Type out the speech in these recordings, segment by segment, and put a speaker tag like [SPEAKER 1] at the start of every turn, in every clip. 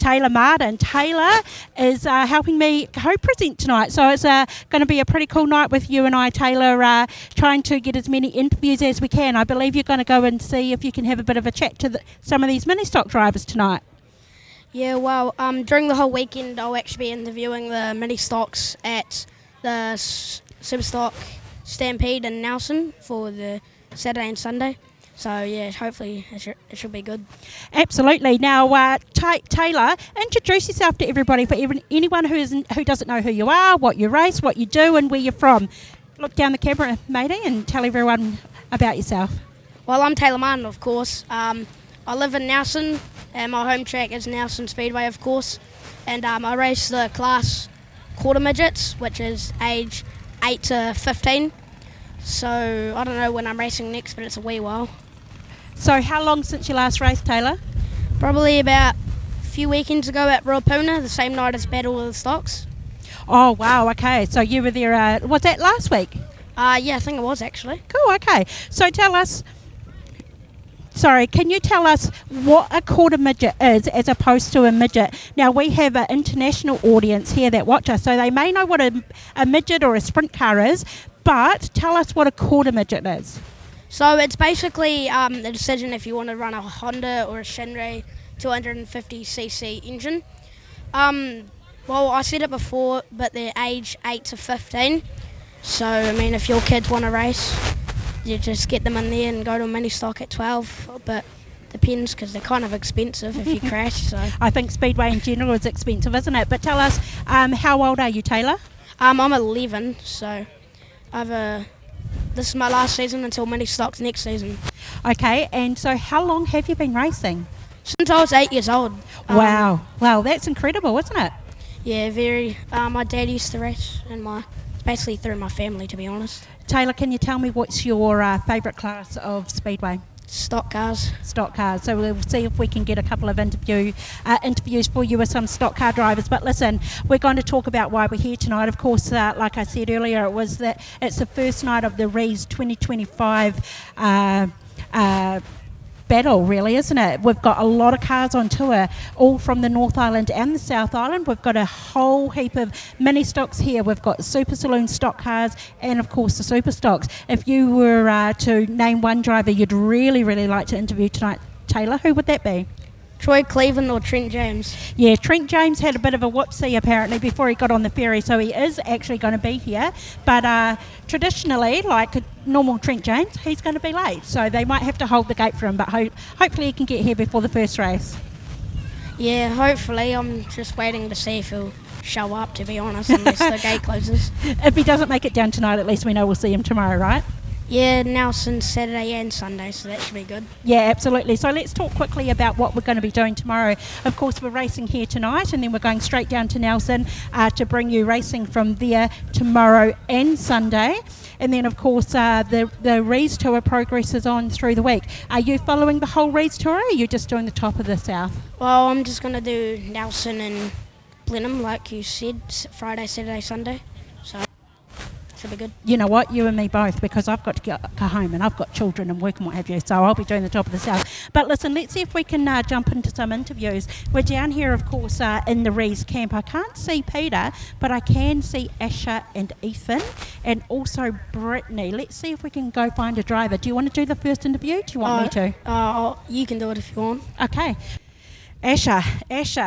[SPEAKER 1] Taylor Martin. Taylor is helping me co-present tonight, so it's going to be a pretty cool night with you and I, Taylor, trying to get as many interviews as we can. I believe you're going to go and see if you can have a bit of a chat to some of these ministock drivers tonight.
[SPEAKER 2] Yeah, well, during the whole weekend I'll actually be interviewing the ministocks at the Superstock Stampede in Nelson for the Saturday and Sunday. So yeah, hopefully it should be good.
[SPEAKER 1] Absolutely. Now, Taylor, introduce yourself to everybody, for anyone who doesn't know who you are, what you race, what you do, and where you're from. Look down the camera, matey, and tell everyone about yourself.
[SPEAKER 2] Well, I'm Taylor Martin, of course. I live in Nelson, and my home track is Eastern Speedway, of course. And I race the class quarter midgets, which is age 8 to 15. So I don't know when I'm racing next, but it's a wee while.
[SPEAKER 1] So how long since your last race, Taylor?
[SPEAKER 2] Probably about a few weekends ago at Ruapuna, the same night as Battle of the Stocks.
[SPEAKER 1] Oh, wow, okay. So you were there, was that last week?
[SPEAKER 2] Yeah, I think it was actually.
[SPEAKER 1] Cool, okay. So can you tell us what a quarter midget is as opposed to a midget? Now, we have an international audience here that watch us, so they may know what a midget or a sprint car is, but tell us what a quarter midget is.
[SPEAKER 2] So it's basically the decision if you want to run a Honda or a Shinray 250cc engine. Well, I said it before, but they're age 8 to 15. So, I mean, if your kids want to race, you just get them in there and go to a ministock at 12. But depends, because they're kind of expensive if you crash. So
[SPEAKER 1] I think Speedway in general is expensive, isn't it? But tell us, how old are you, Taylor?
[SPEAKER 2] I'm 11, so this is my last season until ministocks next season.
[SPEAKER 1] Okay, and so how long have you been racing?
[SPEAKER 2] Since I was 8 years old.
[SPEAKER 1] Wow, that's incredible, isn't it?
[SPEAKER 2] Yeah, very. My dad used to race, and it's basically through my family, to be honest.
[SPEAKER 1] Taylor, can you tell me what's your favourite class of Speedway?
[SPEAKER 2] Stock cars.
[SPEAKER 1] Stock cars. So we'll see if we can get a couple of interviews for you with some stock car drivers. But listen, we're going to talk about why we're here tonight. Of course, like I said earlier, it's the first night of the Rees 2025 battle, really, isn't it? We've got a lot of cars on tour, all from the North Island and the South Island. We've got a whole heap of mini stocks here. We've got Super Saloon stock cars and, of course, the Super Stocks. If you were to name one driver you'd really, really like to interview tonight, Taylor, who would that be?
[SPEAKER 2] Troy Cleveland or Trent James?
[SPEAKER 1] Yeah, Trent James had a bit of a whoopsie apparently before he got on the ferry, so he is actually going to be here. But traditionally, like a normal Trent James, he's going to be late, so they might have to hold the gate for him, but hopefully he can get here before the first race.
[SPEAKER 2] Yeah, hopefully. I'm just waiting to see if he'll show up, to be honest, unless the gate closes.
[SPEAKER 1] If he doesn't make it down tonight, at least we know we'll see him tomorrow, right?
[SPEAKER 2] Yeah, Nelson Saturday and Sunday, so that should be good.
[SPEAKER 1] Yeah, absolutely. So let's talk quickly about what we're going to be doing tomorrow. Of course, we're racing here tonight, and then we're going straight down to Nelson to bring you racing from there tomorrow and Sunday. And then, of course, the Rees Tour progresses on through the week. Are you following the whole Rees Tour, or are you just doing the top of the south?
[SPEAKER 2] Well, I'm just going to do Nelson and Blenheim, like you said, Friday, Saturday, Sunday. So should be good.
[SPEAKER 1] You know what, you and me both, because I've got to go home and I've got children and work and what have you, so I'll be doing the top of the south. But listen, let's see if we can jump into some interviews. We're down here, of course, in the Rees camp. I can't see Peter, but I can see Asher and Ethan and also Brittany. Let's see if we can go find a driver. Do you want to do the first interview? Do you want me to?
[SPEAKER 2] You can do it if you want.
[SPEAKER 1] Okay. Asher,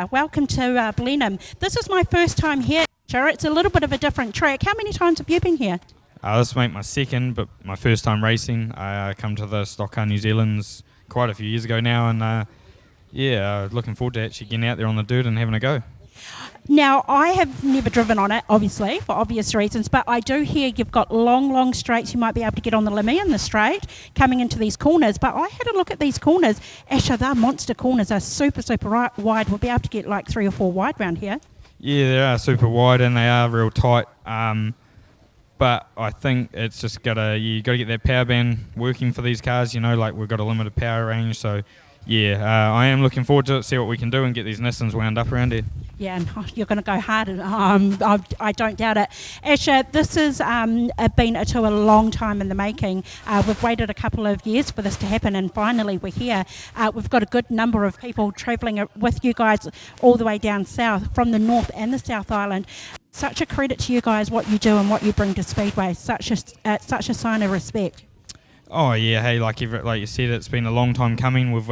[SPEAKER 1] welcome to Blenheim. This is my first time here. It's a little bit of a different track. How many times have you been here?
[SPEAKER 3] This will make my second, but my first time racing. I come to the Stock Car New Zealand's quite a few years ago now, and looking forward to actually getting out there on the dirt and having a go.
[SPEAKER 1] Now, I have never driven on it, obviously, for obvious reasons, but I do hear you've got long straights. You might be able to get on the limmy in the straight coming into these corners, but I had a look at these corners. Asher, they're monster corners. They're super wide. We'll be able to get like 3 or 4 wide round here.
[SPEAKER 3] Yeah, they are super wide and they are real tight. But I think it's just you got to get that power band working for these cars. You know, like we've got a limited power range, so I am looking forward to it, see what we can do and get these Nissans wound up around here.
[SPEAKER 1] Yeah, and you're going to go hard. I don't doubt it. Asher, this has been a tour a long time in the making. We've waited a couple of years for this to happen, and finally we're here. We've got a good number of people travelling with you guys all the way down south, from the North and the South Island. Such a credit to you guys, what you do and what you bring to Speedway. Such a sign of respect.
[SPEAKER 3] Oh yeah, hey, like you said, it's been a long time coming. We've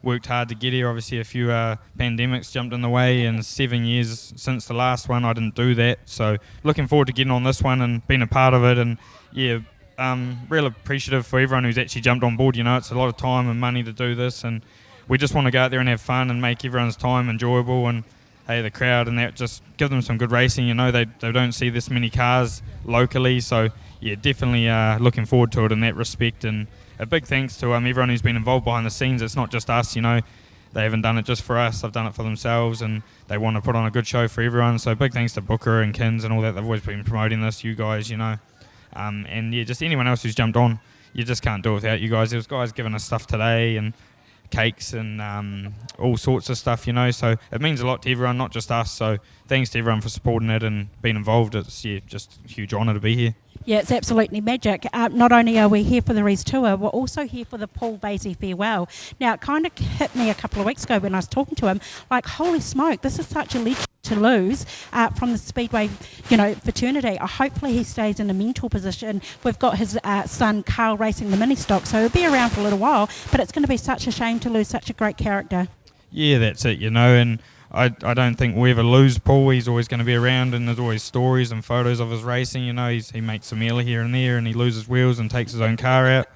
[SPEAKER 3] worked hard to get here. Obviously, a few pandemics jumped in the way, and 7 years since the last one, I didn't do that. So looking forward to getting on this one and being a part of it. And yeah, real appreciative for everyone who's actually jumped on board. You know, it's a lot of time and money to do this, and we just want to go out there and have fun and make everyone's time enjoyable. And hey, the crowd and that, just give them some good racing. You know, they don't see this many cars locally, so yeah, definitely looking forward to it in that respect. And a big thanks to everyone who's been involved behind the scenes. It's not just us, you know. They haven't done it just for us. They've done it for themselves, and they want to put on a good show for everyone. So big thanks to Booker and Kins and all that. They've always been promoting this, you guys, you know. And yeah, just anyone else who's jumped on. You just can't do it without you guys. There's guys giving us stuff today and cakes and all sorts of stuff, you know. So it means a lot to everyone, not just us. So thanks to everyone for supporting it and being involved. It's just a huge honour to be here.
[SPEAKER 1] Yeah, it's absolutely magic. Not only are we here for the Rees Tour, we're also here for the Paul Basie farewell. Now, it kind of hit me a couple of weeks ago when I was talking to him, like, holy smoke, this is such a legend to lose from the Speedway, you know, fraternity. Hopefully he stays in a mentor position. We've got his son Carl racing the ministocks, so he'll be around for a little while, but it's going to be such a shame to lose such a great character.
[SPEAKER 3] Yeah, that's it, you know, and I don't think we ever lose Paul. He's always going to be around, and there's always stories and photos of his racing. You know, he makes a meal here and there, and he loses wheels and takes his own car out.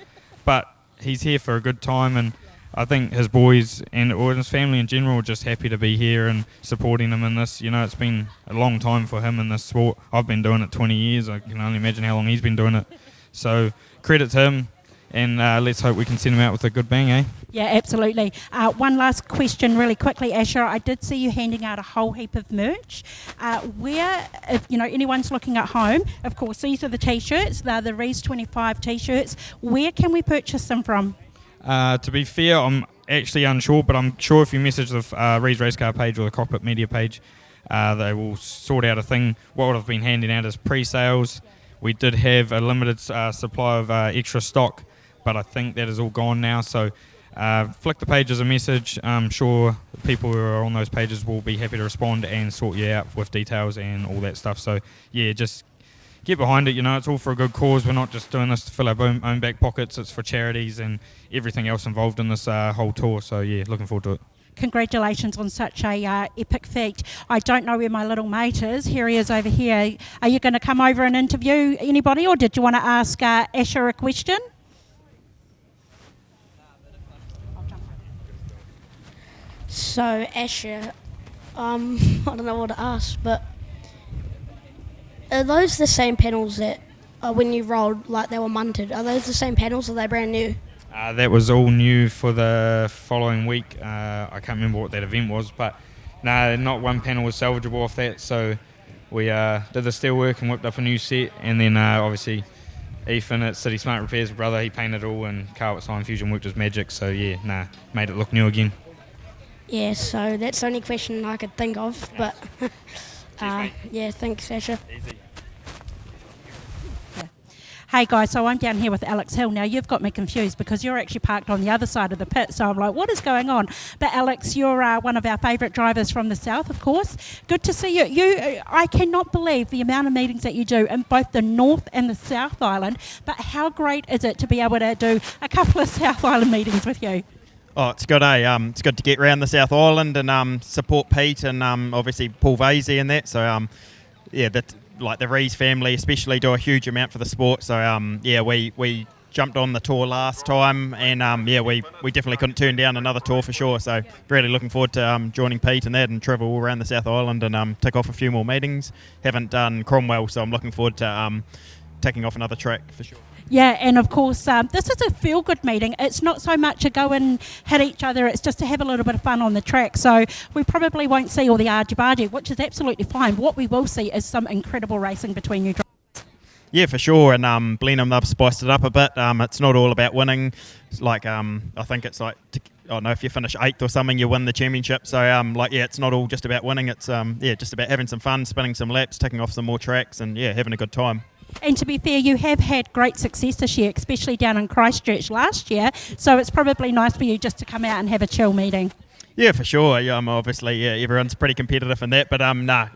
[SPEAKER 3] But he's here for a good time, and I think his boys or his family in general are just happy to be here and supporting him in this. You know, it's been a long time for him in this sport. I've been doing it 20 years. I can only imagine how long he's been doing it. So credit to him. And let's hope we can send him out with a good bang, eh?
[SPEAKER 1] Yeah, absolutely. One last question really quickly, Asher. I did see you handing out a whole heap of merch. Where, if you know anyone's looking at home, of course, these are the T-shirts. They're the Rees 25 T-shirts. Where can we purchase them from?
[SPEAKER 3] To be fair, I'm actually unsure, but I'm sure if you message the Rees Race Car page or the Cockpit Media page, they will sort out a thing. What I've been handing out is pre-sales. We did have a limited supply of extra stock, but I think that is all gone now. So flick the pages a message. I'm sure people who are on those pages will be happy to respond and sort you out with details and all that stuff. So yeah, just get behind it. You know, it's all for a good cause. We're not just doing this to fill our own back pockets. It's for charities and everything else involved in this whole tour. So yeah, looking forward to it.
[SPEAKER 1] Congratulations on such a epic feat. I don't know where my little mate is. Here he is over here. Are you going to come over and interview anybody, or did you want to ask Asher a question?
[SPEAKER 2] So, Asher, I don't know what to ask, but are those the same panels that when you rolled, like they were munted, are those the same panels or are they brand new?
[SPEAKER 3] That was all new for the following week. I can't remember what that event was, but no, not one panel was salvageable off that, so we did the steel work and whipped up a new set, and then obviously Ethan at City Smart Repairs, brother, he painted it all, and Carl at Sign Fusion worked his magic, so yeah, made it look new again.
[SPEAKER 2] Yeah, so that's the only question I could think of, but yeah, thanks, Asher.
[SPEAKER 3] Easy.
[SPEAKER 1] Hey guys, so I'm down here with Alex Hill. Now you've got me confused because you're actually parked on the other side of the pit, so I'm like, what is going on? But Alex, you're one of our favourite drivers from the south, of course. Good to see you. I cannot believe the amount of meetings that you do in both the North and the South Island, but how great is it to be able to do a couple of South Island meetings with you?
[SPEAKER 4] Oh, it's good, eh? It's good to get around the South Island and support Pete and obviously Paul Vasey and that. So, yeah, like the Rees family especially do a huge amount for the sport. So, yeah, we jumped on the tour last time and, yeah, we definitely couldn't turn down another tour for sure. So, really looking forward to joining Pete and that and travel all around the South Island and tick off a few more meetings. Haven't done Cromwell, so I'm looking forward to ticking off another track for sure.
[SPEAKER 1] Yeah, and of course, this is a feel-good meeting. It's not so much a go and hit each other, it's just to have a little bit of fun on the track. So we probably won't see all the argy-bargy, which is absolutely fine. What we will see is some incredible racing between you drivers.
[SPEAKER 4] Yeah, for sure. And Blenheim, they've spiced it up a bit. It's not all about winning. It's like I think it's like I don't know, if you finish 8th or something, you win the championship. So it's not all just about winning. It's just about having some fun, spinning some laps, ticking off some more tracks, and having a good time.
[SPEAKER 1] And to be fair, you have had great success this year, especially down in Christchurch last year. So it's probably nice for you just to come out and have a chill meeting.
[SPEAKER 4] Yeah, for sure. Obviously, everyone's pretty competitive in that, but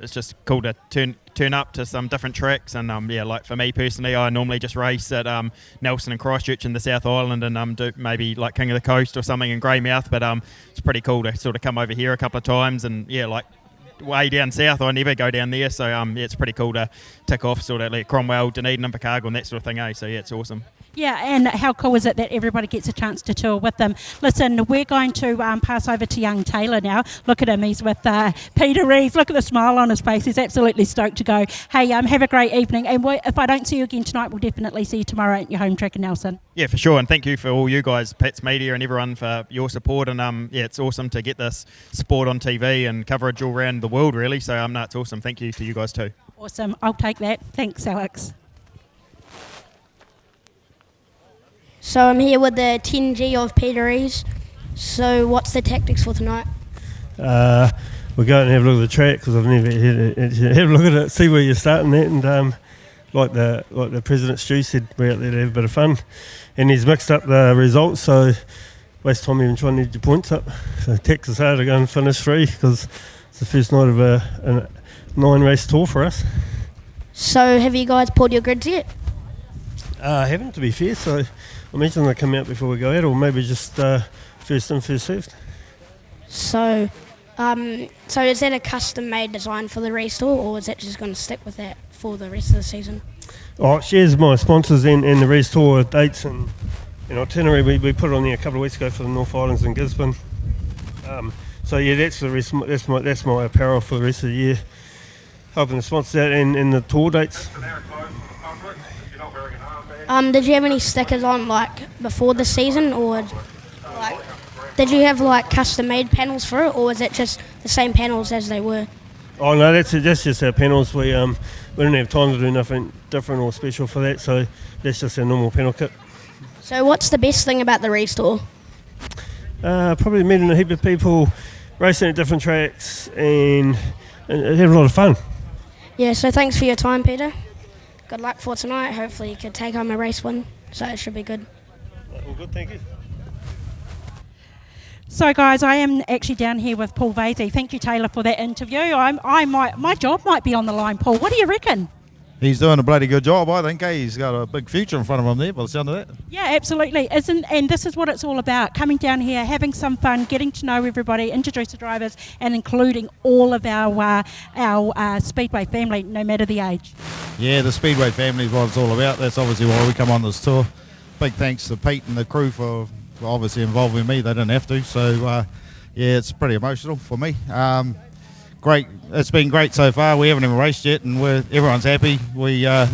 [SPEAKER 4] it's just cool to turn up to some different tracks. And like for me personally, I normally just race at Nelson and Christchurch in the South Island, and do maybe like King of the Coast or something in Greymouth. But it's pretty cool to sort of come over here a couple of times, and like way down south, I never go down there. So it's pretty cool to tick off sort of like Cromwell, Dunedin, and Invercargill and that sort of thing. So it's awesome.
[SPEAKER 1] Yeah, and how cool is it that everybody gets a chance to tour with them? Listen, we're going to pass over to young Taylor now. Look at him, he's with Peter Rees. Look at the smile on his face. He's absolutely stoked to go. Hey, have a great evening. And if I don't see you again tonight, we'll definitely see you tomorrow at your home track in Nelson. Yeah,
[SPEAKER 4] for sure. And thank you for all you guys, Pats Media and everyone, for your support. And it's awesome to get this sport on TV and coverage all around the world, really. So it's awesome. Thank you to you guys too.
[SPEAKER 1] Awesome. I'll take that. Thanks, Alex.
[SPEAKER 2] So I'm here with the 10G of Peter Rees. So what's the tactics for tonight?
[SPEAKER 5] We'll go and have a look at the track, because I've never had a look at it, see where you're starting at, and like the President Stu said, we're out there to have a bit of fun. And he's mixed up the results, so waste time even trying to get your points up. So tactics hard to go and finish 3, because it's the first night of a 9-race tour for us.
[SPEAKER 2] So have you guys pulled your grids yet?
[SPEAKER 5] Haven't, to be fair, so I imagine they'll come out before we go out, or maybe just first in, first served.
[SPEAKER 2] So is that a custom-made design for the Rees Tour, or is that just going to stick with that for the rest of the season?
[SPEAKER 5] Oh, it shares my sponsors and the Rees Tour dates and itinerary. We put it on there a couple of weeks ago for the North Islands and Gisborne. So yeah, that's the rest. That's my apparel for the rest of the year. Hoping to sponsor that and the tour dates.
[SPEAKER 2] Did you have any stickers on before the season, or did you have custom-made panels for it, or was it just the same panels as they were?
[SPEAKER 5] Oh no, that's just our panels. We didn't have time to do nothing different or special for that, so that's just our normal panel kit.
[SPEAKER 2] So what's the best thing about the Rees Tour?
[SPEAKER 5] Probably meeting a heap of people, racing at different tracks, and having a lot of fun.
[SPEAKER 2] Yeah, so thanks for your time, Peter. Good luck for tonight. Hopefully you can take home a race win, so it should be good.
[SPEAKER 5] All good, thank you.
[SPEAKER 1] So guys, I am actually down here with Paul Vasey. Thank you, Taylor, for that interview. My job might be on the line, Paul. What do you reckon?
[SPEAKER 6] He's doing a bloody good job, I think. He's got a big future in front of him there by the sound of that.
[SPEAKER 1] Yeah, absolutely. And this is what it's all about, coming down here, having some fun, getting to know everybody, introduce the drivers, and including all of our Speedway family, no matter the age.
[SPEAKER 6] Yeah, the Speedway family is what it's all about. That's obviously why we come on this tour. Big thanks to Pete and the crew for obviously involving me. They didn't have to. So, it's pretty emotional for me. Great. It's been great so far. We haven't even raced yet, and everyone's happy. We had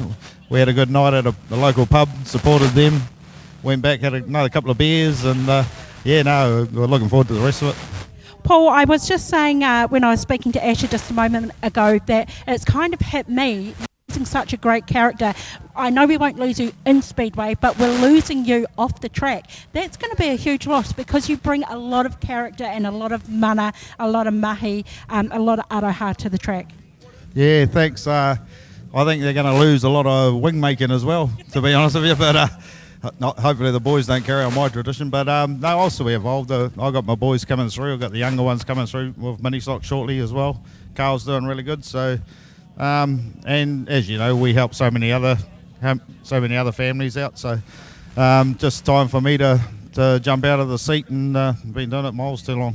[SPEAKER 6] a good night at the local pub, supported them, went back, had another couple of beers, and we're looking forward to the rest of it.
[SPEAKER 1] Paul, I was just saying when I was speaking to Asher just a moment ago that it's kind of hit me, losing such a great character. I know we won't lose you in Speedway, but we're losing you off the track. That's going to be a huge loss, because you bring a lot of character and a lot of mana, a lot of mahi, a lot of aroha to the track.
[SPEAKER 6] Yeah, thanks. I think they're going to lose a lot of wing making as well, to be honest with you, but hopefully the boys don't carry on my tradition. But no, I'll still be involved. I've got my boys coming through. I've got the younger ones coming through with ministocks shortly as well. Carl's doing really good. So, and as you know, we help so many other families out. So, just time for me to jump out of the seat, and been doing it miles too long.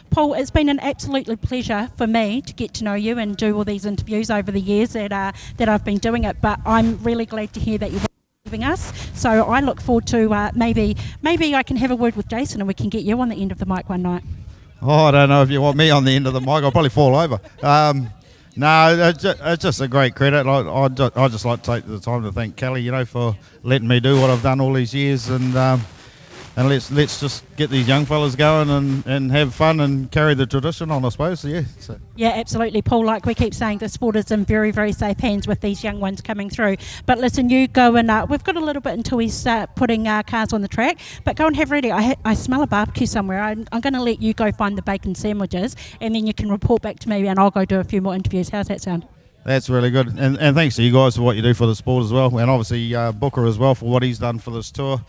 [SPEAKER 1] Paul, it's been an absolute pleasure for me to get to know you and do all these interviews over the years that I've been doing it. But I'm really glad to hear that you're leaving us. So I look forward to maybe I can have a word with Jason and we can get you on the end of the mic one night.
[SPEAKER 6] Oh, I don't know if you want me on the end of the mic. I'll probably fall over. No, it's just a great credit. I just like to take the time to thank Kelly, for letting me do what I've done all these years, and and let's just get these young fellas going and have fun and carry the tradition on, I suppose. So, yeah. So.
[SPEAKER 1] Yeah, absolutely, Paul. Like we keep saying, the sport is in very, very safe hands with these young ones coming through. But listen, you go and we've got a little bit until we start putting cars on the track, but go and have ready. I smell a barbecue somewhere. I'm going to let you go find the bacon sandwiches, and then you can report back to me, and I'll go do a few more interviews. How's that sound?
[SPEAKER 6] That's really good, and thanks to you guys for what you do for the sport as well, and obviously Booker as well for what he's done for this tour.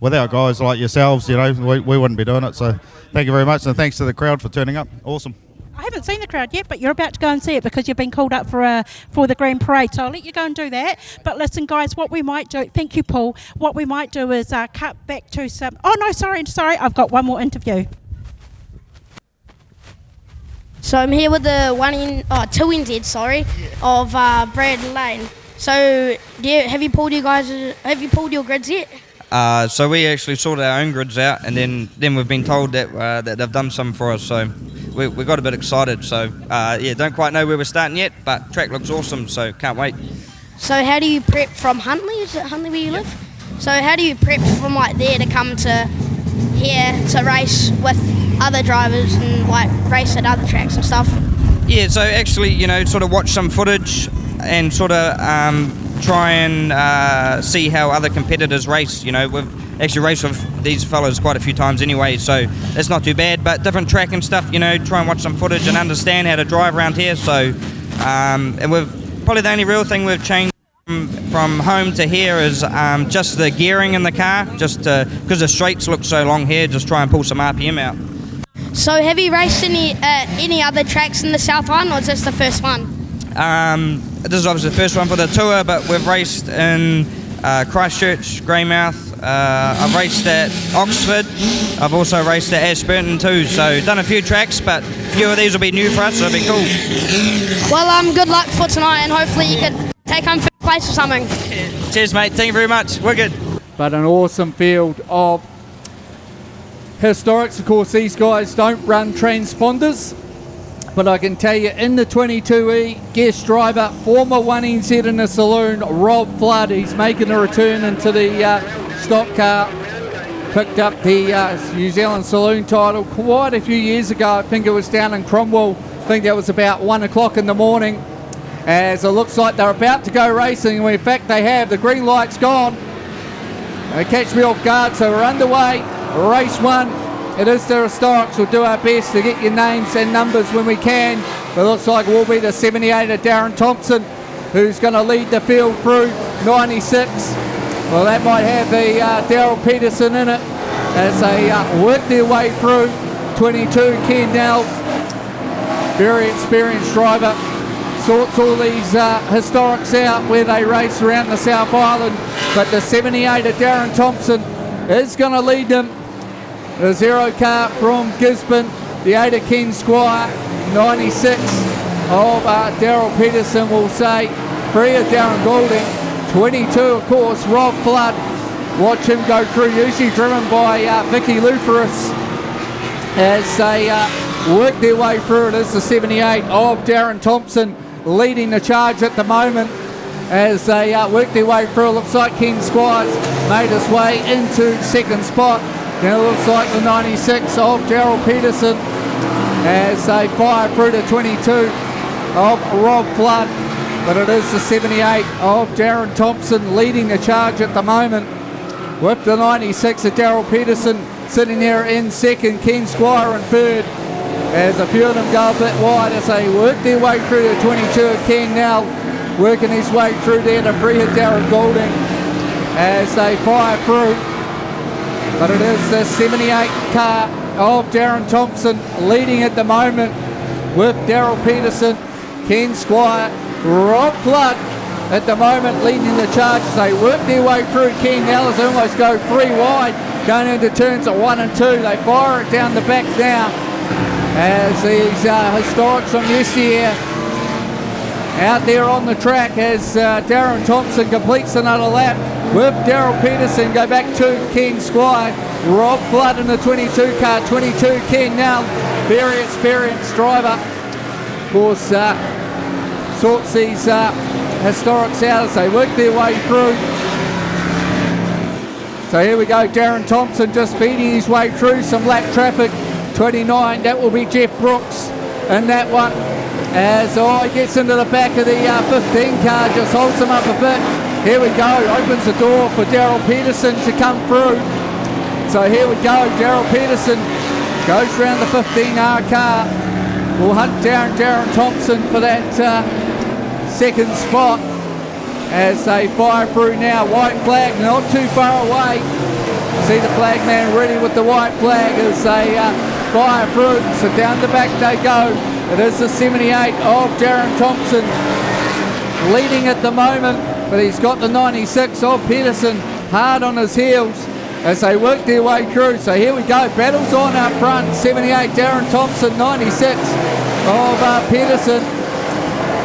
[SPEAKER 6] Without guys like yourselves, we wouldn't be doing it, so thank you very much, and thanks to the crowd for turning up. Awesome.
[SPEAKER 1] I haven't seen the crowd yet, but you're about to go and see it because you've been called up for the Grand Parade, so I'll let you go and do that. But listen, guys, what we might do, thank you, Paul, what we might do is cut back to some, oh no, sorry, I've got one more interview.
[SPEAKER 2] So I'm here with the 2NZ, of Brad Lane. So have you pulled your grids yet?
[SPEAKER 7] So we actually sorted our own grids out, and then we've been told that they've done some for us. So we got a bit excited. So don't quite know where we're starting yet, but track looks awesome. So can't wait.
[SPEAKER 2] So how do you prep from Huntly? Is it Huntly where you live? So how do you prep from like there to come to here to race with other drivers and like race at other tracks and stuff?
[SPEAKER 7] Yeah. So actually, sort of watch some footage and sort of try and see how other competitors race. We've actually raced with these fellas quite a few times anyway, so it's not too bad. But different track and stuff, try and watch some footage and understand how to drive around here. So, and we've probably the only real thing we've changed from home to here is just the gearing in the car, just because the straights look so long here, just try and pull some RPM out.
[SPEAKER 2] So have you raced any other tracks in the South Island, or is this the first one?
[SPEAKER 7] This is obviously the first one for the tour, but we've raced in Christchurch, Greymouth. I've raced at Oxford. I've also raced at Ashburton too. So done a few tracks, but a few of these will be new for us, so it'll be cool.
[SPEAKER 2] Well, good luck for tonight, and hopefully you can take home first place or something.
[SPEAKER 7] Cheers, mate. Thank you very much. We're good.
[SPEAKER 8] But an awesome field of historics. Of course, these guys don't run transponders. But I can tell you, in the 22E, guest driver, former 1NZ in the saloon, Rob Flood, he's making a return into the stock car. Picked up the New Zealand saloon title quite a few years ago. I think it was down in Cromwell. I think that was about 1 o'clock in the morning. As it looks like they're about to go racing. In fact, they have. The green light's gone. They catch me off guard, so we're underway. Race 1. It is the Historics. We'll do our best to get your names and numbers when we can. But it looks like it will be the 78 of Darren Thompson who's going to lead the field through 96. Well, that might have the Daryl Peterson in it as they work their way through 22. Ken Nell, very experienced driver, sorts all these Historics out where they race around the South Island. But the 78 of Darren Thompson is going to lead them. The 0 car from Gisborne, the 8 of Ken Squire, 96 of Daryl Peterson will say, 3 of Darren Goulding, 22 of course Rob Flood. Watch him go through, usually driven by Vicky Luperis as they work their way through. It is the 78 of Darren Thompson leading the charge at the moment as they work their way through. It looks like Ken Squire's made his way into second spot. Now it looks like the 96 of Daryl Peterson as they fire through to 22 of Rob Flood. But it is the 78 of Darren Thompson leading the charge at the moment, with the 96 of Daryl Peterson sitting there in second, Ken Squire in third, as a few of them go a bit wide as they work their way through to 22 of Ken now, working his way through there to 3 of Darren Goulding as they fire through. But it is the 78 car of Darren Thompson leading at the moment, with Daryl Peterson, Ken Squire, Rob Flood at the moment leading the charge as they work their way through. Ken Nellis almost go 3 wide going into turns at 1 and 2. They fire it down the back now as these Historics from yesteryear out there on the track as Darren Thompson completes another lap with Daryl Peterson. Go back to Ken Squire, Rob Flood in the 22 car, 22 Ken now, very experienced driver. Of course, sorts these Historics out as they work their way through. So here we go, Darren Thompson just feeding his way through some lap traffic. 29, that will be Jeff Brooks in that one. As he gets into the back of the 15 car, just holds him up a bit. Here we go, opens the door for Daryl Peterson to come through. So here we go, Daryl Peterson goes around the 15R car. We'll hunt down Darren Thompson for that second spot as they fire through now. White flag not too far away. See the flag man ready with the white flag as they fire through. So down the back they go. It is the 78 of Darren Thompson leading at the moment, but he's got the 96 of Peterson hard on his heels as they work their way through. So here we go, battles on up front. 78 Darren Thompson, 96 of Peterson.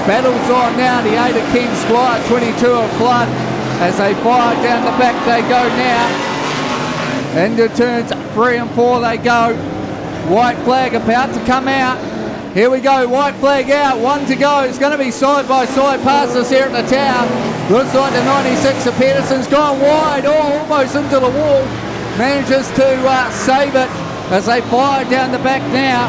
[SPEAKER 8] Battles on now, the 8 of King Squire, 22 of Flood. As they fire down the back they go now. Into turns 3 and 4 they go. White flag about to come out. Here we go, white flag out, 1 to go. It's going to be side by side passes here at the town. Looks like the 96 of Peterson's gone wide, almost into the wall. Manages to save it as they fire down the back now.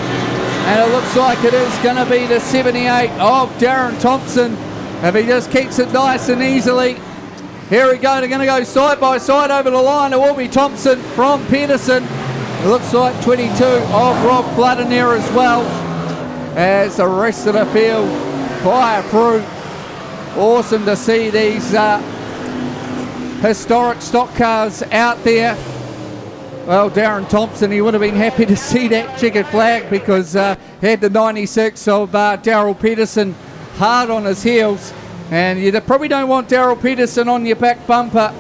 [SPEAKER 8] And it looks like it is going to be the 78 of Darren Thompson if he just keeps it nice and easily. Here we go, they're going to go side by side over the line. It will be Thompson from Peterson. It looks like 22 of Rob Flood in there as well, as the rest of the field fire through. Awesome to see these historic stock cars out there. Well, Darren Thompson, he would have been happy to see that checkered flag because he had the 96 of Daryl Peterson hard on his heels. And you probably don't want Daryl Peterson on your back bumper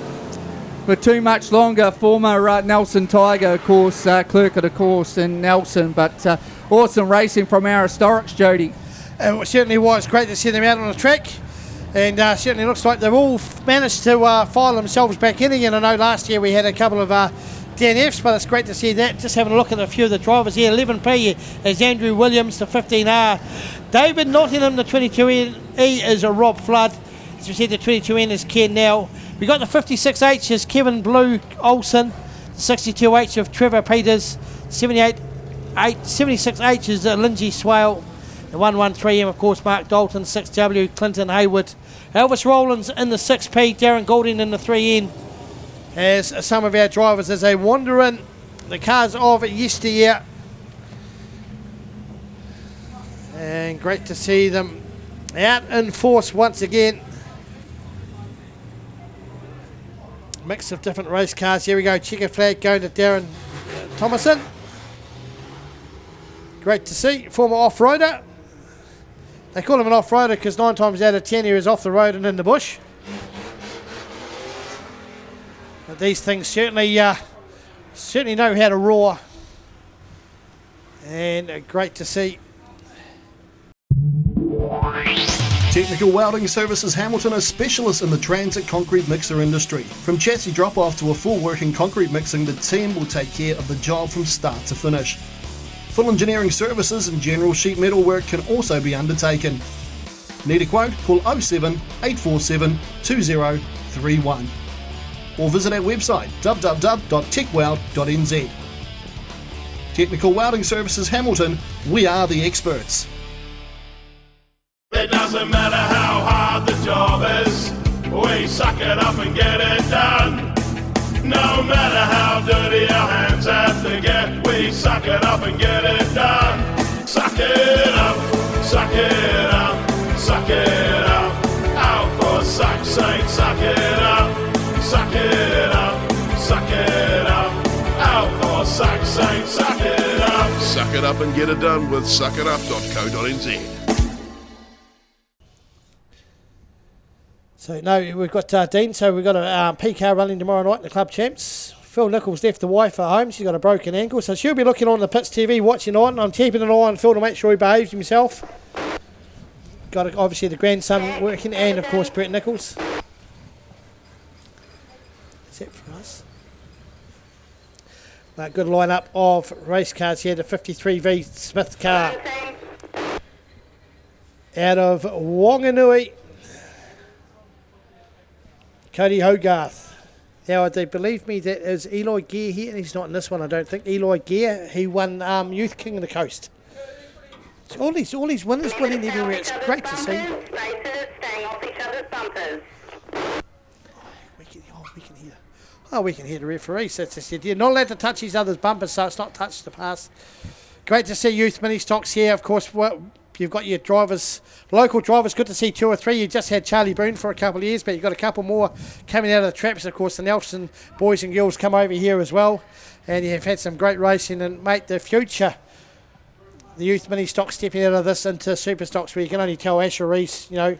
[SPEAKER 8] for too much longer. Former Nelson Tiger, of course, clerk of the course in Nelson. But awesome racing from our historics, Jody.
[SPEAKER 9] It certainly was great to see them out on the track. And certainly looks like they've all managed to file themselves back in again. I know last year we had a couple of DNFs, but it's great to see that. Just having a look at a few of the drivers here. 11P is Andrew Williams, the 15R. David Nottingham, the 22E is a Rob Flood. As we said, the 22N is Ken Nell. We got the 56H is Kevin Blue Olsen. The 62H of Trevor Peters. 76H is Lindsay Swale. The 113M, of course, Mark Dalton. 6W, Clinton Hayward. Elvis Rowlands in the 6P. Darren Goulding in the 3N. As some of our drivers as they wander in the cars of yesteryear. And great to see them out in force once again. Mix of different race cars. Here we go, checkered flag going to Darren Thomason. Great to see, former off-roader. They call him an off-roader because 9 times out of 10 he is off the road and in the bush. But these things certainly know how to roar. And great to see.
[SPEAKER 10] Technical Welding Services Hamilton is specialists in the transit concrete mixer industry. From chassis drop-off to a full working concrete mixing, the team will take care of the job from start to finish. Full engineering services and general sheet metal work can also be undertaken. Need a quote? Call 07 847 2031 or visit our website www.techweld.nz. Technical Welding Services Hamilton, we are the experts.
[SPEAKER 11] It doesn't matter how hard the job is, we suck it up and get it done. No matter how dirty our hands have to get, we suck it up and get it done. Suck it up, suck it up, suck it up. Out for suck's sake, suck it up, suck it up, suck it up. Out for suck's sake, suck it up.
[SPEAKER 12] Suck it up and get it done with suckitup.co.nz.
[SPEAKER 9] So no, we've got Dean, so we've got a P car running tomorrow night in the Club Champs. Phil Nichols left the wife at home, she's got a broken ankle, so she'll be looking on the Pits TV, watching on. I'm keeping an eye on Phil to make sure he behaves himself. Got obviously the grandson working, and of course Brett Nichols. That's it for us. Good lineup of race cars here, the 53V Smith car out of Wanganui. Cody Hogarth, Now, they believe me that is Eli Gear here, and he's not in this one, I don't think. Eli Gear, he won Youth King of the Coast. So all these winners winning everywhere. It's great to see.
[SPEAKER 13] Staying off each other's bumpers.
[SPEAKER 9] We can hear the referee. So you're not allowed to touch each other's bumpers, so it's not touch the pass. Great to see youth mini stocks here. Of course, you've got your drivers, local drivers. Good to see 2 or 3. You just had Charlie Boone for a couple of years, but you've got a couple more coming out of the traps. Of course, the Nelson boys and girls come over here as well. And you've had some great racing. And, mate, the future, the youth mini stock stepping out of this into Superstocks, where you can only tell Asher Rees, 3-time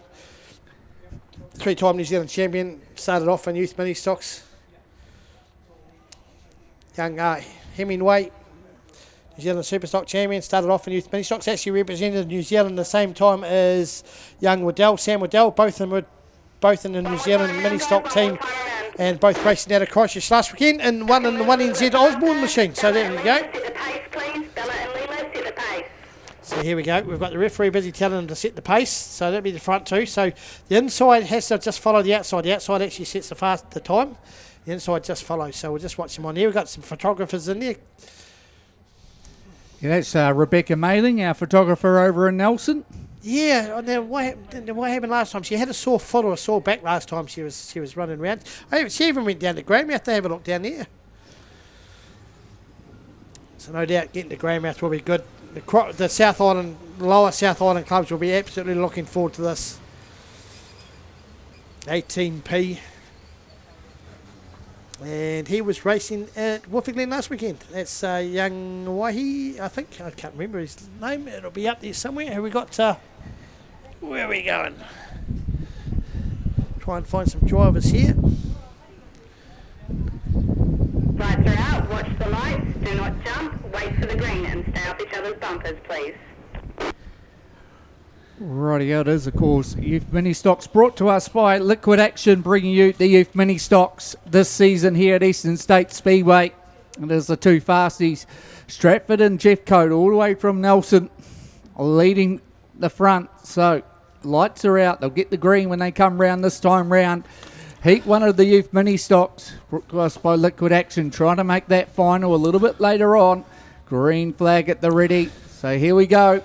[SPEAKER 9] New Zealand champion, started off in youth mini stocks. Young Hemingway, New Zealand Superstock champion, started off in youth mini stocks, actually represented New Zealand the same time as young Waddell, Sam Waddell, both in the New Zealand mini stock team, and both racing out of Christchurch last weekend, and one in the 1NZ Osborne machine. So there we go. So here we go. We've got the referee busy telling them to set the pace, so that'll be the front two. So the inside has to just follow the outside. The outside actually sets the time. The inside just follows. So we'll just watch them on here. We've got some photographers in there.
[SPEAKER 8] Yeah, that's Rebecca Mailing, our photographer over in Nelson.
[SPEAKER 9] Yeah, now what happened last time? She had a sore foot or a sore back last time she was running around. She even went down to Greymouth to have a look down there. So no doubt getting to Greymouth will be good. The South Island, lower South Island clubs will be absolutely looking forward to this. 18p. And he was racing at Wolfie Glen last weekend. That's young Waihi, I think. I can't remember his name. It'll be up there somewhere. Have we got... where are we going? Try and find some drivers here.
[SPEAKER 13] Lights are out. Watch the lights. Do not jump. Wait for the green and stay off each other's bumpers, please.
[SPEAKER 8] Rightio, it is, of course, Youth Mini Stocks, brought to us by Liquid Action, bringing you the Youth Mini Stocks this season here at Eastern States Speedway. And there's the two fasties, Stratford and Jeffcoat, all the way from Nelson, leading the front. So, lights are out. They'll get the green when they come round this time round. Heat one of the Youth Mini Stocks, brought to us by Liquid Action, trying to make that final a little bit later on. Green flag at the ready. So, here we go.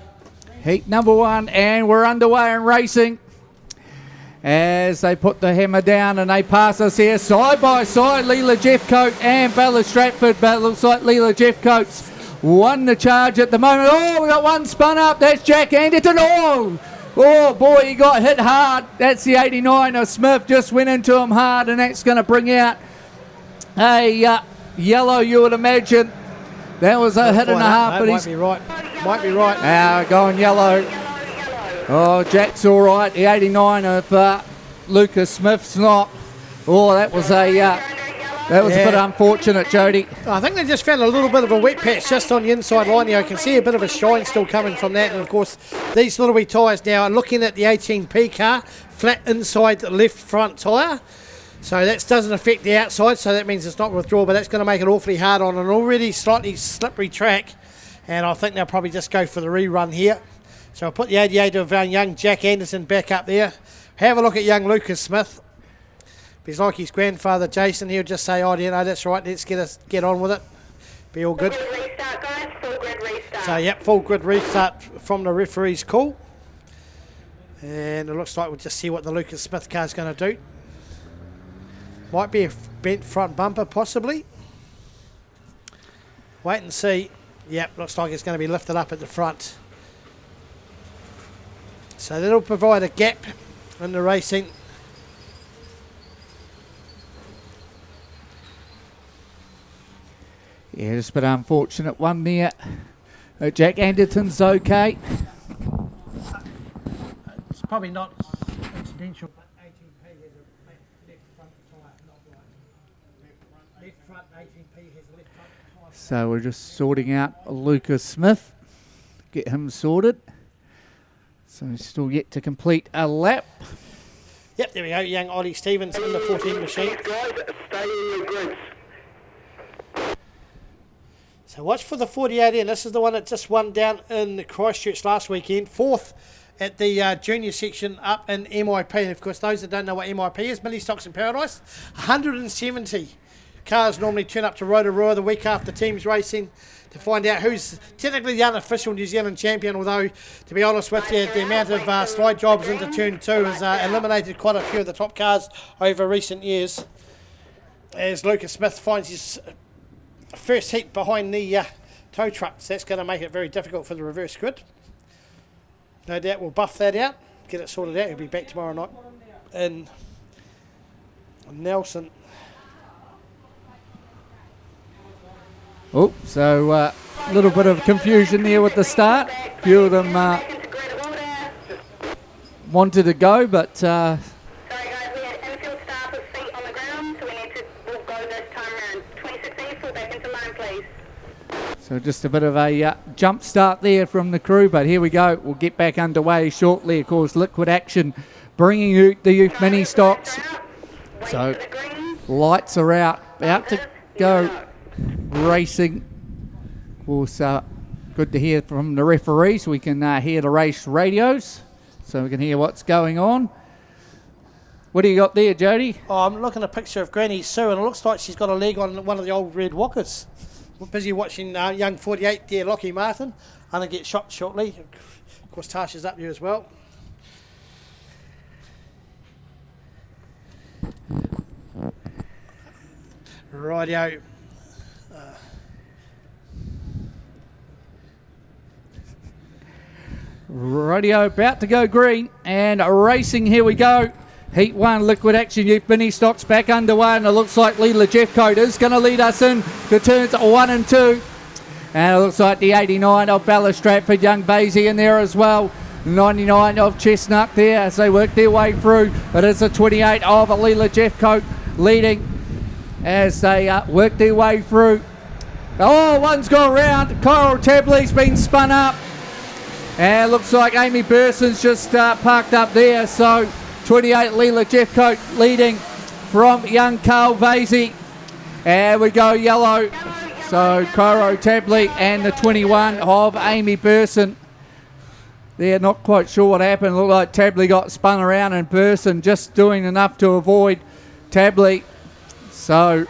[SPEAKER 8] Heat number 1, and we're underway and racing as they put the hammer down and they pass us here side by side. Leela Jeffcoat and Bella Stratford, but it looks like Leela Jeffcoat's won the charge at the moment. Oh, we got one spun up. That's Jack Anderton. Oh boy, he got hit hard. That's the 89 of Smith, just went into him hard, and that's going to bring out a yellow, you would imagine. That was a hit and a half, but
[SPEAKER 9] might be right.
[SPEAKER 8] Going yellow. Oh, Jack's all right. The 89 of Lucas Smith's not. Oh, that was a bit unfortunate, Jody.
[SPEAKER 9] I think they just found a little bit of a wet patch just on the inside line here. I can see a bit of a shine still coming from that. And, of course, these little wee tyres now are looking at the 18P car, flat inside the left front tyre. So that doesn't affect the outside, so that means it's not withdrawal, but that's going to make it awfully hard on an already slightly slippery track. And I think they'll probably just go for the rerun here. So I'll put the 88 of young Jack Anderson back up there. Have a look at young Lucas Smith. If he's like his grandfather Jason, he'll just say, oh, that's right, let's get on with it. Be all good.
[SPEAKER 13] Full grid restart, guys. Full grid restart.
[SPEAKER 9] So, yep, full grid restart from the referee's call. And it looks like we'll just see what the Lucas Smith car's going to do. Might be a bent front bumper, possibly. Wait and see. Yep, looks like it's going to be lifted up at the front. So that'll provide a gap in the racing.
[SPEAKER 8] Yeah, just a bit unfortunate one there. Jack Anderton's okay.
[SPEAKER 9] It's probably not accidental.
[SPEAKER 8] So we're just sorting out Lucas Smith. Get him sorted. So he's still yet to complete a lap.
[SPEAKER 9] Yep, there we go. Young Ollie Stevens in the 14 machine.
[SPEAKER 11] Stay in your groups.
[SPEAKER 9] So watch for the 48 in. This is the one that just won down in Christchurch last weekend. 4th at the junior section up in MIP. And of course, those that don't know what MIP is, Ministocks in Paradise, 170 cars normally turn up to Rotorua the week after teams racing to find out who's technically the unofficial New Zealand champion, although, to be honest with you, the amount of slide jobs into Turn 2 has eliminated quite a few of the top cars over recent years, as Lucas Smith finds his first heat behind the tow trucks. That's going to make it very difficult for the reverse grid. No doubt we'll buff that out, get it sorted out. He'll be back tomorrow night in Nelson.
[SPEAKER 8] Oh, so a little bit of confusion there with the start. A few of them wanted to go, but
[SPEAKER 13] Sorry guys, we had infield staff with feet on the ground, so we'll go this time around. 2016, fall back into line, please.
[SPEAKER 8] so just a bit of a jump start there from the crew, but here we go. We'll get back underway shortly. Of course, Liquid Action bringing you the youth mini stocks. So lights are out, about to go racing. Of course, good to hear from the referees. We can hear the race radios, so we can hear what's going on. What do you got there, Jody?
[SPEAKER 9] Oh, I'm looking at a picture of Granny Sue, and it looks like she's got a leg on one of the old red walkers. We're busy watching young 48 there, Lockie Martin. I'm going to get shot shortly. Of course, Tasha's up here as well. Rightio.
[SPEAKER 8] Radio about to go green and racing. Here we go. Heat 1, Liquid Action Youth Mini Stocks back underway, and it looks like Leela Jeffcoat is going to lead us in to turns 1 and 2. And it looks like the 89 of Bella Stratford, young Vasey in there as well. 99 of Chestnut there as they work their way through. But it's a 28 of Leela Jeffcoat leading as they work their way through. Oh, one's gone round. Coral Tabley's been spun up. And it looks like Amy Burson's just parked up there. So 28 Leela Jeffcoat leading from young Carl Vasey. And we go yellow. So Coral Tabley and the 21 of Amy Burson. They're not quite sure what happened. Looked like Tabley got spun around and Burson just doing enough to avoid Tabley. So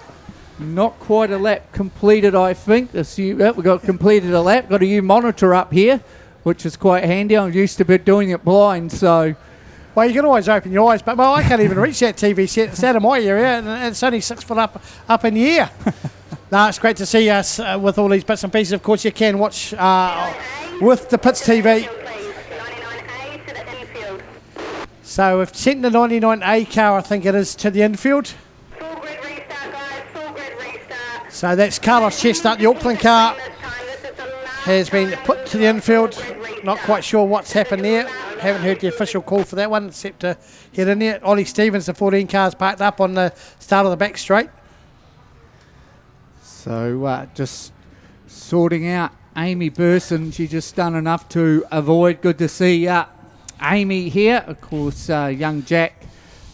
[SPEAKER 8] not quite a lap completed, I think. We got completed a lap. Got a new monitor up here, which is quite handy. I'm used to doing it blind, so...
[SPEAKER 9] Well, you can always open your eyes, but I can't even reach that TV set. It's out of my area, and it's only 6 foot up in the air. No, it's great to see us with all these bits and pieces. Of course, you can watch with the Pits TV. So we've sent the 99A car, I think it is, to the infield. So that's Carlos Chestnut, the Auckland car, has been put to the infield. Not quite sure what's happened there. Haven't heard the official call for that one, except to head in there. Ollie Stevens, the 14 cars parked up on the start of the back straight.
[SPEAKER 8] So just sorting out Amy Burson. She just done enough to avoid. Good to see Amy here. Of course, young Jack.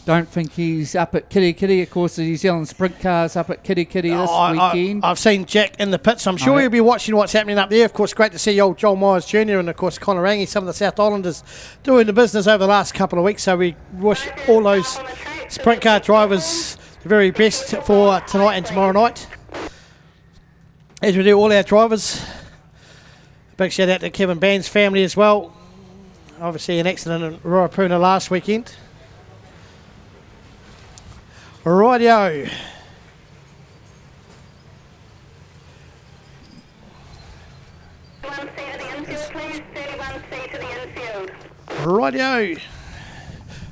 [SPEAKER 8] Don't think he's up at Kitty Kitty. Of course, the New Zealand Sprint Cars up at Kitty Kitty this weekend.
[SPEAKER 9] I've seen Jack in the pits. I'm sure he'll be watching what's happening up there. Of course, great to see old Joel Myers Jr. and, of course, Connor Rangi, some of the South Islanders doing the business over the last couple of weeks. So we wish all those sprint car drivers the very best for tonight and tomorrow night, as we do all our drivers. Big shout out to Kevin Band's family as well. Obviously, an accident in Ruapuna last weekend. Rightio. Rightio.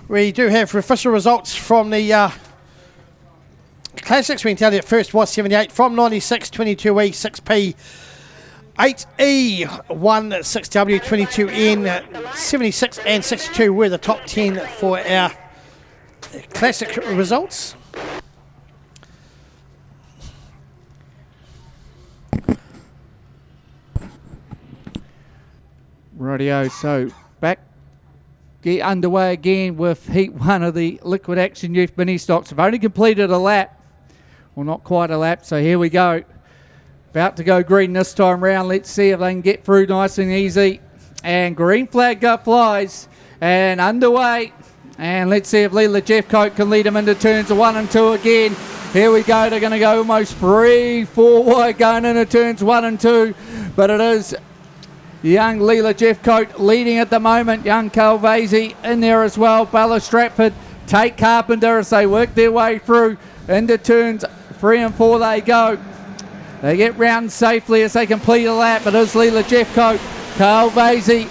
[SPEAKER 9] We do have official results from the Classics. We can tell you at first was 78 from 96, 22E, 6P, 8E, 16W, 22N, 76 and 62 were the top 10 for our Classic results.
[SPEAKER 8] Rightio, so get underway again with Heat 1 of the Liquid Action Youth Mini Stocks. I've only completed a lap, well, not quite a lap, so here we go. About to go green this time round. Let's see if they can get through nice and easy. And green flag flies. and underway. And let's see if Leela Jeffcoat can lead him into turns 1 and 2 again. Here we go. They're going to go almost 3-4 wide going into turns 1 and 2. But it is young Leela Jeffcoat leading at the moment. Young Calvasi in there as well. Bella Stratford, Tate Carpenter as they work their way through into turns 3 and 4 they go. They get round safely as they complete a lap. It is Leela Jeffcoat, Calvasi,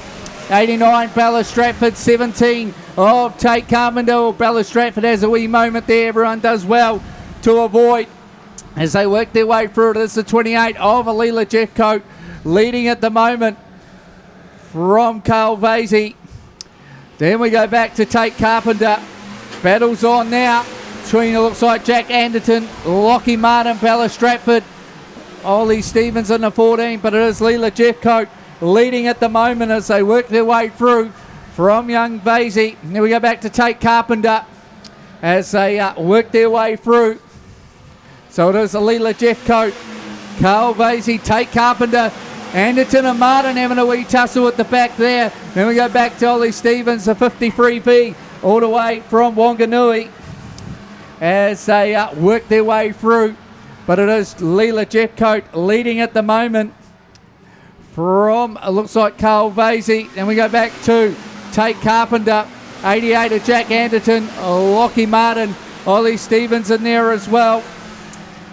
[SPEAKER 8] 89, Bella Stratford, 17 of Tate Carpenter. Bella Stratford has a wee moment there. Everyone does well to avoid as they work their way through it. It's the 28 of Leela Jeffcoat leading at the moment from Calvasi. Then we go back to Tate Carpenter. Battles on now between, it looks like, Jack Anderton, Lockie Martin, Bella Stratford, Ollie Stevens in the 14, but it is Leela Jeffcoat leading at the moment as they work their way through from young Vasey. Then we go back to Tate Carpenter as they work their way through. So it is Leela Jeffcoat, Carl Vasey, Tate Carpenter, Anderton and Martin having a wee tussle at the back there. Then we go back to Ollie Stevens, the 53V, all the way from Wanganui as they work their way through. But it is Leela Jeffcoat leading at the moment from, it looks like, Carl Vasey. Then we go back to Tate Carpenter, 88 of Jack Anderton, Lockie Martin, Ollie Stevens in there as well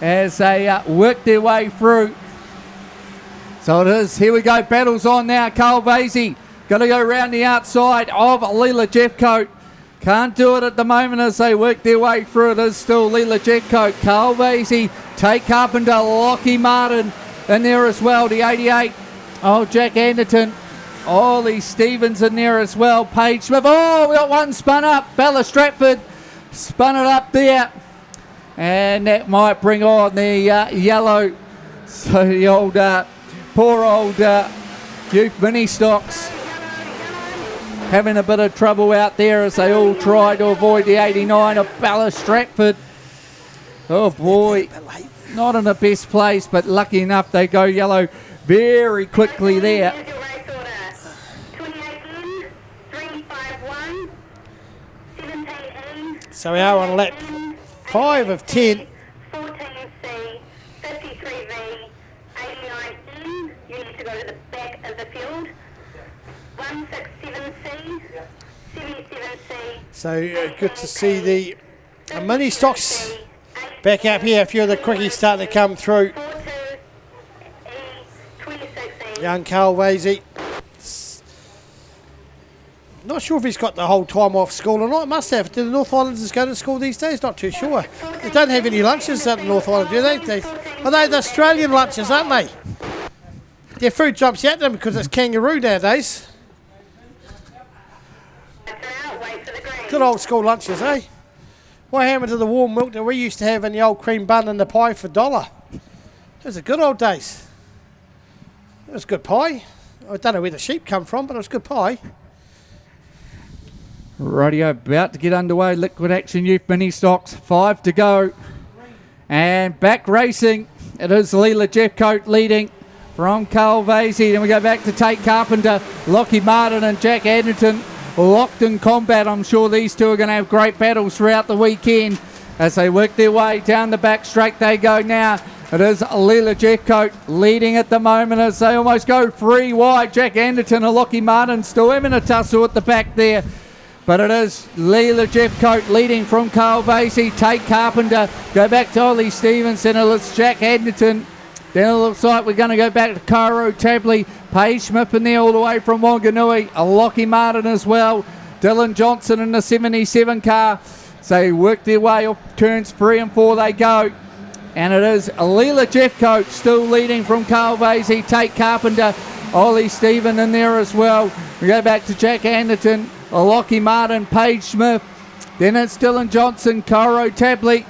[SPEAKER 8] as they work their way through. So it is, here we go, battles on now. Carl Vasey going to go around the outside of Leela Jeffcoat. Can't do it at the moment as they work their way through. It is still Leela Jeffcoat, Carl Vasey, Tate Carpenter, Lockie Martin in there as well. The 88, Jack Anderton, Ollie Stevens in there as well. Paige Smith, we got one spun up. Bella Stratford spun it up there. And that might bring on the yellow. So the old, poor old youth ministocks having a bit of trouble out there as they all try to avoid the 89 of Bella Stratford. Oh boy, not in the best place, but lucky enough they go yellow very quickly there.
[SPEAKER 9] So we are on lap 5 of 10.
[SPEAKER 13] 14C, 53V, 89N. You need to go to the back of the field. 167C, 77C.
[SPEAKER 9] So good to see the mini stocks back up here. A few of the quickies starting to come through. Young Carl Vasey. Not sure if he's got the whole time off school or not. Must have. Do the North Islanders go to school these days? Not too sure. They don't have any lunches out in North Island, do they? Are they the Australian lunches, aren't they? Their food jumps out them because it's kangaroo nowadays. Good old school lunches, eh? What happened to the warm milk that we used to have in the old cream bun and the pie for $1? Those are good old days. It was good pie. I don't know where the sheep come from, but it was good pie.
[SPEAKER 8] Radio about to get underway. Liquid Action Youth Mini Stocks, 5 to go. And back racing. It is Leela Jeffcoat leading from Carl Vasey. Then we go back to Tate Carpenter, Lockie Martin and Jack Anderton locked in combat. I'm sure these two are going to have great battles throughout the weekend as they work their way down the back straight. They go now. It is Leela Jeffcoat leading at the moment as they almost go 3 wide. Jack Anderton and Lockie Martin still having a tussle at the back there. But it is Leela Jeffcoat leading from Carl Vasey. Tate Carpenter, go back to Ollie Stevens, then it's Jack Anderton. Then it looks like we're going to go back to Cairo Tabley. Paige Smith in there all the way from Wanganui. Lockie Martin as well. Dylan Johnson in the 77 car. So they work their way up turns 3 and 4 they go. And it is Leela Jeffcoat still leading from Carl Vasey. Tate Carpenter, Ollie Stevens in there as well. We go back to Jack Anderton. Lockie Martin, Paige Smith. Then it's Dylan Johnson, Cairo Tabley.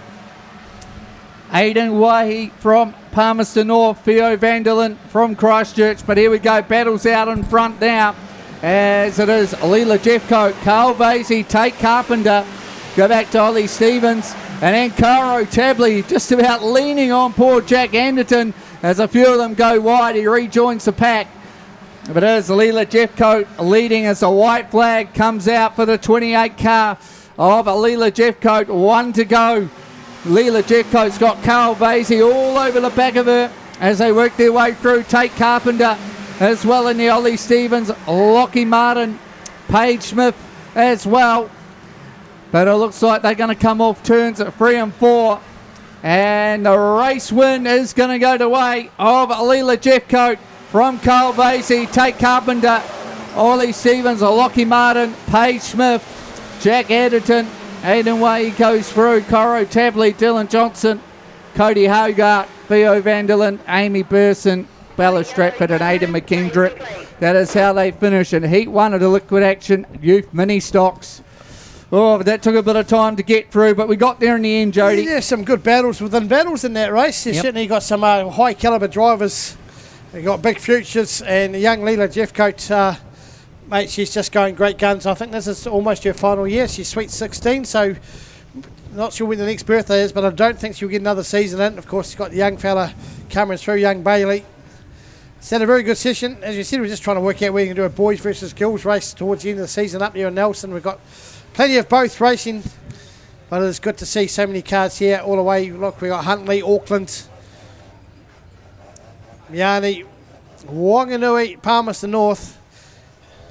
[SPEAKER 8] Aidan Wahi from Palmerston North, Theo Vanderlyn from Christchurch. But here we go, battles out in front now as it is Leela Jeffcoat, Carl Vasey, Tate Carpenter. Go back to Ollie Stevens. And then Cairo Tabley just about leaning on poor Jack Anderton as a few of them go wide. He rejoins the pack. But it is Leela Jeffcoat leading as a white flag comes out for the 28 car of Leela Jeffcoat. 1 to go. Leela Jeffcoat's got Carl Vasey all over the back of her as they work their way through. Tate Carpenter as well in the Ollie Stevens, Lockie Martin, Paige Smith as well. But it looks like they're going to come off turns at 3 and 4. And the race win is going to go the way of Leela Jeffcoat from Carl Vasey, Tate Carpenter, Ollie Stevens, Lockie Martin, Paige Smith, Jack Adderton, Aidan Way goes through, Coro Tabley, Dylan Johnson, Cody Hogarth, Theo Vanderland, Amy Burson, Bella Stratford and Aidan McKendrick. That is how they finish in Heat 1 of the Liquid Action Youth Mini Stocks. Oh, that took a bit of time to get through, but we got there in the end, Jody.
[SPEAKER 9] Yeah, some good battles within battles in that race. They certainly got some high calibre drivers. They got big futures, and the young Leela Jeffcoat, mate, she's just going great guns. I think this is almost her final year. She's sweet 16, so not sure when the next birthday is, but I don't think she'll get another season in. Of course, she's got the young fella coming through, young Bailey. It's had a very good session. As you said, we're just trying to work out where you can do a boys versus girls race towards the end of the season up there in Nelson. We've got plenty of both racing, but it's good to see so many cars here all the way. Look, we got Huntley, Auckland, Miani, Wanganui, Palmerston North,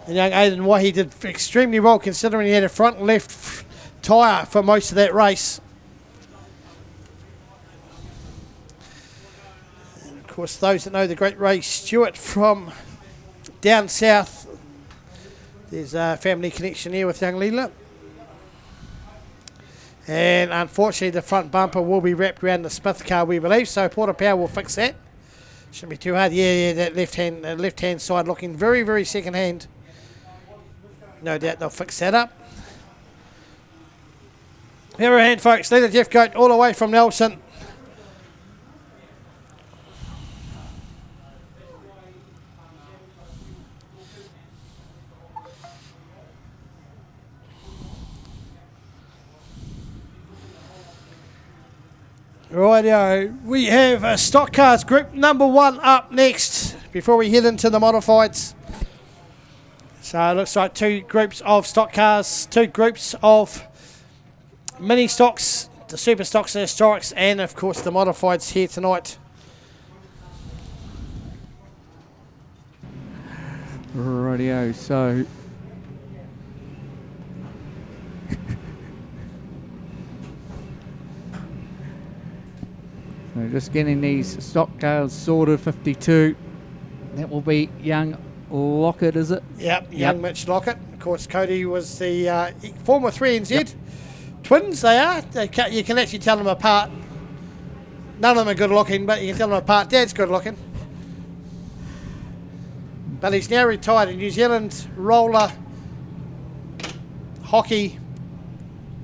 [SPEAKER 9] and young Aidan Wahi did extremely well considering he had a front left tyre for most of that race. And of course, those that know the great Ray Stewart from down south, there's a family connection here with young Leela. And unfortunately, the front bumper will be wrapped around the Smith car, we believe, so Porter Power will fix that. Shouldn't be too hard. Yeah, that left-hand side looking very, very second-hand. No doubt they'll fix that up. Here a hand, folks. Leela Jeffcoat all the way from Nelson. Rightio, we have stock cars group number 1 up next before we head into the modifieds. So it looks like 2 groups of stock cars, 2 groups of mini stocks, the super stocks, the historics, and of course the modifieds here tonight.
[SPEAKER 8] Rightio, so so just getting these stock cars sorted. 52. That will be young Lockett, is it?
[SPEAKER 9] Yep, young Mitch Lockett. Of course, Cody was the former 3NZ. Twins, they are. You can actually tell them apart. None of them are good looking, but you can tell them apart. Dad's good looking. But he's now retired. A New Zealand roller hockey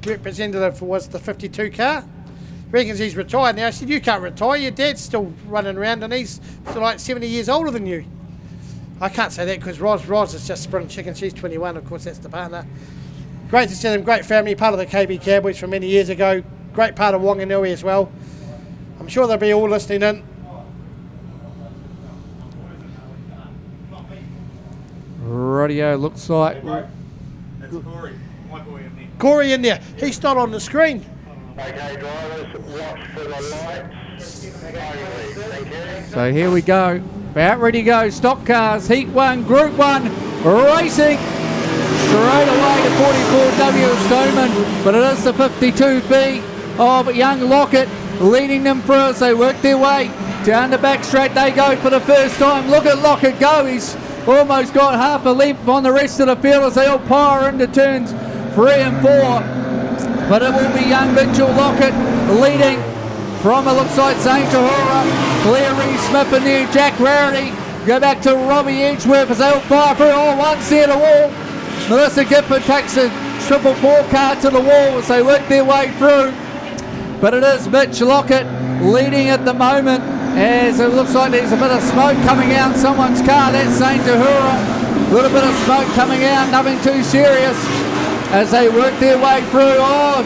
[SPEAKER 9] representative was the 52 car. Reckons he's retired now. I said, you can't retire. Your dad's still running around and he's still like 70 years older than you. I can't say that because Roz is just spring chicken. She's 21. Of course, that's the partner. Great to see them. Great family. Part of the KB Cowboys from many years ago. Great part of Wanganui as well. I'm sure they'll be all listening in.
[SPEAKER 8] Radio looks like
[SPEAKER 14] That's Corey. My boy in there.
[SPEAKER 9] Corey in there. He's not on the screen.
[SPEAKER 14] Okay, drivers, watch for the lights. Thank you.
[SPEAKER 8] so. Here we go. About ready to go. Stock cars, Heat 1, Group 1, racing straight away to 44W Stoneman, but it is the 52B of young Lockett leading them through as they work their way down the back straight. They go for the first time. Look at Lockett go. He's almost got half a length on the rest of the field as they all power into turns 3 and 4. But it will be young Mitchell Lockett leading from, it looks like, St. Tahura, Claire Rees Smith in there, Jack Rarity. Go back to Robbie Edgeworth as they all fire through. All one set of wall. Melissa Gifford takes a 444 car to the wall as they work their way through. But it is Mitch Lockett leading at the moment as it looks like there's a bit of smoke coming out in someone's car. That's St. Tahura. A little bit of smoke coming out, nothing too serious as they work their way through. Oh,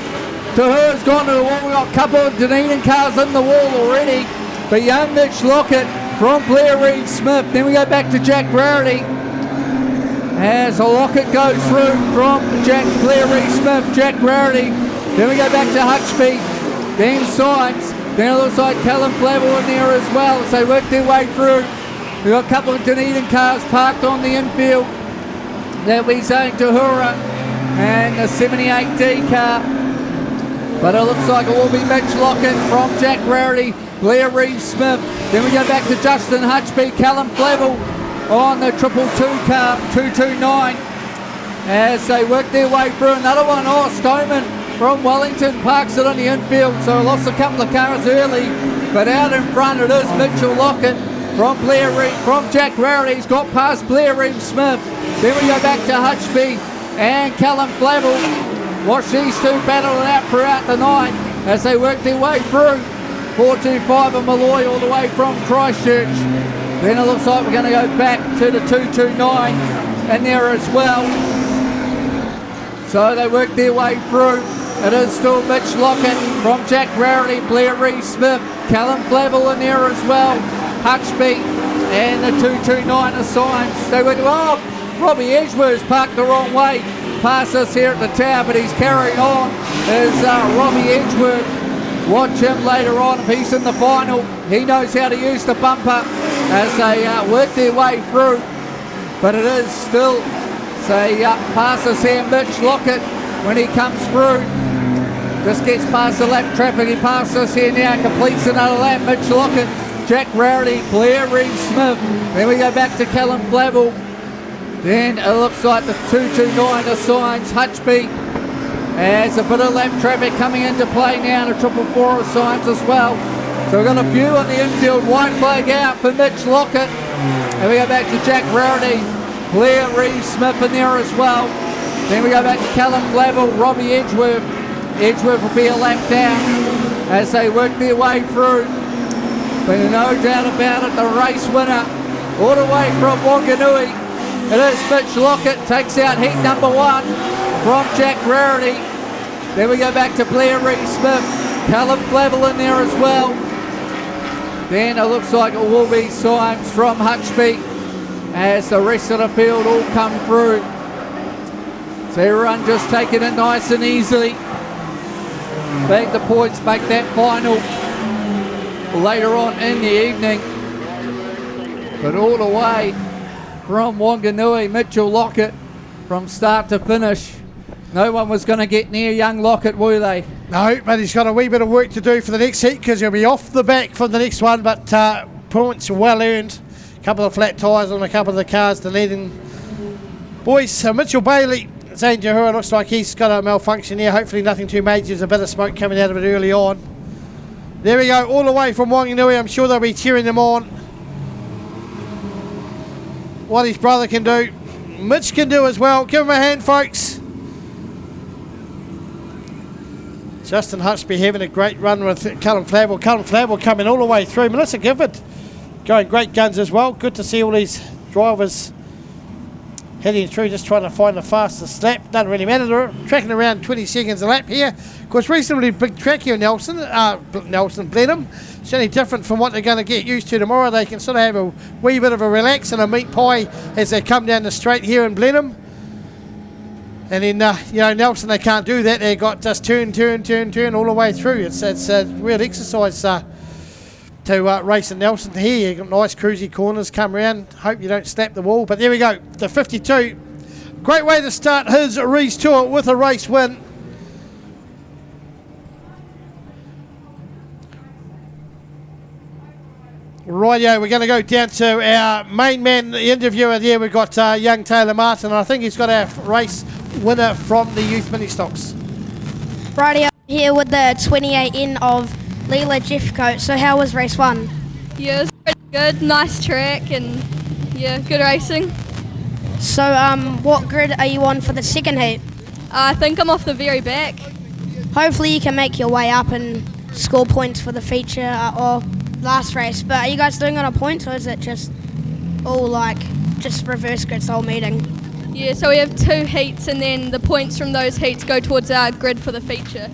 [SPEAKER 8] Tahura's gone to the wall. We've got a couple of Dunedin cars in the wall already. But young Mitch Lockett from Blair Reed Smith. Then we go back to Jack Rarity as a Lockett goes through from Blair Reed Smith, Jack Rarity. Then we go back to Hutchby, then Science. Then it looks like Callum Flavel in there as well as they work their way through. We've got a couple of Dunedin cars parked on the infield. That'll be Zane Tahura and the 78D car. But it looks like it will be Mitch Lockett from Jack Rarity, Blair Reed Smith. Then we go back to Justin Hutchby, Callum Flavel on the 222 car, 229. As they work their way through another one. Stoneman from Wellington parks it on the infield. So lost a couple of cars early. But out in front it is Mitchell Lockett from Jack Rarity. He's got past Blair Reed Smith. Then we go back to Hutchby and Callum Flavel. Watch these two battle it out throughout the night as they work their way through. 425 and Malloy all the way from Christchurch. Then it looks like we're going to go back to the 229 in there as well. So they work their way through. It is still Mitch Lockett from Jack Rarity, Blair Reed Smith, Callum Flavel in there as well. Hutchby and the 229 assigns. They went, Robbie Edgeworth's parked the wrong way. Past us here at the tower, but he's carrying on. Is Robbie Edgeworth. Watch him later on if he's in the final. He knows how to use the bumper as they work their way through. But it is still, pass us here, Mitch Lockett when he comes through. Just gets past the lap traffic. He passes us here now, completes another lap. Mitch Lockett, Jack Rarity, Blair Reed Smith. Then we go back to Callum Flavel. Then it looks like the 229 assigns Hutchby. As a bit of lap traffic coming into play now, the 444 assigns as well. So we've got a few on the infield. White flag out for Mitch Lockett. And we go back to Jack Rarity, Blair Reed Smith in there as well. Then we go back to Callum Flavel, Robbie Edgeworth. Edgeworth will be a lap down as they work their way through. But no doubt about it, the race winner all the way from Wanganui. It is Mitch Lockett, takes out heat number 1 from Jack Rarity. Then we go back to Blair Reed Smith, Callum Flavel in there as well. Then it looks like it will be Symes from Hutchby as the rest of the field all come through. So everyone just taking it nice and easily. Bag the points, make that final later on in the evening. But all the way from Wanganui, Mitchell Lockett from start to finish. No one was going to get near young Lockett, were they?
[SPEAKER 9] No, but he's got a wee bit of work to do for the next heat because he'll be off the back from the next one, but points well earned. A couple of flat tyres on a couple of the cars, the leading boys. So Mitchell Bailey, Zane Jahura, looks like he's got a malfunction here. Hopefully nothing too major. There's a bit of smoke coming out of it early on. There we go, all the way from Wanganui. I'm sure they'll be cheering them on. What his brother can do, Mitch can do as well. Give him a hand, folks. Justin Hutchby having a great run with Callum Flavel. Callum Flavel coming all the way through. Melissa Gifford going great guns as well. Good to see all these drivers heading through, just trying to find the fastest lap. Doesn't really matter. They're tracking around 20 seconds a lap here. Of course, reasonably big track here, Blenheim. It's only different from what they're going to get used to tomorrow. They can sort of have a wee bit of a relax and a meat pie as they come down the straight here in Blenheim. And then, Nelson, they can't do that. They've got just turn all the way through. It's a real exercise to race in Nelson here. You've got nice cruisy corners, come around. Hope you don't snap the wall. But there we go, the 52. Great way to start his Rees Tour with a race win. Rightio, we're going to go down to our main man, the interviewer there. We've got young Taylor Martin. I think he's got our race winner from the youth ministocks.
[SPEAKER 2] Rightio, here with the 28N of Leela Jeffcoat. So how was race 1?
[SPEAKER 15] Yeah, it was pretty good. Nice track and yeah, good racing.
[SPEAKER 2] So what grid are you on for the second heat?
[SPEAKER 15] I think I'm off the very back.
[SPEAKER 2] Hopefully you can make your way up and score points for the feature or last race. But are you guys doing it on points, or is it just all just reverse grids the whole meeting?
[SPEAKER 15] Yeah, so we have 2 heats and then the points from those heats go towards our grid for the feature.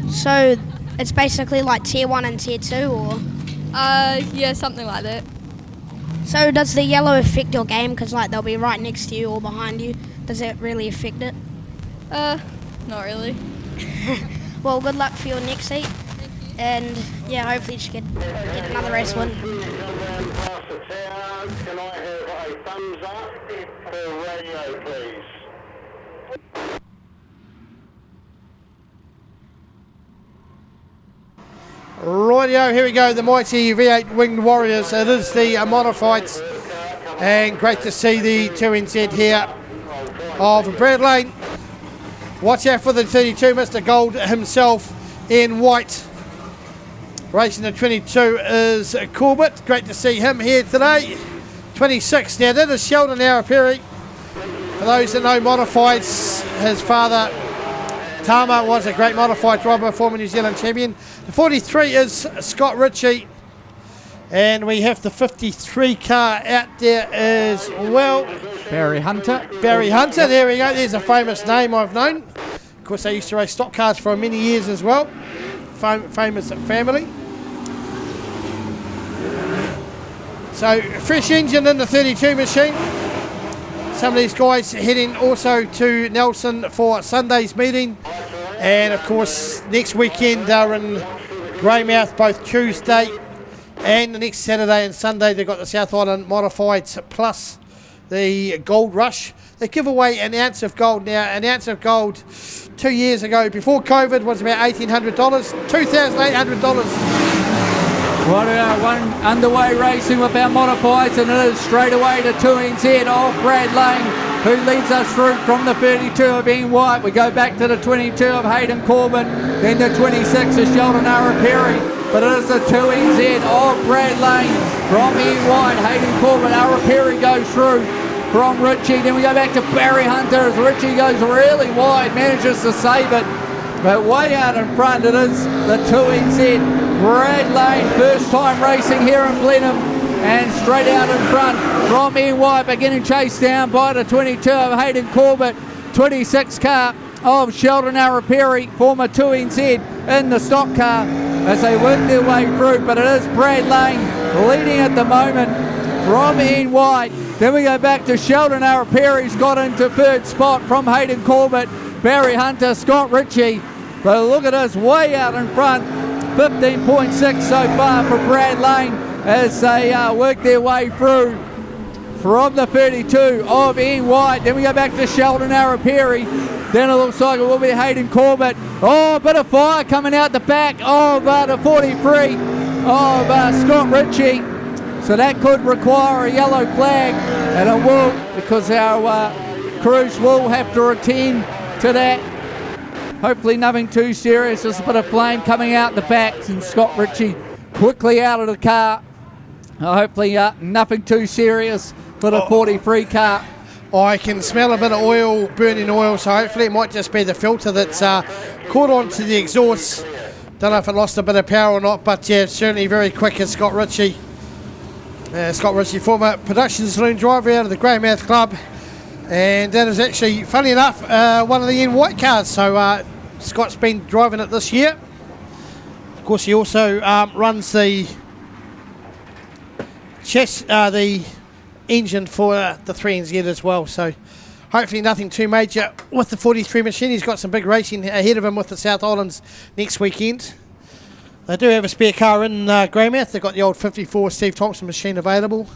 [SPEAKER 2] So it's basically like tier 1 and tier 2, or?
[SPEAKER 15] Yeah, something like that.
[SPEAKER 2] So does the yellow affect your game? Because like they'll be right next to you or behind you. Does it really affect it?
[SPEAKER 15] Not really.
[SPEAKER 2] Well, good luck for your next heat. And yeah, hopefully you should get another race win.
[SPEAKER 14] Can I have a thumbs up for radio, please?
[SPEAKER 9] Rightio, here we go, the mighty V8 Winged Warriors. It is the modifieds, and great to see the 2NZ here of Brad Lane. Watch out for the 32, Mr. Gold himself in white. Racing the 22 is Corbett. Great to see him here today. 26, now that is Sheldon Arapiri. For those that know modifieds, his father Tama was a great modified driver, former New Zealand champion. The 43 is Scott Ritchie. And we have the 53 car out there as well.
[SPEAKER 8] Barry Hunter.
[SPEAKER 9] Barry Hunter, there we go. There's a famous name I've known. Of course, they used to race stock cars for many years as well. Famous family. So, fresh engine in the 32 machine. Some of these guys heading also to Nelson for Sunday's meeting. And of course, next weekend they're in Greymouth, both Tuesday and the next Saturday and Sunday. They've got the South Island Modifieds plus the Gold Rush. They give away an ounce of gold now. An ounce of gold 2 years ago, before COVID, was about $1,800, $2,800.
[SPEAKER 8] One underway racing with our modifieds, and it is straight away to 2NZ of Brad Lane, who leads us through from the 32 of Ian White. We go back to the 22 of Hayden Corbin, then the 26 of Sheldon Arapiri, but it is the 2NZ of Brad Lane from Ian White. Hayden Corbin, Arapiri goes through from Ritchie, then we go back to Barry Hunter as Ritchie goes really wide, manages to save it, but way out in front it is the 2NZ. Brad Lane, first time racing here in Blenheim, and straight out in front from Ian White, but getting chased down by the 22 of Hayden Corbett, 26 car of Sheldon Arapiri, former 2NZ in the stock car as they work their way through, but it is Brad Lane leading at the moment from Ian White. Then we go back to Sheldon Arapiri's got into third spot from Hayden Corbett, Barry Hunter, Scott Ritchie, but look at us way out in front. 15.6 so far for Brad Lane as they work their way through from the 32 of Ian White. Then we go back to Sheldon Arapiri. Then it looks like it will be Hayden Corbett. Oh, a bit of fire coming out the back of the 43 of Scott Ritchie. So that could require a yellow flag, and it will, because our crews will have to attend to that. Hopefully nothing too serious, just a bit of flame coming out the back, and Scott Ritchie quickly out of the car. Hopefully nothing too serious for the 43 car.
[SPEAKER 9] I can smell a bit of oil, burning oil, so hopefully it might just be the filter that's caught onto the exhaust. Don't know if it lost a bit of power or not, but yeah, certainly very quick as Scott Ritchie. Scott Ritchie, former production saloon driver out of the Greymouth Club. And that is actually, funny enough, one of the Ian White cars. So Scott's been driving it this year. Of course, he also runs the the engine for the 3NZ as well. So hopefully nothing too major with the 43 machine. He's got some big racing ahead of him with the South Islands next weekend. They do have a spare car in Greymouth. They've got the old 54 Steve Thompson machine available.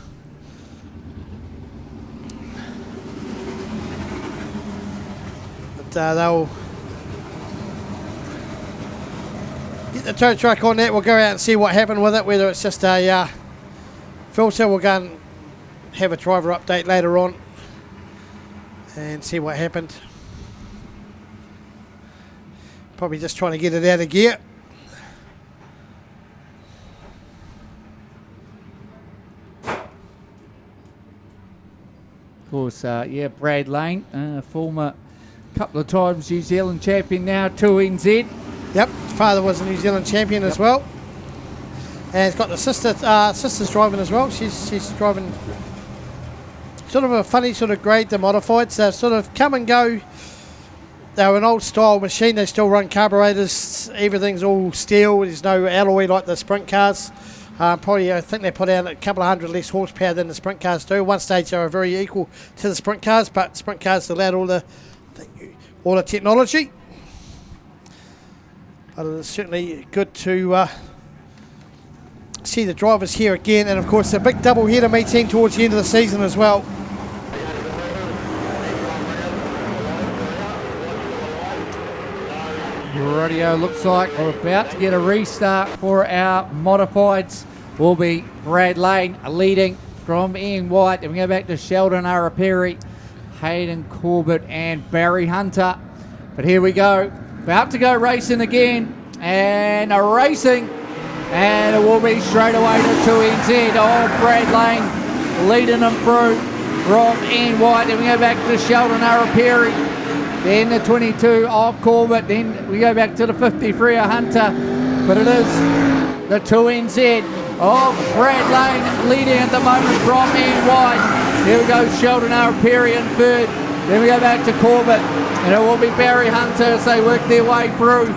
[SPEAKER 9] They'll get the tow truck on that. We'll go out and see what happened with it, whether it's just a filter. We'll go and have a driver update later on and see what happened. Probably just trying to get it out of gear.
[SPEAKER 8] Of course, Brad Lane, former couple of times New Zealand champion, now 2NZ.
[SPEAKER 9] Yep, father was a New Zealand champion as well. And he's got the sister's driving as well. She's driving sort of a funny sort of grade, the modifieds. They sort of come and go. They're an old style machine. They still run carburetors. Everything's all steel. There's no alloy like the sprint cars. Probably, I think they put out a couple of hundred less horsepower than the sprint cars do. One stage they were very equal to the sprint cars, but sprint cars allowed all the technology. But it's certainly good to see the drivers here again, and of course a big double header meeting towards the end of the season as well.
[SPEAKER 8] Radio looks like we're about to get a restart for our modifieds. Will be Brad Lane leading from Ian White, and we go back to Sheldon Araperi, Hayden Corbett and Barry Hunter. But here we go, about to go racing again, and a racing, and it will be straight away to 2NZ. Brad Lane leading them through from Ian White, and we go back to Sheldon Araperi, then the 22 of Corbett, then we go back to the 53 of Hunter, but it is the 2NZ of Brad Lane leading at the moment from Ian White. Here we go, Sheldon Araperi in third, then we go back to Corbett, and it will be Barry Hunter as they work their way through.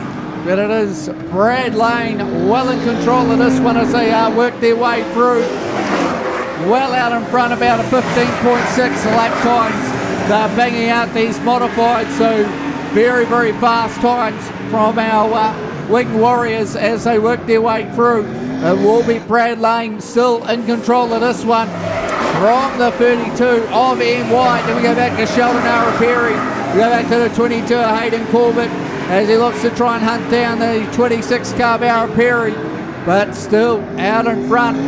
[SPEAKER 8] But it is Brad Lane well in control of this one as they work their way through. Well out in front, about a 15.6 lap times. They're banging out these modified, so very, very fast times from our Wing Warriors as they work their way through. It will be Brad Lane still in control of this one from the 32 of Ian White. Then we go back to Sheldon Araperi. We go back to the 22 of Hayden Corbett as he looks to try and hunt down the 26 car Araperi, but still out in front.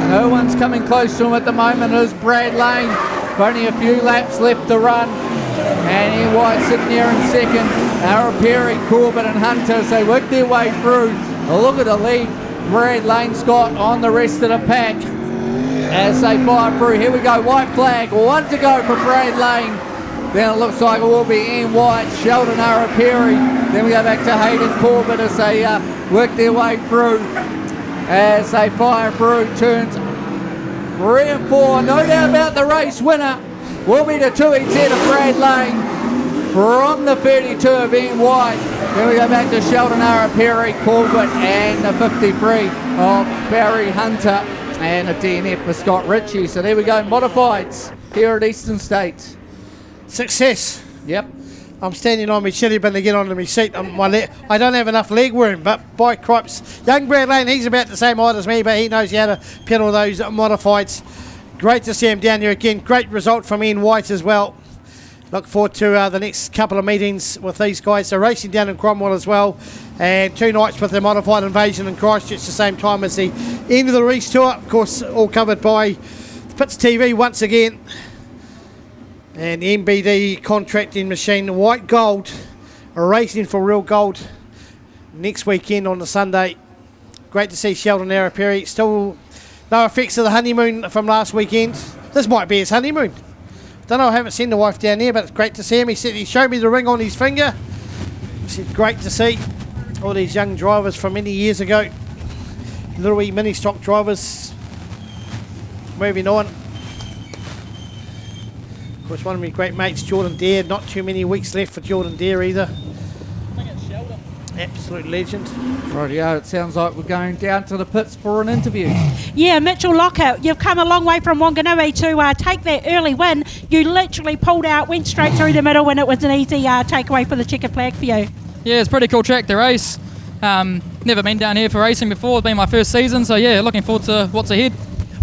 [SPEAKER 8] No one's coming close to him at the moment. It is Brad Lane. Only a few laps left to run, and Ian White sitting there in second. Araperi, Corbett and Hunter as they work their way through. A look at the lead Brad Lane's got on the rest of the pack as they fire through. Here we go, white flag, one to go for Brad Lane. Then it looks like it will be Ian White, Sheldon Araperi. Then we go back to Hayden Corbett as they work their way through. As they fire through turns 3 and 4, no doubt about the race winner will be the 2NZ of Brad Lane from the 32 of Ian White. Then we go back to Sheldon Araperi, Corbett and the 53 of Barry Hunter and a DNF for Scott Ritchie. So there we go, modifieds here at Eastern States.
[SPEAKER 9] Success.
[SPEAKER 8] Yep.
[SPEAKER 9] I'm standing on my chili bin to get onto my seat. I don't have enough leg room, but by cripes, young Brad Lane, he's about the same height as me, but he knows how to pedal those modifieds. Great to see him down here again. Great result from Ian White as well. Look forward to the next couple of meetings with these guys. They're racing down in Cromwell as well, and 2 nights with the modified invasion in Christchurch the same time as the end of the Rees Tour. Of course, all covered by Pits TV once again. And the MBD contracting machine, white gold, racing for real gold next weekend on the Sunday. Great to see Sheldon Araperi. Still no effects of the honeymoon from last weekend. This might be his honeymoon. Don't know, I haven't seen the wife down there, but it's great to see him. He said he showed me the ring on his finger. He said great to see all these young drivers from many years ago. Little wee mini stock drivers moving on. Of course, one of my great mates, Jordan Dare. Not too many weeks left for Jordan Dare either. Absolute legend.
[SPEAKER 8] Rightio, it sounds like we're going down to the pits for an interview.
[SPEAKER 1] Yeah, Mitchell Lockett, you've come a long way from Wanganui to take that early win. You literally pulled out, went straight through the middle, and it was an easy takeaway for the checkered flag for you.
[SPEAKER 16] Yeah, it's a pretty cool track to race. Never been down here for racing before. It's been my first season, so yeah, looking forward to what's ahead.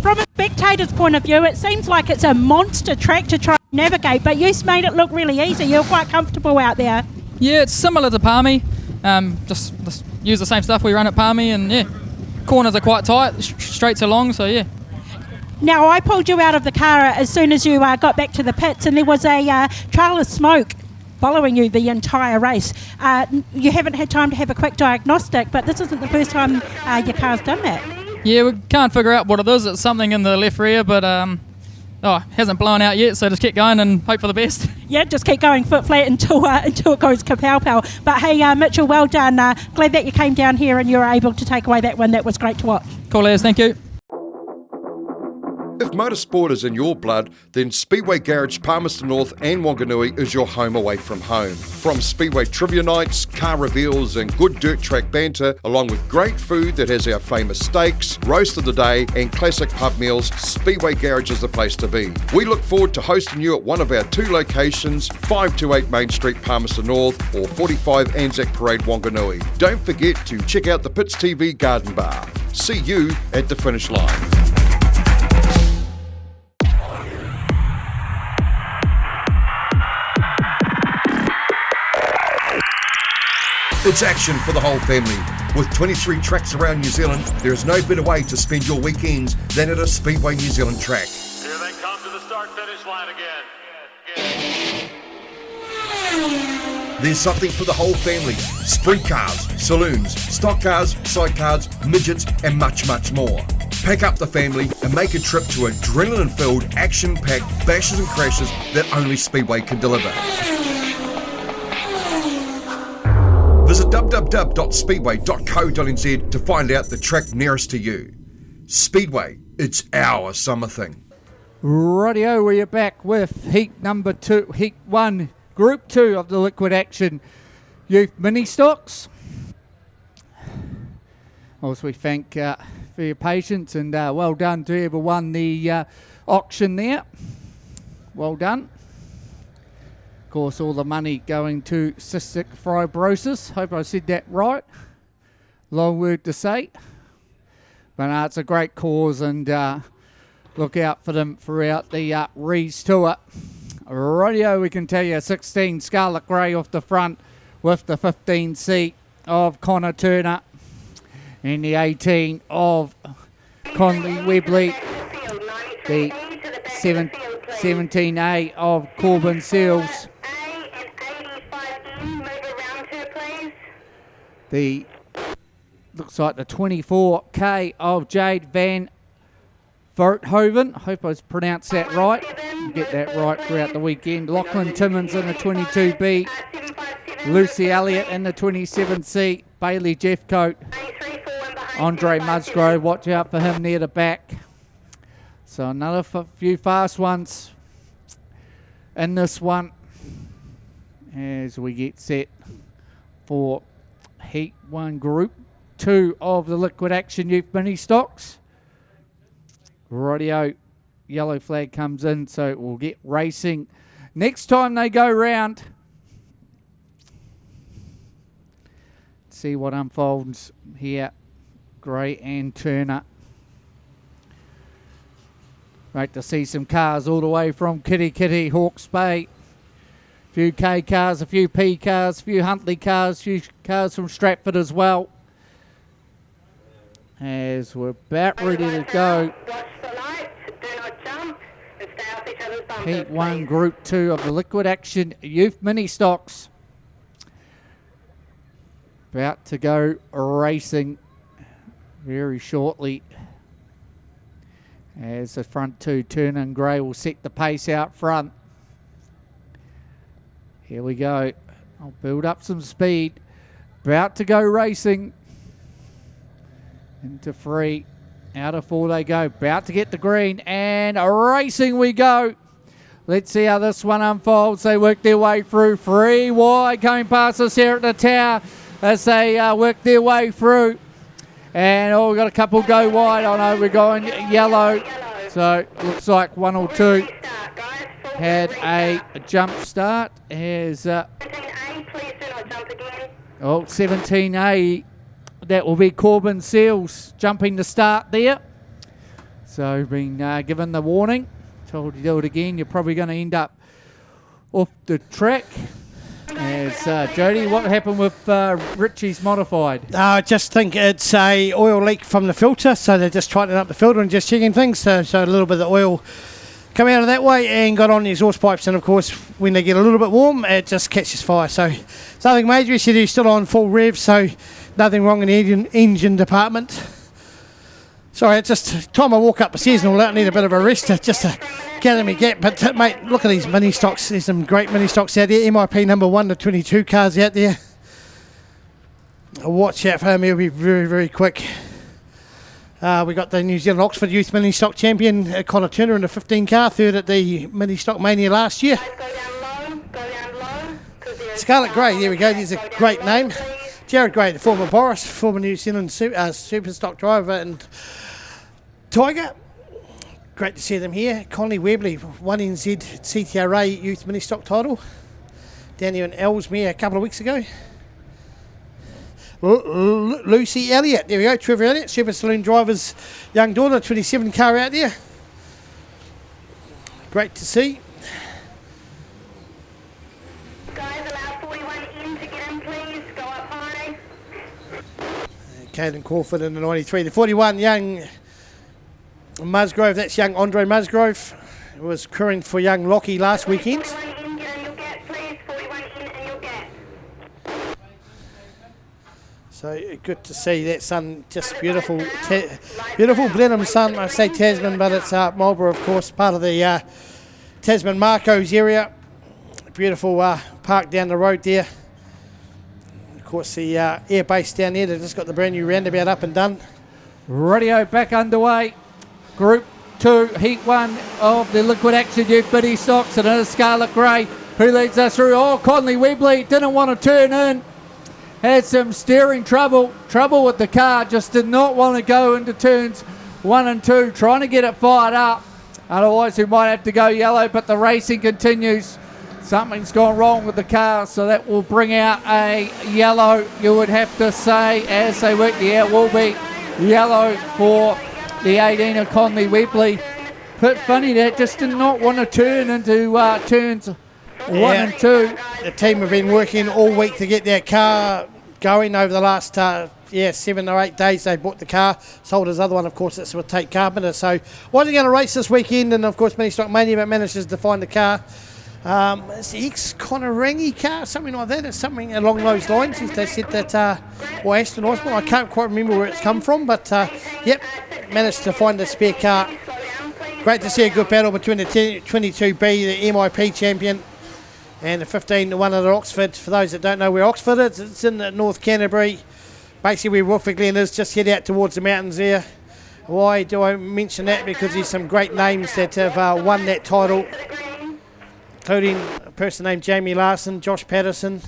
[SPEAKER 1] From a spectator's point of view, it seems like it's a monster track to try and navigate, but you made it look really easy. You're quite comfortable out there.
[SPEAKER 16] Yeah, it's similar to Palmy. Just use the same stuff we run at Palmy, and yeah, corners are quite tight, straights are long, so yeah.
[SPEAKER 1] Now, I pulled you out of the car as soon as you got back to the pits, and there was a trail of smoke following you the entire race. You haven't had time to have a quick diagnostic, but this isn't the first time your car's done that.
[SPEAKER 16] Yeah, we can't figure out what it is. It's something in the left rear, but hasn't blown out yet, so just keep going and hope for the best.
[SPEAKER 1] Yeah, just keep going foot flat until it goes kapow-pow. But hey, Mitchell, well done. Glad that you came down here and you were able to take away that win. That was great to watch.
[SPEAKER 16] Cool as, thank you.
[SPEAKER 17] If motorsport is in your blood, then Speedway Garage Palmerston North and Wanganui is your home away from home. From Speedway trivia nights, car reveals and good dirt track banter, along with great food that has our famous steaks, roast of the day and classic pub meals, Speedway Garage is the place to be. We look forward to hosting you at one of our 2 locations, 528 Main Street Palmerston North or 45 Anzac Parade Wanganui. Don't forget to check out the Pits TV Garden Bar. See you at the finish line.
[SPEAKER 18] It's action for the whole family. With 23 tracks around New Zealand, there is no better way to spend your weekends than at a Speedway New Zealand track.
[SPEAKER 11] Here they come to the start-finish line again.
[SPEAKER 18] There's something for the whole family. Sprint cars, saloons, stock cars, sidecars, midgets and much, much more. Pack up the family and make a trip to adrenaline-filled, action-packed bashes and crashes that only Speedway can deliver. Visit www.speedway.co.nz to find out the track nearest to you. Speedway, it's our summer thing.
[SPEAKER 8] Rightio, we're back with Heat 1, Group 2 of the Liquid Action Youth Ministocks. Also, we thank for your patience and well done to whoever won the auction there. Well done. Of course, all the money going to cystic fibrosis. Hope I said that right. Long word to say. But it's a great cause, and look out for them throughout the Rees Tour. Radio, we can tell you 16 Scarlet Grey off the front with the 15 seat of Connor Turner and the 18 of Conley Webley, the 17A of Corbin Seals, the looks like the 24K of Jade Van Verthoven. Hope I pronounced that right. Get that right throughout the weekend. Lachlan Timmins in the 22B. Lucy Elliott in the 27C. Bailey Jeffcoat. Andre Musgrove. Watch out for him near the back. So another few fast ones in this one as we get set for Heat 1 Group 2 of the Liquid Action Youth Ministocks. Rightio, yellow flag comes in, so we'll get racing next time they go round. See what unfolds here. Gray and Turner. Great to see some cars all the way from Kitty, Hawke's Bay. A few K cars, a few P cars, a few Huntley cars, a few cars from Stratford as well. As we're about ready to go. Heat 1, Group 2 of the Liquid Action Youth Ministocks. About to go racing very shortly. As the front two, Turner and Gray, will set the pace out front. Here we go. I'll build up some speed. About to go racing. Into 3. Out of 4 they go. About to get the green. And racing we go. Let's see how this one unfolds. They work their way through. 3 wide coming past us here at the tower as they work their way through. And we've got a couple go wide. I know we're going yellow. So looks like 1 or 2 had a jump start. As 17A. That will be Corbin Seals jumping the start there. So being given the warning. Told you do it again, you're probably going to end up off the track. As Jody, what happened with Richie's modified?
[SPEAKER 9] I just think it's a oil leak from the filter, so they're just tightening up the filter and just checking things. So a little bit of oil come out of that way and got on the exhaust pipes, and of course when they get a little bit warm it just catches fire. So it's nothing major. He said he's still on full rev, so nothing wrong in the engine department. Sorry, it's just time I walk up the stairs and all that. I need a bit of a rest just to gather me gap. But mate, look at these mini stocks. There's some great mini stocks out there. MIP number 1 to 22 cars out there. Watch out for him. He'll be very, very quick. We got the New Zealand Oxford Youth Mini Stock Champion, Connor Turner, in the 15 car, third at the Mini Stock Mania last year. Scarlet Grey, there we go, there's a great name. Jared Gray, the former Boris, former New Zealand Superstock driver and Tiger. Great to see them here. Conley Webley, 1NZ CTRA Youth Mini Stock title. Down here in Ellesmere a couple of weeks ago. Lucy Elliott, there we go, Trevor Elliott, Super Saloon driver's young daughter, 27 car out there. Great to see. Caden Crawford in the 93. The 41, young Musgrove, that's young Andre Musgrove. It was crewing for young Lockie last weekend. So good to see that sun, just beautiful, beautiful Blenheim sun. I say Tasman, but it's Marlborough, of course, part of the Tasman Marcos area. Beautiful park down the road there. Of course, the air base down there, they've just got the brand new roundabout up and done.
[SPEAKER 8] Radio back underway. Group 2, Heat 1 of the Liquid Action Youth Mini Stocks, and it is Scarlet Grey who leads us through. Oh, Conley Webley didn't want to turn in. Had some steering trouble with the car, just did not want to go into turns 1 and 2, trying to get it fired up. Otherwise, we might have to go yellow, but the racing continues. Something's gone wrong with the car, so that will bring out a yellow, you would have to say, as they work. Yeah, it will be yellow for the 18 of Conley Webley. But funny, that just did not want to turn into turns 1 and 2.
[SPEAKER 9] The team have been working all week to get their car going over the last 7 or 8 days. They bought the car, sold his other one, of course, that's with Tate Carpenter. So wasn't going to race this weekend, and of course Mini Stock Mania, but manages to find the car. It's the ex-Connor Rangi car, something like that. It's something along those lines. They said that, Ashton Osborne, I can't quite remember where it's come from, but yep, managed to find the spare car. Great to see a good battle between the 22B, the MIP champion, and the 15, the one at Oxford. For those that don't know where Oxford is, it's in North Canterbury, basically where Wolfie Glen is, just head out towards the mountains there. Why do I mention that? Because there's some great names that have won that title, including a person named Jamie Larson, Josh Patterson,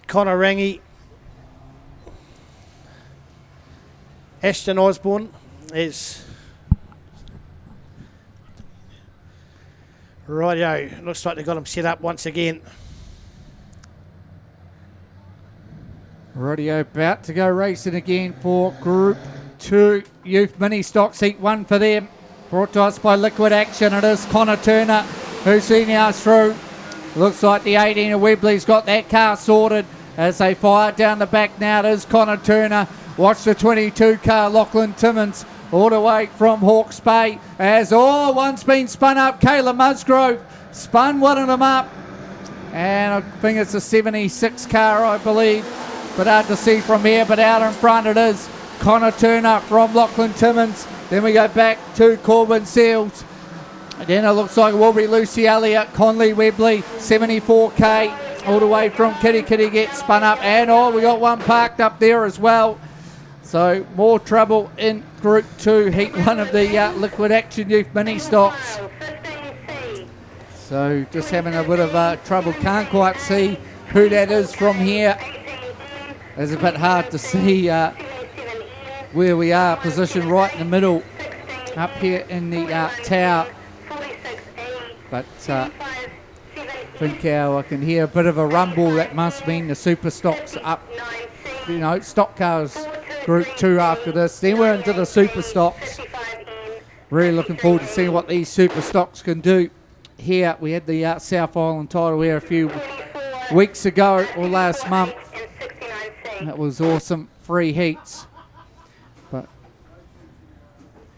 [SPEAKER 9] Connor Rangi, Ashton Osborne is rightio. Looks like they've got him set up once again.
[SPEAKER 8] Radio about to go racing again for Group 2 Youth Mini Stocks, Heat 1 for them. Brought to us by Liquid Action. It is Connor Turner who's seen us through. Looks like the 18 of Webley's got that car sorted as they fire down the back now. It is Connor Turner. Watch the 22 car, Lachlan Timmins, all the way from Hawke's Bay. As one's been spun up. Kayla Musgrove spun one of them up. And I think it's a 76 car, I believe. But hard to see from here. But out in front it is Connor Turner from Lachlan Timmins. Then we go back to Corbin Seals. And then it looks like it will be Lucy Elliott, Conley Webley, 74k, all the way from Kitty gets spun up. And we got one parked up there as well. So more trouble in Group 2, Heat 1 of the Liquid Action Youth Mini Stocks. So just having a bit of trouble. Can't quite see who that is from here. It's a bit hard to see where we are, positioned right in the middle, up here in the tower. But I think I can hear a bit of a rumble. That must mean the Superstock's up. Stock cars Group 2 after this. Then we're into the Superstocks. Really looking forward to seeing what these Superstocks can do. Here we had the South Island title here a few weeks ago or last month. That was awesome. 3 heats. But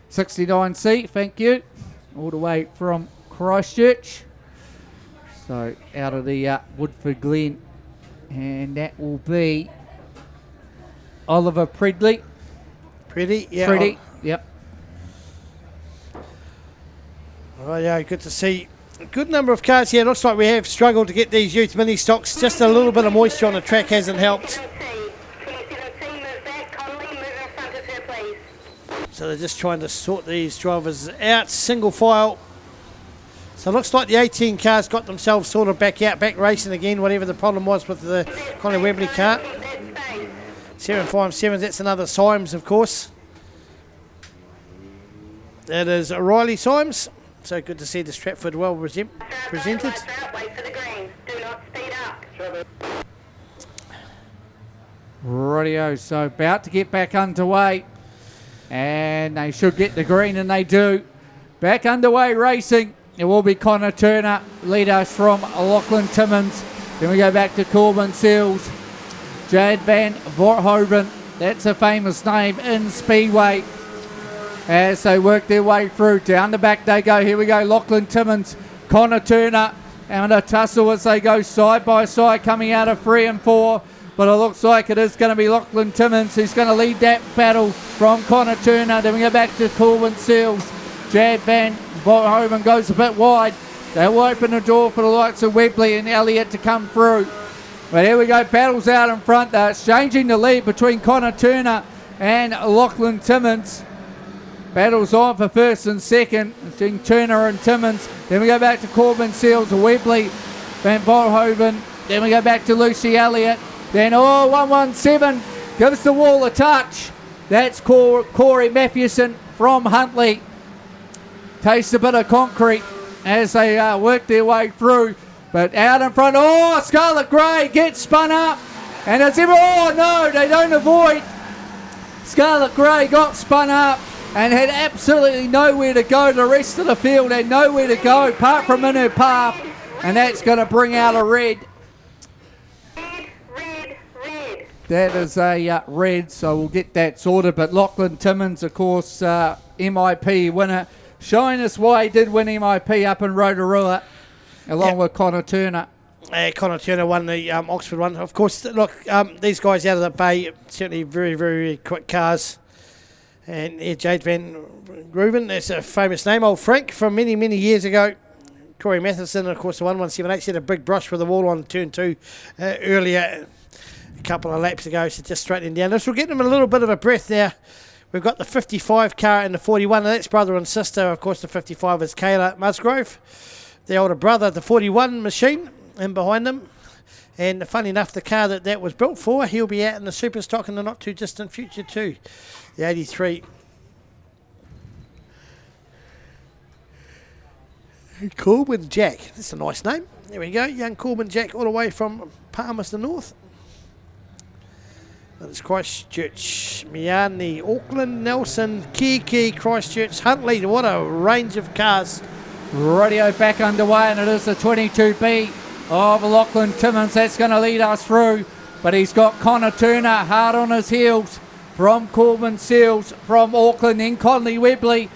[SPEAKER 8] 69C, thank you. All the way from Christchurch. So out of the Woodford Glen. And that will be Oliver Predley.
[SPEAKER 9] Predley,
[SPEAKER 8] yep.
[SPEAKER 9] Right, good to see a good number of cars here. Looks like we have struggled to get these youth mini stocks. Just a little bit of moisture on the track hasn't helped. So they're just trying to sort these drivers out, single file. So it looks like the 18 cars got themselves sorted back out, back racing again, whatever the problem was with the Connie Webley car. 757, that's another Symes, of course. That is Riley Symes. So good to see the Stratford well presented.
[SPEAKER 8] Radio, so about to get back underway. And they should get the green, and they do. Back underway racing. It will be Connor Turner, lead us from Lachlan Timmins. Then we go back to Corbin Seals. Jade Van Voorthoven, that's a famous name in Speedway. As they work their way through, down the back they go. Here we go, Lachlan Timmins, Connor Turner, and a tussle as they go side by side, coming out of 3 and 4. But it looks like it is going to be Lachlan Timmins who's going to lead that battle from Connor Turner. Then we go back to Corbin Seals. Jad Van Voorthoven goes a bit wide. They will open the door for the likes of Webley and Elliott to come through. But here we go, battles out in front. They're exchanging the lead between Connor Turner and Lachlan Timmins. Battles on for first and second between Turner and Timmins. Then we go back to Corbin Seals, Webley, Van Voorthoven. Then we go back to Lucy Elliott. Then 117 gives the wall a touch. That's Corey Matthewson from Huntley. Tastes a bit of concrete as they work their way through. But out in front, Scarlet Grey gets spun up. And it's no, they don't avoid. Scarlet Grey got spun up and had absolutely nowhere to go. The rest of the field had nowhere to go apart from in her path. And that's going to bring out a red. That is a red, so we'll get that sorted. But Lachlan Timmins, of course, MIP winner, showing us why he did win MIP up in Rotorua, along with Connor Turner.
[SPEAKER 9] Connor Turner won the Oxford one. Of course, look, these guys out of the Bay, certainly very, very quick cars. And Jade Van Grooven, that's a famous name. Old Frank from many, many years ago. Corey Matheson, of course, the 1178, had a big brush with the wall on turn 2 earlier, a couple of laps ago, so just straightening down. This will get them a little bit of a breath now. We've got the 55 car and the 41, and that's brother and sister. Of course, the 55 is Kayla Musgrove, the older brother, the 41 machine, in behind them. And funny enough, the car that was built for, he'll be out in the Superstock in the not too distant future too, the 83. Corbin Jack, that's a nice name. There we go, young Corbin Jack all the way from Palmerston North. It's Christchurch, Miani, Auckland, Nelson, Kiki, Christchurch, Huntley. What a range of cars.
[SPEAKER 8] Radio back underway, and it is the 22B of Lachlan Timmins. That's going to lead us through. But he's got Connor Turner hard on his heels from Corbin Seals, from Auckland, then Conley Webley.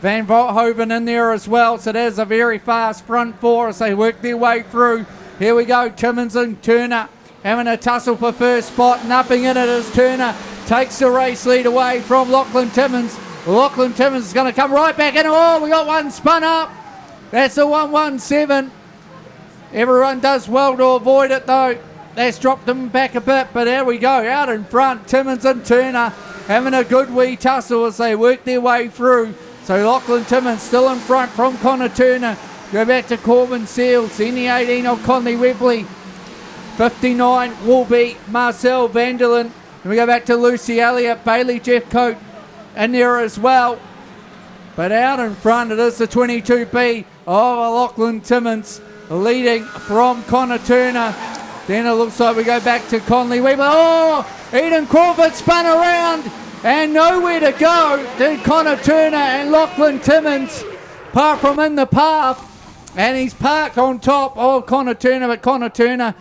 [SPEAKER 8] Van Voorthoven in there as well. So there's a very fast front four as they work their way through. Here we go, Timmins and Turner having a tussle for first spot. Nothing in it as Turner takes the race lead away from Lachlan Timmins. Lachlan Timmins is going to come right back in. We got one spun up. That's a 117. Everyone does well to avoid it though. That's dropped them back a bit, but there we go. Out in front, Timmins and Turner having a good wee tussle as they work their way through. So Lachlan Timmins still in front from Connor Turner. Go back to Corbin Seals. In the 18 of Conley Webley. 59 will be Marcel Vanderlyn. And we go back to Lucy Elliott, Bailey Jeffcoat in there as well. But out in front, it is the 22B of Lachlan Timmins leading from Connor Turner. Then it looks like we go back to Conley Webley. Eden Crawford spun around and nowhere to go. Then Connor Turner and Lachlan Timmins, apart from in the path. And he's parked on top of Connor Turner, but Connor Turner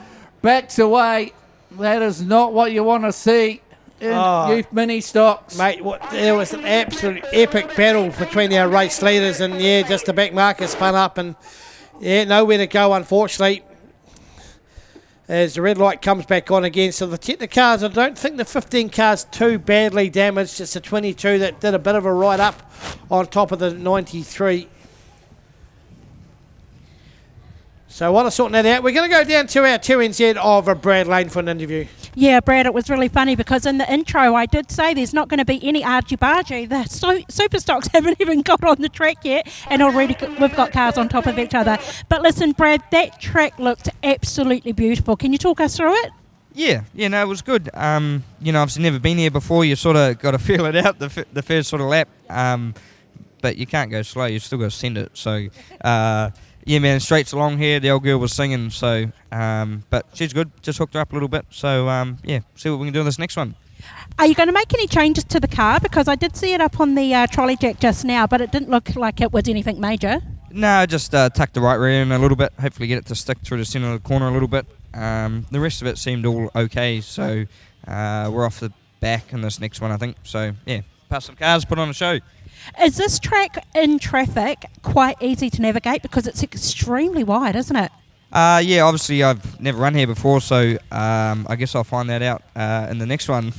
[SPEAKER 8] backs away. That is not what you want to see in youth mini stocks.
[SPEAKER 9] Mate, there was an absolute epic battle between our race leaders, and just the back marker spun up and nowhere to go, unfortunately, as the red light comes back on again. So the Technic cars, I don't think the 15 car's too badly damaged. It's the 22 that did a bit of a ride up on top of the 93. So while I'm sorting that out, we're going to go down to our 2NZ of Brad Lane for an interview.
[SPEAKER 1] Yeah, Brad, it was really funny because in the intro I did say there's not going to be any argy-bargy. The Superstocks haven't even got on the track yet, and already we've got cars on top of each other. But listen, Brad, that track looked absolutely beautiful. Can you talk us through it?
[SPEAKER 7] Yeah, no, it was good. I've never been here before. You sort of got to feel it out the first sort of lap, but you can't go slow. You still got to send it. So, yeah, man, straights along here. The old girl was singing, so but she's good. Just hooked her up a little bit. So, yeah, see what we can do in this next one.
[SPEAKER 1] Are you going to make any changes to the car? Because I did see it up on the trolley jack just now, but it didn't look like it was anything major.
[SPEAKER 7] No, just tuck the right rear in a little bit. Hopefully get it to stick through the centre of the corner a little bit. The rest of it seemed all okay, so we're off the back in this next one, I think. So, yeah, pass some cars, put on a show.
[SPEAKER 1] Is this track in traffic quite easy to navigate? Because it's extremely wide, isn't it?
[SPEAKER 7] Yeah, obviously I've never run here before, so I guess I'll find that out in the next one.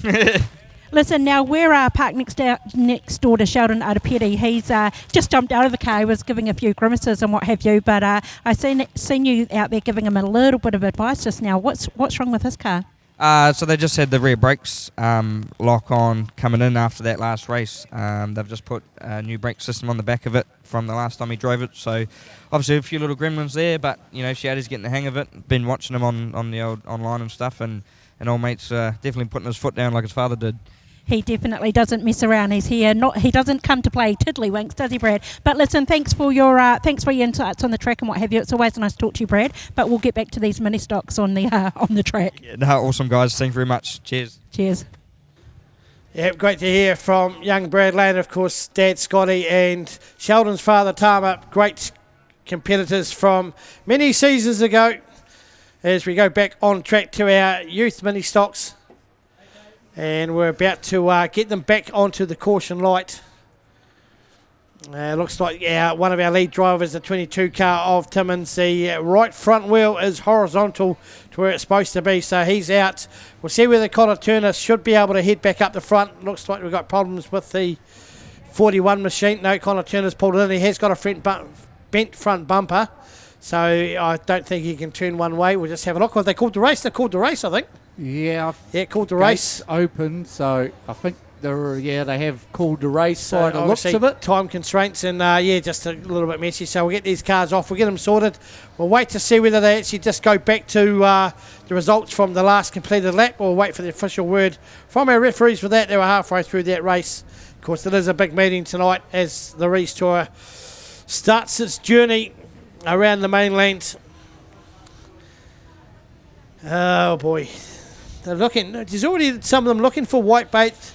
[SPEAKER 1] Listen, now we're parked next door to Sheldon Arapeti. He's just jumped out of the car. He was giving a few grimaces and what have you, but I seen you out there giving him a little bit of advice just now. What's wrong with his car?
[SPEAKER 7] So they just had the rear brakes lock on coming in after that last race. They've just put a new brake system on the back of it from the last time he drove it. So obviously a few little gremlins there, but Shadow's getting the hang of it. Been watching him on the old online and stuff, and old mate's definitely putting his foot down like his father did.
[SPEAKER 1] He definitely doesn't mess around. He's here. He doesn't come to play tiddlywinks, does he, Brad? But listen, thanks for your insights on the track and what have you. It's always nice to talk to you, Brad. But we'll get back to these mini stocks on the track.
[SPEAKER 7] Yeah, no, awesome guys. Thank you very much. Cheers.
[SPEAKER 1] Cheers.
[SPEAKER 9] Yeah, great to hear from young Brad Lane, of course, Dad Scotty and Sheldon's father Tama. Great competitors from many seasons ago. As we go back on track to our youth mini stocks. And we're about to get them back onto the caution light. Looks like one of our lead drivers, the 22 car of Timmins, the right front wheel is horizontal to where it's supposed to be, so he's out. We'll see whether Connor Turner should be able to head back up the front. Looks like we've got problems with the 41 machine. No, Connor Turner's pulled it in. He has got a bent front bumper, so I don't think he can turn one way. We'll just have a look. Have they called the race? They called the race, I think.
[SPEAKER 8] Yeah,
[SPEAKER 9] called the race.
[SPEAKER 8] Open, so I think they have called the race by the looks of it.
[SPEAKER 9] Time constraints and just a little bit messy. So we'll get these cars off. We'll get them sorted. We'll wait to see whether they actually just go back to the results from the last completed lap, or wait for the official word from our referees for that. They were halfway through that race. Of course, it is a big meeting tonight as the Rees Tour starts its journey around the mainland. Oh boy. They're looking. There's already some of them looking for whitebait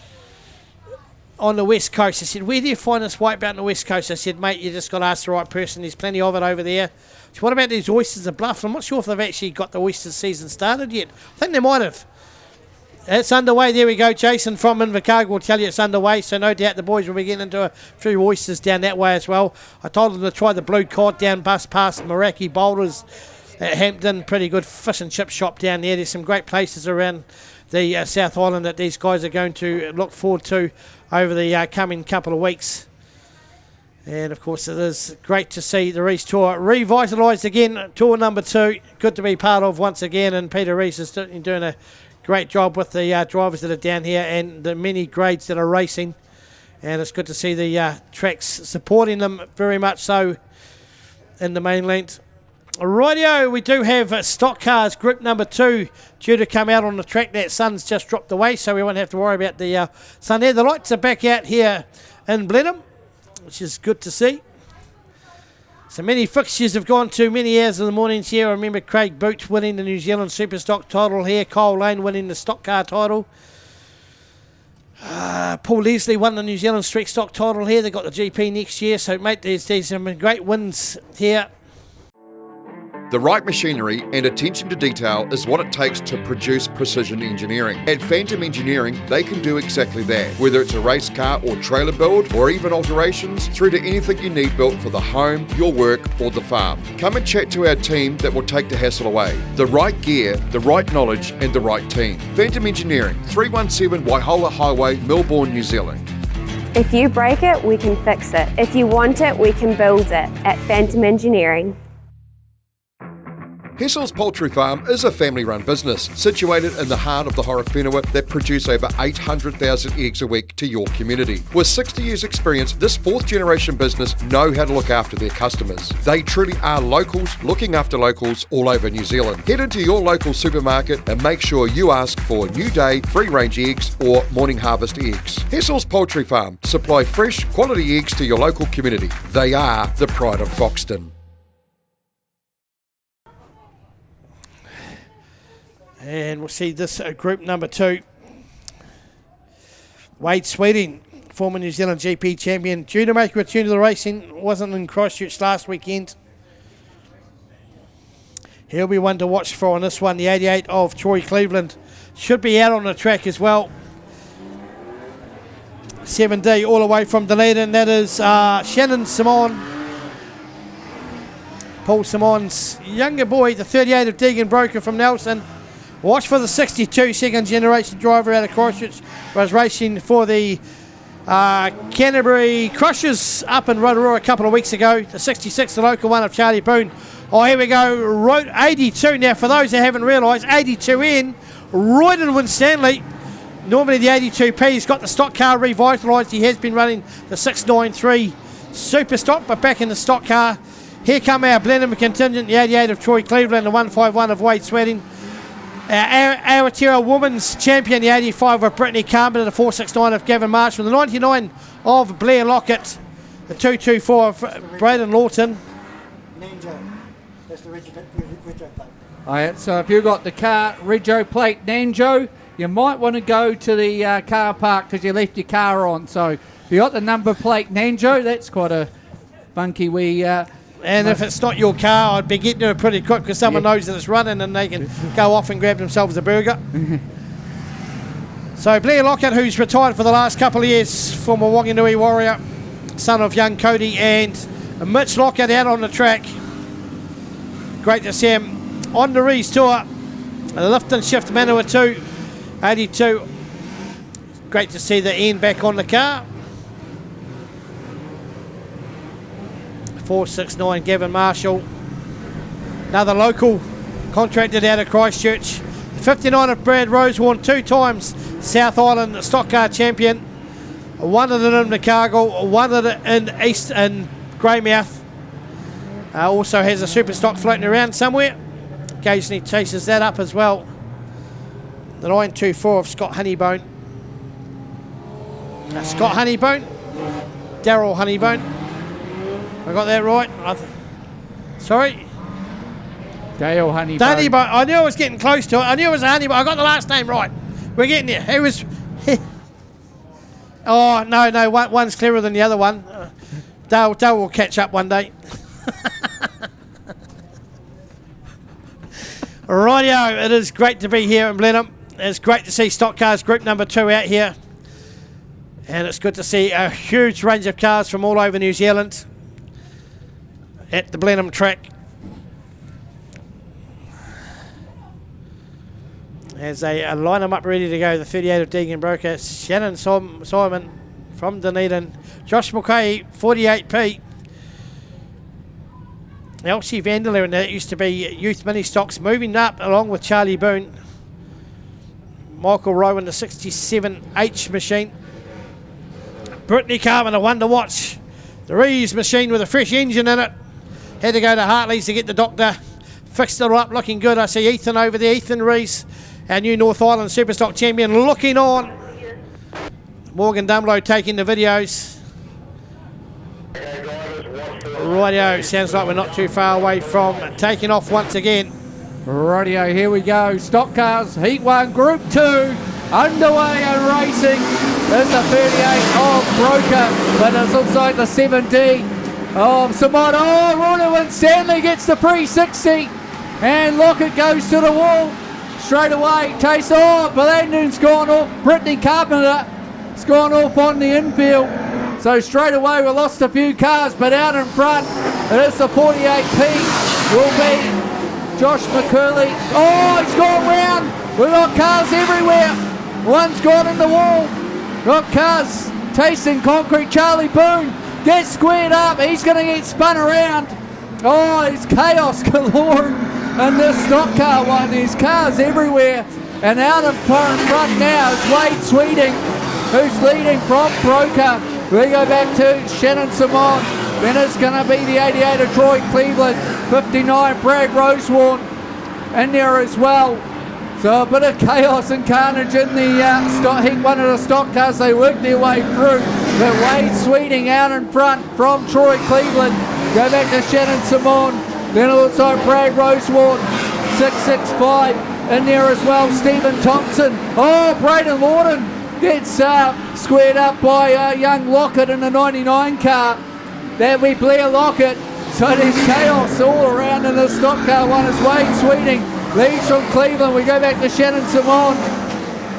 [SPEAKER 9] on the west coast. I said, where do you find this whitebait on the west coast? I said, mate, you just got to ask the right person. There's plenty of it over there. So what about these oysters of Bluff? I'm not sure if they've actually got the oyster season started yet. I think they might have. It's underway. There we go. Jason from Invercargill will tell you it's underway, so no doubt the boys will be getting into a few oysters down that way as well. I told them to try the Blue Cod down past Meraki Boulders at Hampton. Pretty good fish and chip shop down there. There's some great places around the South Island that these guys are going to look forward to over the coming couple of weeks. And of course it is great to see the Rees Tour revitalised again. Tour number 2, good to be part of once again, and Peter Rees is doing a great job with the drivers that are down here and the many grades that are racing, and it's good to see the tracks supporting them very much so in the mainland. Rightio, we do have stock cars group number 2 due to come out on the track. That sun's just dropped away, so we won't have to worry about the sun there. The lights are back out here in Blenheim, which is good to see. So many fixtures have gone to many hours in the mornings here. I remember Craig Boot winning the New Zealand Superstock title here. Kyle Lane winning the stock car title. Paul Leslie won the New Zealand Street Stock title here. They got the GP next year. So, mate, there's some great wins here.
[SPEAKER 17] The right machinery and attention to detail is what it takes to produce precision engineering. At Phantom Engineering, they can do exactly that. Whether it's a race car or trailer build, or even alterations, through to anything you need built for the home, your work, or the farm. Come and chat to our team that will take the hassle away. The right gear, the right knowledge, and the right team. Phantom Engineering, 317 Waihola Highway, Melbourne, New Zealand.
[SPEAKER 19] If you break it, we can fix it. If you want it, we can build it at Phantom Engineering.
[SPEAKER 17] Hessel's Poultry Farm is a family-run business situated in the heart of the Horowhenua that produce over 800,000 eggs a week to your community. With 60 years experience, this fourth-generation business know how to look after their customers. They truly are locals looking after locals all over New Zealand. Head into your local supermarket and make sure you ask for New Day free-range eggs or Morning Harvest eggs. Hessel's Poultry Farm supply fresh, quality eggs to your local community. They are the pride of Foxton.
[SPEAKER 9] And we'll see this group number 2. Wade Sweeting, former New Zealand GP champion, due to make a return to the racing, wasn't in Christchurch last weekend. He'll be one to watch for on this one. The 88 of Troy Cleveland should be out on the track as well. 7D all the way from Dunedin. That is Shannon Simon. Paul Simon's younger boy, the 38 of Deegan Broker from Nelson. Watch for the 62 second generation driver out of Christchurch. Was racing for the Canterbury Crushers up in Rotorua a couple of weeks ago. The 66, the local one of Charlie Boone. Oh, here we go. Road 82 now. For those that haven't realised, 82 in. Royden Winstanley. Normally the 82P's got the stock car revitalised. He has been running the 693 Superstock, but back in the stock car. Here come our Blenheim contingent, the 88 of Troy Cleveland, the 151 of Wade Sweating. Our Aotearoa Women's Champion, the 85 of Brittany Carpenter, the 469 of Gavin Marshall, the 99 of Blair Lockett, the 224 of Braden Lawton.
[SPEAKER 20] Nanjo. That's the Rego plate.
[SPEAKER 8] Alright, so if you've got the car Rego plate Nanjo, you might want to go to the car park because you left your car on. So if you got the number plate Nanjo, that's quite a funky wee...
[SPEAKER 9] and if it's not your car, I'd be getting to it pretty quick because someone knows that it's running and they can go off and grab themselves a burger. So Blair Lockett, who's retired for the last couple of years, former Wanganui warrior, son of young Cody, and Mitch Lockett out on the track. Great to see him on the Rees Tour. A lift and shift Manawatu, 82. Great to see the Ian back on the car. 469 Gavin Marshall, another local contracted out of Christchurch. 59 of Brad Rosehorn, 2 times South Island stock car champion, one of it in Chicago, one of it in East and Greymouth. Also has a super stock floating around somewhere. Occasionally chases that up as well. The 924 of Scott Honeybone. Scott Honeybone, Daryl Honeybone. I got that right. Sorry?
[SPEAKER 8] Dale Honeybone.
[SPEAKER 9] Honeybone. I knew I was getting close to it. I knew it was a Honeybone. I got the last name right. We're getting there. It was... oh, no. One's clearer than the other one. Dale will catch up one day. Rightio. It is great to be here in Blenheim. It's great to see Stock Cars Group number 2 out here. And it's good to see a huge range of cars from all over New Zealand at the Blenheim track. As they line them up ready to go, the 38 of Deegan Broker, Shannon Simon from Dunedin, Josh Mulcahy, 48p, Elsie Vanderleer, and that used to be Youth Ministocks, moving up along with Charlie Boone, Michael Rowan, the 67H machine, Brittany Carpenter, one to watch, the Rees machine with a fresh engine in it. Had to go to Hartley's to get the doctor fixed it up, looking good. I see Ethan over there, Ethan Rees, our new North Island Superstock champion, looking on. Morgan Dumlow taking the videos. Rightio, sounds like we're not too far away from taking off once again.
[SPEAKER 8] Rightio, here we go. Stock Cars, Heat 1, Group 2, underway and racing. There's the 38 of Broker, but it looks like the 7D. Oh, Simon, Royden Winstanley gets the pre-60, and Lockett goes to the wall. Straight away, Taste, Belandon's gone off, Brittany Carpenter's gone off on the infield. So straight away we lost a few cars, but out in front, it is the 48P, will be Josh McCurley. Oh, he's gone round, we've got cars everywhere. One's gone in the wall, got cars, tasting concrete, Charlie Boone. Gets squared up, he's going to get spun around. Oh, it's chaos galore. in this stock car one. There's cars everywhere. And out in front now is Wade Sweeting, who's leading from Broker. We go back to Shannon Simon. Then it's going to be the 88 of Troy Cleveland. 59, Brad Rosewarne in there as well. So a bit of chaos and carnage in the stock heat one of the stock cars. They work their way through. But Wade Sweeting out in front from Troy Cleveland. Go back to Shannon Simon. Then also Brad Rosewarne. 665 in there as well. Stephen Thompson. Oh, Braden Lawton gets squared up by young Lockett in the 99 car. That we Blair Lockett. So there's chaos all around in the stock car one as Wade Sweeting leads from Cleveland. We go back to Shannon Simon.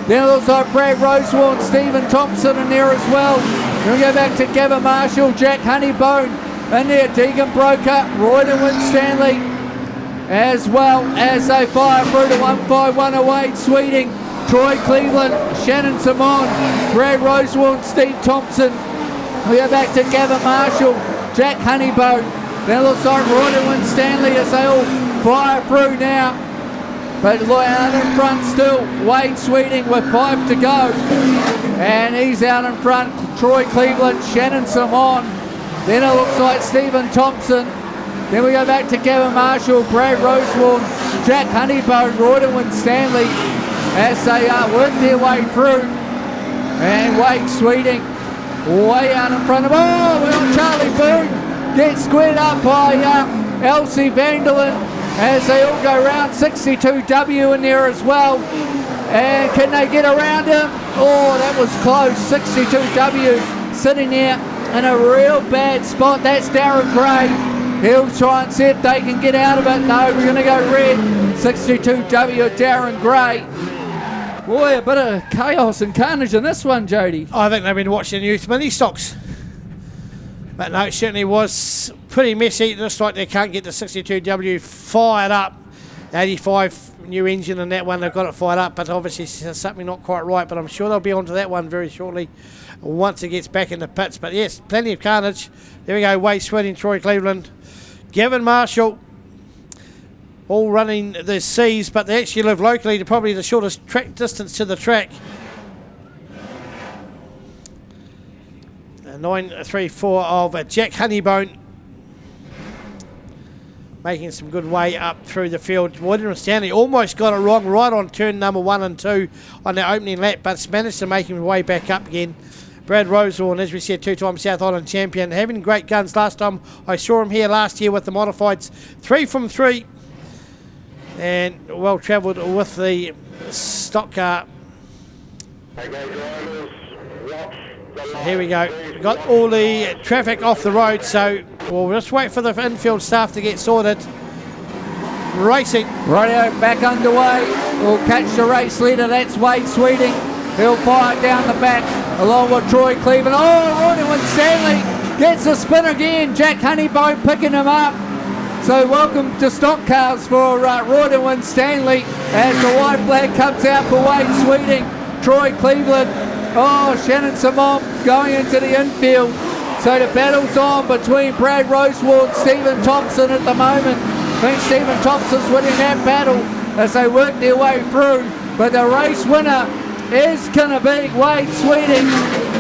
[SPEAKER 8] Then also Brad Rosewarne, Stephen Thompson in there as well. Then we go back to Gavin Marshall, Jack Honeybone in there, Deegan Broker, Royden Winstanley, as well as they fire through to 151 of Wade Sweeting, Troy Cleveland, Shannon Simon, Brad Rosewarne, Steve Thompson. We go back to Gavin Marshall, Jack Honeybone. Then it looks like Royden Winstanley as they all fire through now. But out in front still, Wade Sweeting with 5 to go. And he's out in front, Troy Cleveland, Shannon Simon. Then it looks like Stephen Thompson. Then we go back to Gavin Marshall, Brad Rosewarne, Jack Honeybone, Royden Winstanley as they work their way through. And Wade Sweeting way out in front of, Charlie Boone gets squared up by Elsie Vanderlyn as they all go around. 62W in there as well. And can they get around him? Oh, that was close. 62W sitting there in a real bad spot. That's Darren Gray. He'll try and see if they can get out of it. No, we're going to go red. 62W, Darren Gray. Boy, a bit of chaos and carnage in this one, Jody.
[SPEAKER 9] I think they've been watching youth ministocks. But no, it certainly was pretty messy. It looks like they can't get the 62W fired up. 85 new engine in that one, they've got it fired up, but obviously something not quite right. But I'm sure they'll be onto that one very shortly once it gets back in the pits. But yes, plenty of carnage. There we go, Wade Sweeting, Troy Cleveland, Gavin Marshall, all running the C's, but they actually live locally to probably the shortest track distance to the track. 934 of Jack Honeybone making some good way up through the field. Royden Winstanley almost got it wrong right on turn number 1 and 2 on the opening lap, but managed to make him way back up again. Brad Rosewarne, as we said, 2-time South Island champion, having great guns. Last time I saw him here last year with the modifieds, 3 from 3, and well travelled with the stock car. So here we go. We've got all the traffic off the road, so we'll just wait for the infield staff to get sorted. Racing.
[SPEAKER 8] Rightio, back underway. We'll catch the race leader. That's Wade Sweeting. He'll fire down the back along with Troy Cleveland. Oh, Royden Winstanley gets a spin again. Jack Honeybone picking him up. So welcome to stock cars for Royden Winstanley as the white flag comes out for Wade Sweeting. Troy Cleveland. Oh, Shannon Simon going into the infield. So the battle's on between Brad Rosewarne and Stephen Thompson at the moment. I think Stephen Thompson's winning that battle as they work their way through. But the race winner is going to be Wade Sweeting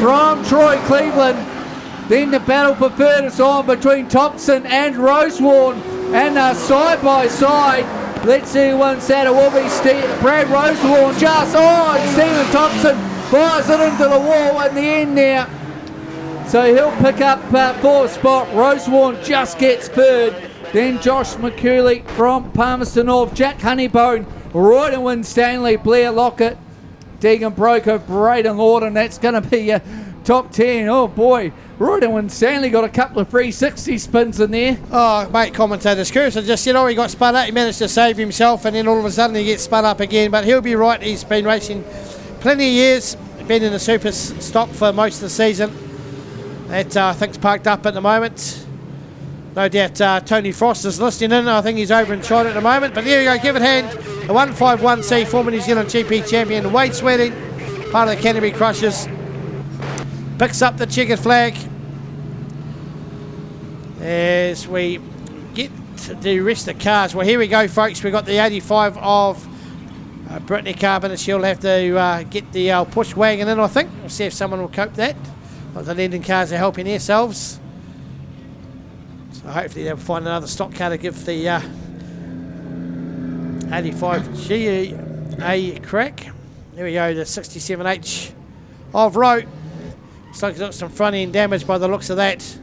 [SPEAKER 8] from Troy Cleveland. Then the battle for third is on between Thompson and Rosewarne. And side by side, let's see who wins that. It will be Brad Rosewarne just and Stephen Thompson fires it into the wall in the end there. So he'll pick up fourth spot. Rosewarne just gets third. Then Josh McCurley from Palmerston North, Jack Honeybone, Royden Winstanley, Blair Lockett, Deegan Broker, Braden Lawton. That's going to be your top 10. Oh boy, Royden Winstanley got a couple of 360 spins in there.
[SPEAKER 9] Oh, mate, commentator's curious. I just said, he got spun up. He managed to save himself, and then all of a sudden he gets spun up again. But he'll be right. He's been racing plenty of years. Been in the Superstock for most of the season. That I think's parked up at the moment. No doubt Tony Frost is listening in. I think he's over in China at the moment. But there you go, give it hand. The 151C, former New Zealand GP champion, Wade Sweeting, part of the Canterbury Crushers, picks up the checkered flag as we get the rest of the cars. Well, here we go, folks. We've got the 85 of Brittany Carpenter. She'll have to get the push wagon in, I think. We'll see if someone will cope that. Like the Linden cars are helping themselves. So hopefully they'll find another stock car to give the 85G a crack. There we go, the 67H of Rowe. Looks like he's got some front end damage by the looks of that.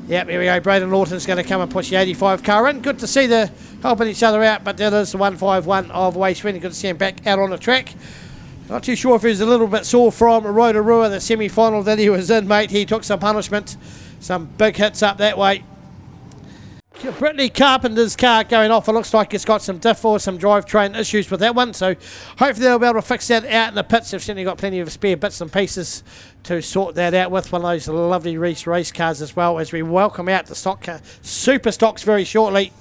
[SPEAKER 9] Yep, here we go. Braden Lawton's going to come and push the 85 car in. Good to see they're helping each other out, but that is the 151 of Way Sweeney. Good to see him back out on the track. Not too sure if he was a little bit sore from Rotorua, the semi-final that he was in, mate. He took some punishment, some big hits up that way. Brittany Carpenter's car going off. It looks like it's got some diff or some drivetrain issues with that one, so hopefully they'll be able to fix that out in the pits. They've certainly got plenty of spare bits and pieces to sort that out with. One of those lovely Rees race cars as well, as we welcome out the stock car Superstocks very shortly.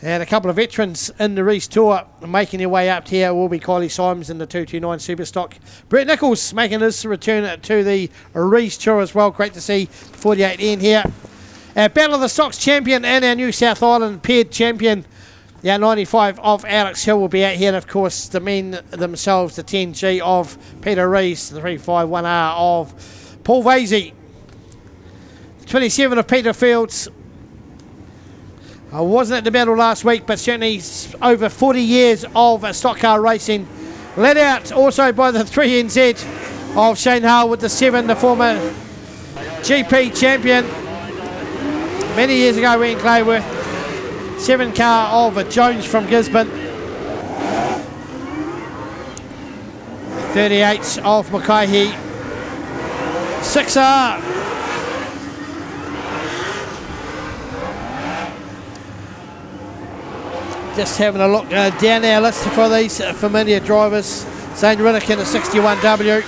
[SPEAKER 9] And a couple of veterans in the Rees Tour making their way up here will be Kylie Simons in the 229 Superstock. Brett Nichols making his return to the Rees Tour as well. Great to see 48N here. Our Battle of the Stocks champion and our New South Island paired champion, the 95 of Alex Hill, will be out here. And of course, the men themselves, the 10G of Peter Rees, the 351R of Paul Vasey, 27 of Peter Fields. I wasn't at the battle last week, but certainly over 40 years of stock car racing. Led out also by the 3NZ of Shane Harwood, the 7, the former GP champion. Many years ago we in Clayworth. 7 car of Jones from Gisborne. 38 of Mackay. 6R. Just having a look down our list for these familiar drivers. Zane Riddick in the 61W.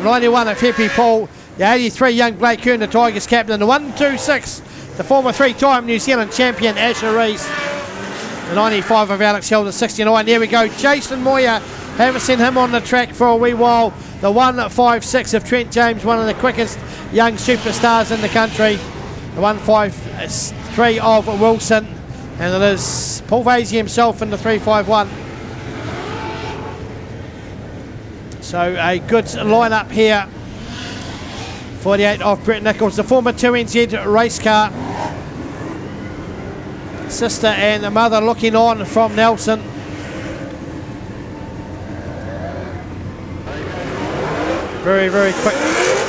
[SPEAKER 9] 91 of Happy Paul. The 83 young Blake Kern, the Tigers captain. The 126. The former 3-time New Zealand champion, Asher Rees. The 95 of Alex Hill, the 69. There we go. Jason Moyer. Haven't seen him on the track for a wee while. The 156 of Trent James, one of the quickest young superstars in the country. The 153 of Wilson. And it is Paul Vasey himself in the 351. So a good lineup here. 48 of Brett Nichols, the former 2NZ race car. Sister and the mother looking on from Nelson. Very, very quick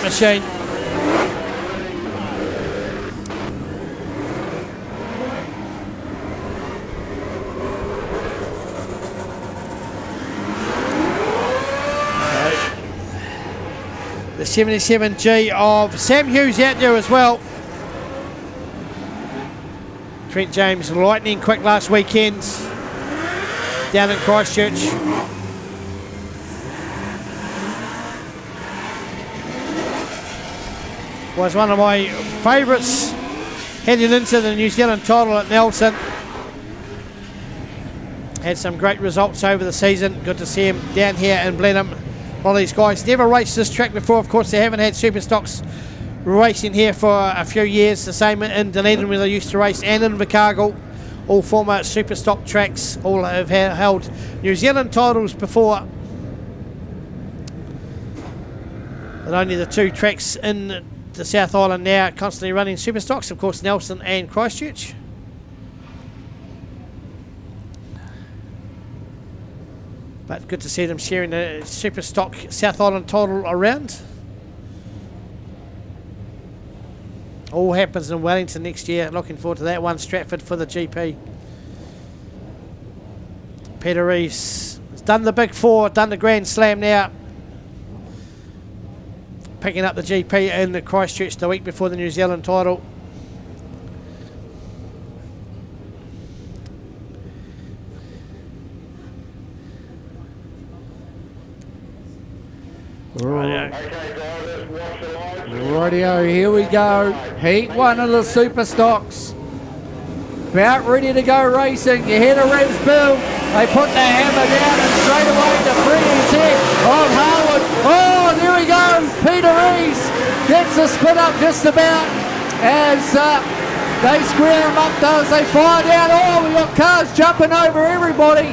[SPEAKER 9] machine. The 77G of Sam Hughes out there as well. Trent James lightning quick last weekend down in Christchurch. Was one of my favourites heading into the New Zealand title at Nelson. Had some great results over the season. Good to see him down here in Blenheim. One of these guys never raced this track before. Of course, they haven't had Superstocks racing here for a few years. The same in Dunedin where they used to race, and in Invercargill. All former Superstock tracks. All have held New Zealand titles before. But only the 2 tracks in the South Island now constantly running Superstocks. Of course, Nelson and Christchurch. But good to see them sharing the Superstock South Island title around. All happens in Wellington next year. Looking forward to that one. Stratford for the GP. Peter Rees has done the Big 4, done the Grand Slam now. Picking up the GP in the Christchurch the week before the New Zealand title.
[SPEAKER 8] Rightio, here we go. Heat 1 of the Superstocks. About ready to go racing. You hear the revs build. They put the hammer down and straight away the 3NZ of Harwood. Oh, there we go. Peter Rees gets the spin up just about as They square them up though as they fire down. Oh, we got cars jumping over everybody.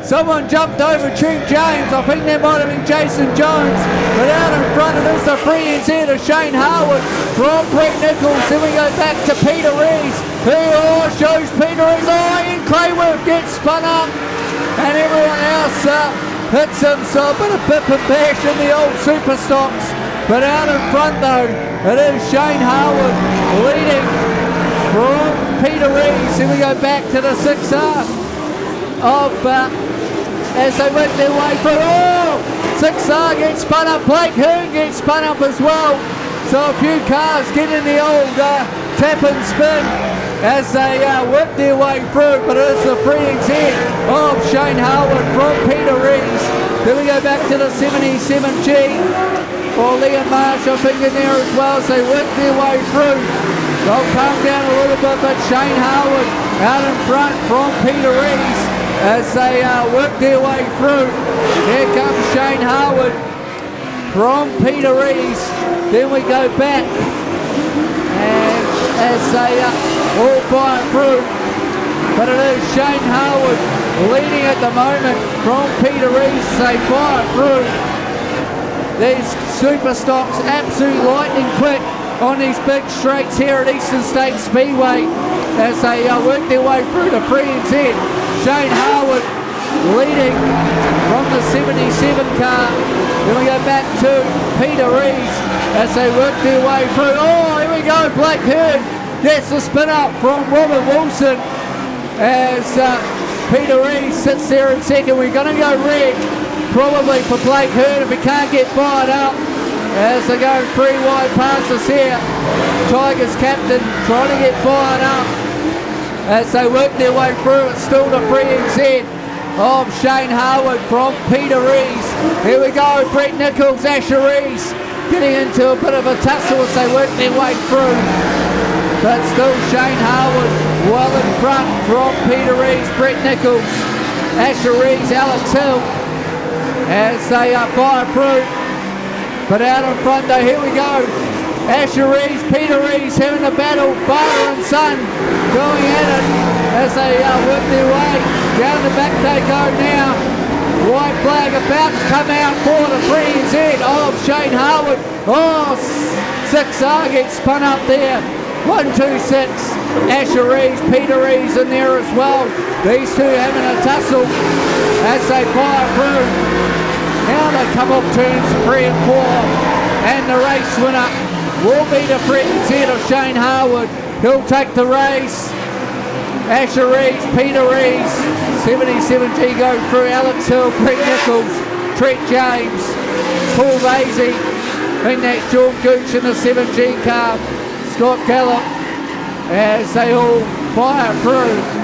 [SPEAKER 8] Someone jumped over Trent James. I think that might have been Jason Jones. But out in front of us, the free NZ of Shane Harwood from Brett Nichols. Then we go back to Peter Rees, who shows Peter Rees. Oh, Ian Clayworth gets spun up. And everyone else hits himself a bit of bash in the old Superstocks. But out in front though, it is Shane Harwood leading from Peter Rees. Then we go back to the 6R of as they work their way through. Oh, 6R gets spun up. Blake Hearn gets spun up as well. So a few cars get in the old tap and spin as they work their way through. But it is the free exit of Shane Harwood from Peter Rees. Then we go back to the 77G. For Liam Marsh, I think, in there as well. So they work their way through. They'll calm down a little bit, but Shane Harwood out in front from Peter Rees as they work their way through. Here comes Shane Harwood from Peter Rees. Then we go back and as they all fire through. But it is Shane Harwood leading at the moment from Peter Rees as they fire through. These Superstocks absolute lightning quick on these big straights here at Eastern States Speedway as they work their way through the free NZ. Shane Harwood leading from the 77 car. Then we go back to Peter Rees as they work their way through. Oh, here we go, Blake Hearn gets the spin up from Robert Wilson as Peter Rees sits there in second. We're going to go red probably for Blake Hearn if he can't get fired up as they go 3 wide passes here. Tigers captain trying to get fired up as they work their way through. It's still the free NZ of Shane Harwood from Peter Rees. Here we go, Brett Nichols, Asher Rees getting into a bit of a tussle as they work their way through. But still Shane Harwood well in front from Peter Rees, Brett Nichols, Asher Rees, Alex Hill as they fire through. But out in front though, here we go. Asher Rees, Peter Rees having a battle, father and son going at it as they work their way. Down the back they go now. White flag about to come out for the free NZ of Shane Harwood. Oh, 6R gets spun up there. 1-2-6. Asher Rees, Peter Rees in there as well. These two having a tussle as they fire through. Now they come off turns 3 and 4. And the race winner will be the free NZ of Shane Harwood. He'll take the race. Asher Rees, Peter Rees, 77G go through. Alex Hill, Brett Nichols, Trent James, Paul Vasey. I think that's Sean Gooch in the 7G car. Scott Gallup as they all fire through.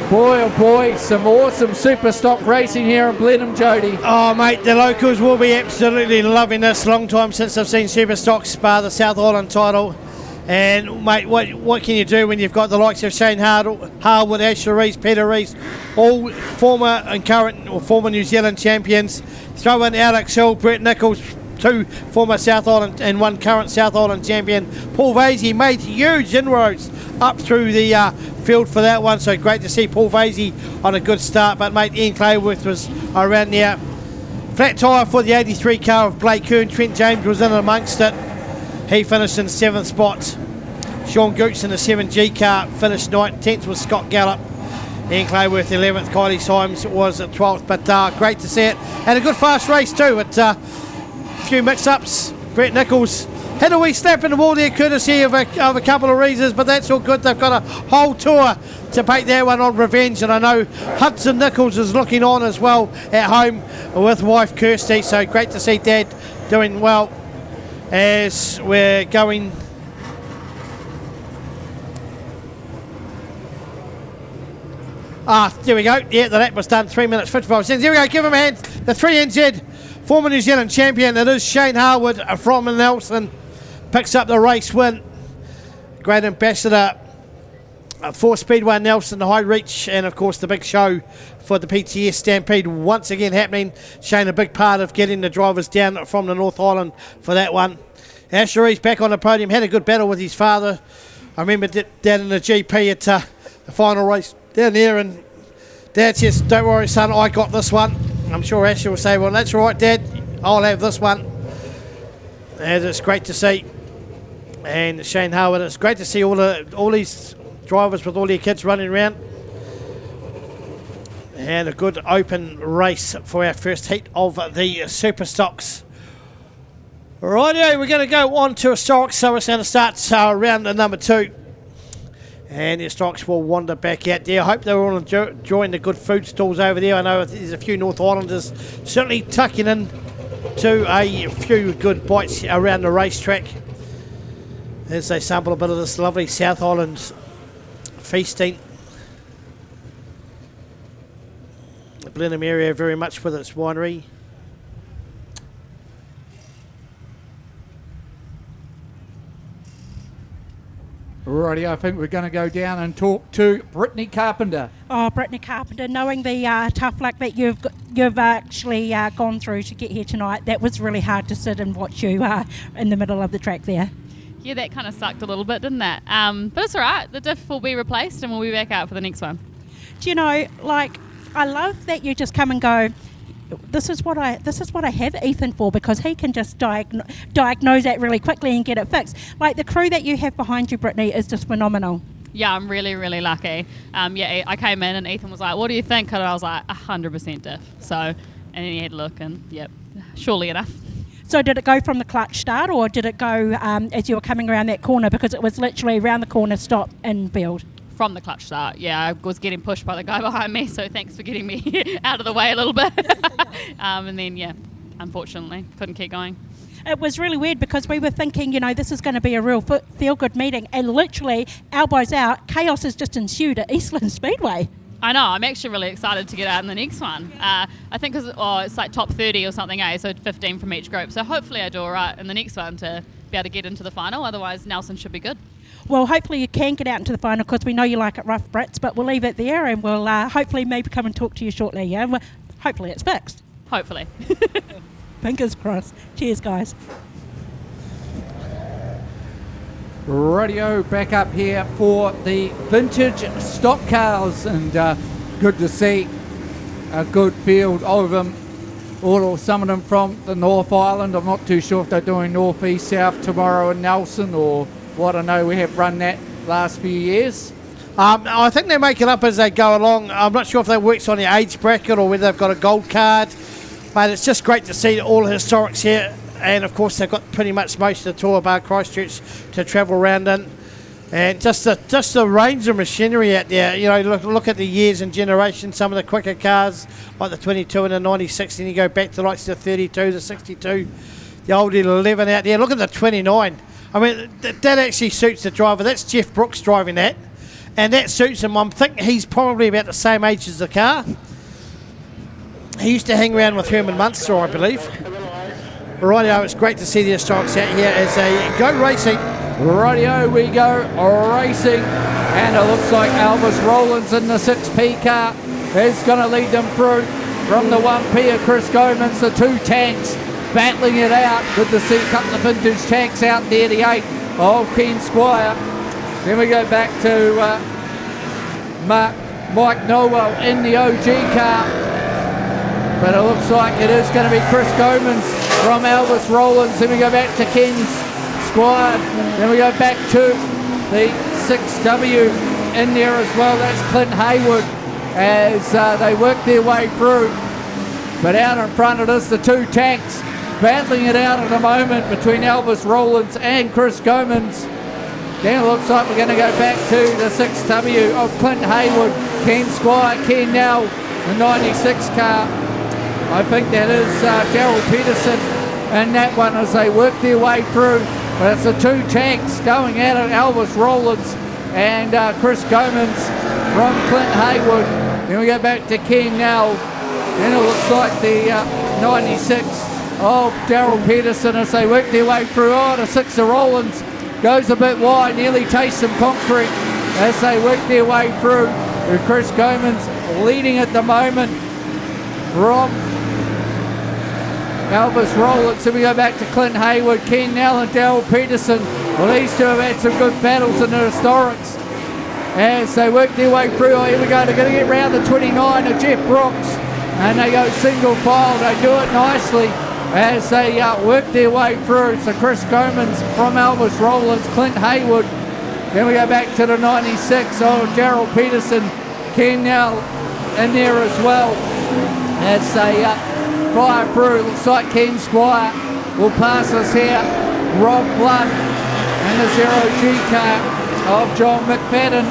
[SPEAKER 8] Boy, oh boy, some awesome Superstock racing here in Blenheim, Jody.
[SPEAKER 9] Oh, mate, the locals will be absolutely loving this. Long time since I've seen Superstock spar the South Island title. And, mate, what can you do when you've got the likes of Shane Harwood, Asher Rees, Peter Rees, all former and current or former New Zealand champions. Throw in Alex Hill, Brett Nichols, 2 former South Island and 1 current South Island champion. Paul Vasey made huge inroads up through the field for that one, so great to see Paul Vasey on a good start. But mate, Ian Clayworth was around there. Flat tyre for the 83 car of Blake Hearn. Trent James was in amongst it. He finished in 7th spot. Sean Gooch in the 7G car finished 9th. 10th was Scott Gallup. Ian Clayworth 11th. Kylie Symes was at 12th. But great to see it. And a good fast race too. A few mix-ups. Brett Nichols had a wee slap in the wall there courtesy of a couple of Reesers, but that's all good. They've got a whole tour to take that one on revenge, and I know Hudson Nichols is looking on as well at home with wife Kirsty, so great to see Dad doing well as we're going. There we go. Yeah, the lap was done. 3 minutes 55 seconds. Here we go. Give him a hand. The 3NZ former New Zealand champion. It is Shane Harwood from Nelson. Picks up the race win. Great ambassador for Speedway Nelson, the High Reach, and of course the big show for the PTS Stampede once again happening. Shane, a big part of getting the drivers down from the North Island for that one. Asher Rees back on the podium. Had a good battle with his father I remember down in the GP at the final race down there, and Dad says, "Don't worry, son, I got this one." I'm sure Ashley will say, "Well, that's all right, Dad, I'll have this one." And it's great to see. And Shane Howard, it's great to see all these drivers with all their kids running around. And a good open race for our first heat of the Superstocks. Rightio, we're going to go on to Historic, so it's going to start round number 2. And the Historics will wander back out there. I hope they're all enjoying the good food stalls over there. I know there's a few North Islanders certainly tucking in to a few good bites around the racetrack as they sample a bit of this lovely South Island feasting. The Blenheim area very much with its winery.
[SPEAKER 8] Alrighty, I think we're going to go down and talk to Brittany Carpenter.
[SPEAKER 1] Oh, Brittany Carpenter, knowing the tough luck that you've actually gone through to get here tonight, that was really hard to sit and watch you in the middle of the track there.
[SPEAKER 21] Yeah, that kind of sucked a little bit, didn't it? But it's all right. The diff will be replaced and we'll be back out for the next one.
[SPEAKER 1] Do you know, like, I love that you just come and go, this is what I have Ethan for, because he can just diagnose that really quickly and get it fixed. Like, the crew that you have behind you, Brittany, is just phenomenal.
[SPEAKER 21] Yeah, I'm really, really lucky. Yeah, I came in and Ethan was like, "What do you think?" And I was like, 100% diff. So, and then he had a look and, yep, surely enough.
[SPEAKER 1] So did it go from the clutch start, or did it go as you were coming around that corner? Because it was literally around the corner, stop and build.
[SPEAKER 21] From the clutch start, yeah. I was getting pushed by the guy behind me, so thanks for getting me out of the way a little bit. And then, yeah, unfortunately, couldn't keep going.
[SPEAKER 1] It was really weird because we were thinking, you know, this is going to be a real feel-good meeting, and literally, elbows out, chaos has just ensued at Eastern Speedway.
[SPEAKER 21] I know, I'm actually really excited to get out in the next one. I think it's like top 30 or something, so 15 from each group. So hopefully I do all right in the next one to be able to get into the final. Otherwise, Nelson should be good.
[SPEAKER 1] Well, hopefully you can get out into the final, because we know you like it rough, Brits, but we'll leave it there, and we'll hopefully maybe come and talk to you shortly, yeah? Well, hopefully it's fixed.
[SPEAKER 21] Hopefully.
[SPEAKER 1] Fingers crossed. Cheers, guys.
[SPEAKER 8] Radio back up here for the vintage stock cars, and good to see a good field of them. Or some of them from the North Island. I'm not too sure if they're doing North, East, South tomorrow in Nelson or what. I know we have run that last few years.
[SPEAKER 9] I think they make it up as they go along. I'm not sure if that works on the age bracket or whether they've got a gold card, but it's just great to see all the historics here. And of course they've got pretty much most of the tour bar Christchurch to travel around in, and just the range of machinery out there. You know, look at the years and generations. Some of the quicker cars like the 22 and the 96, and you go back to like the 32, the 62, the old 11 out there. Look at the 29. I mean, that actually suits the driver. That's Jeff Brooks driving that, and that suits him. I'm thinking he's probably about the same age as the car. He used to hang around with Herman Munster, I believe. Rightio, it's great to see the Historics out here as they go racing.
[SPEAKER 8] Rightio, we go racing, and it looks like Elvis Rowlands in the 6P car is going to lead them through from the 1P of Chris Gomans, the 2 tanks battling it out. Good to see a couple of vintage tanks out there, the 8 of Ken Squire. Then we go back to Mike Nowell in the OG car, but it looks like it is going to be Chris Gomans from Elvis Rowlands. Then we go back to Ken's Squad. Then we go back to the 6W in there as well. That's Clint Haywood as they work their way through. But out in front of us, the 2 tanks battling it out at the moment between Elvis Rowlands and Chris Gomans. Then it looks like we're going to go back to the 6W of Clint Haywood, Ken Squire, Ken Nell, the 96 car. I think that is Daryl Peterson and that one as they work their way through. But it's the 2 tanks going at it, Elvis Rowlands and Chris Gomans from Clint Haywood. Then we go back to Ken Nell. Then it looks like the 96 of Daryl Peterson as they work their way through. Oh, the 6 of Rowlands goes a bit wide, nearly tastes some concrete as they work their way through. Chris Gomans leading at the moment from Elvis Rowlands. Then we go back to Clint Hayward, Ken Nell and Daryl Peterson. Well, these two have had some good battles in the historics as they work their way through. Oh, here we go. They're going to get round the 29 of Jeff Brooks, and they go single file. They do it nicely as they work their way through. So Chris Gomans from Elvis Rowlands, Clint Hayward. Then we go back to the 96 of Daryl Peterson, Ken Nell in there as well as they fire through. Looks like Ken Squire will pass us here. Rob Blood and the 0G car of John McFadden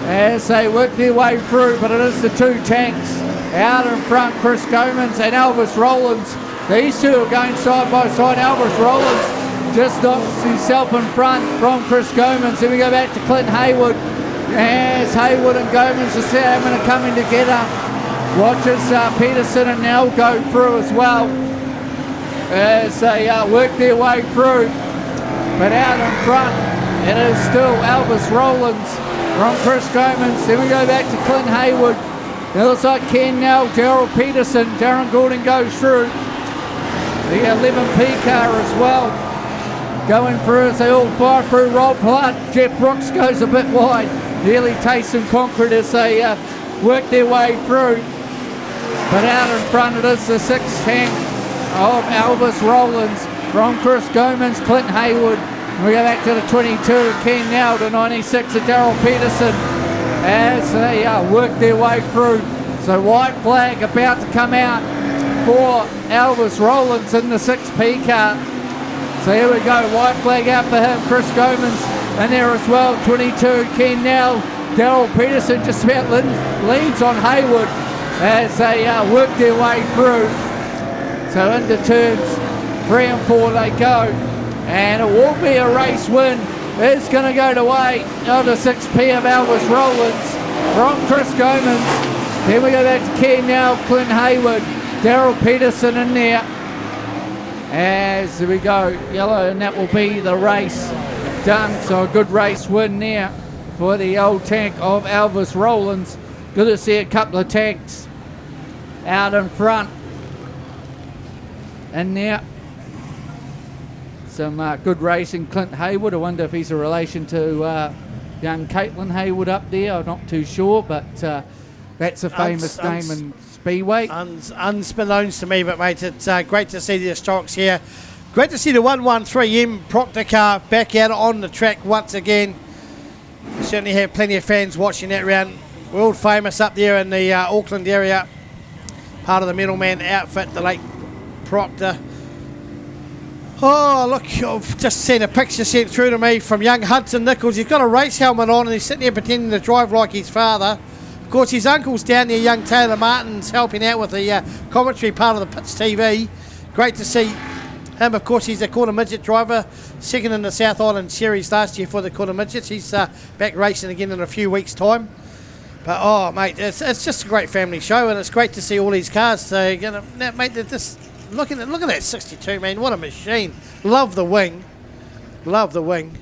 [SPEAKER 8] as they work their way through, but it is the two tanks out in front, Chris Gomans and Elvis Rowlands. These two are going side by side. Elvis Rowlands just knocks himself in front from Chris Gomans. Then we go back to Clint Hayward as Hayward and Gomans are coming together. Watches Peterson and Nell go through as well as they work their way through. But out in front, it is still Elvis Rowlands from Chris Gomans. Then we go back to Clint Hayward. It looks like Ken Nell, Daryl Peterson, Darren Gordon goes through. The 11P car as well going through as they all fire through. Rob Blood, Jeff Brooks goes a bit wide. Nearly takes some concrete as they work their way through. But out in front it is the 6 tank of Elvis Rowlands from Chris Gomans, Clint Hayward. We go back to the 22, Ken Nell, the 96 of Daryl Peterson as they work their way through. So white flag about to come out for Elvis Rowlands in the 6P car. So here we go, white flag out for him, Chris Gomans in there as well, 22, Ken Nell, Daryl Peterson just about leads on Hayward as they work their way through. So into turns 3 and 4 they go, and it will be a race win. It's going to go the way of the 6P of Elvis Rowlands from Chris Gomans. Then we go back to Ken Nell, Clint Hayward, Daryl Peterson in there as we go yellow, and that will be the race done. So a good race win there for the old tank of Elvis Rowlands. Good to see a couple of tanks out in front in there. Some good racing. Clint Hayward, I wonder if he's a relation to young Caitlin Hayward up there. I'm not too sure, but that's a famous name in Speedway.
[SPEAKER 9] Unbeknownst to me, but mate, it's great to see the historics here. Great to see the 113M Proctor car back out on the track once again. We certainly have plenty of fans watching that round. World famous up there in the Auckland area. Part of the Middleman outfit, the late Proctor. Oh, look, I've just seen a picture sent through to me from young Hudson Nichols. He's got a race helmet on and he's sitting there pretending to drive like his father. Of course, his uncle's down there, young Taylor Martin's helping out with the commentary part of the Pits TV. Great to see him. Of course, he's a quarter midget driver, second in the South Island Series last year for the quarter midgets. He's back racing again in a few weeks' time. But, oh, mate, it's just a great family show, and it's great to see all these cars. So, you know, mate, this... Look at that 62, man. What a machine. Love the wing. Love the wing.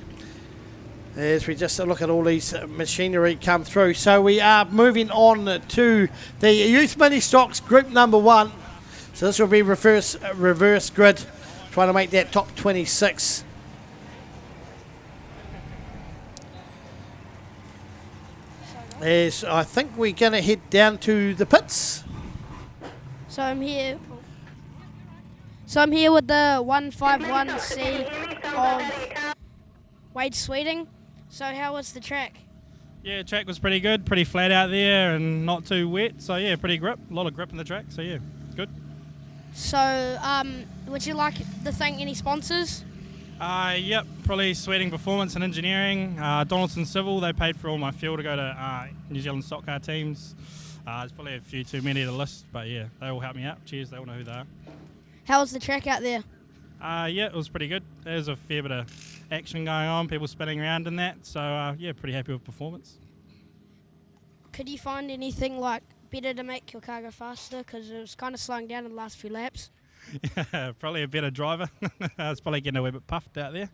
[SPEAKER 9] As we just look at all these machinery come through. So we are moving on to the Youth Ministocks Group Number 1. So this will be reverse grid. Trying to make that top 26. As I think we're going to head down to the pits.
[SPEAKER 2] So I'm here with the 151C of Wade Sweeting. So how was the track?
[SPEAKER 3] Yeah, the track was pretty good, pretty flat out there and not too wet. So yeah, pretty grip, a lot of grip in the track. So yeah, good.
[SPEAKER 2] So would you like to thank any sponsors?
[SPEAKER 3] Yep, probably Sweeting Performance and Engineering, Donaldson Civil. They paid for all my fuel to go to New Zealand stock car teams. There's probably a few too many to list, but yeah, they all helped me out. Cheers, they all know who they are.
[SPEAKER 2] How was the track out there?
[SPEAKER 3] Yeah, it was pretty good. There's a fair bit of action going on, people spinning around in that. So yeah, pretty happy with performance.
[SPEAKER 2] Could you find anything like better to make your car go faster? Because it was kind of slowing down in the last few laps.
[SPEAKER 3] Yeah, probably a better driver. I was probably getting a wee bit puffed out there.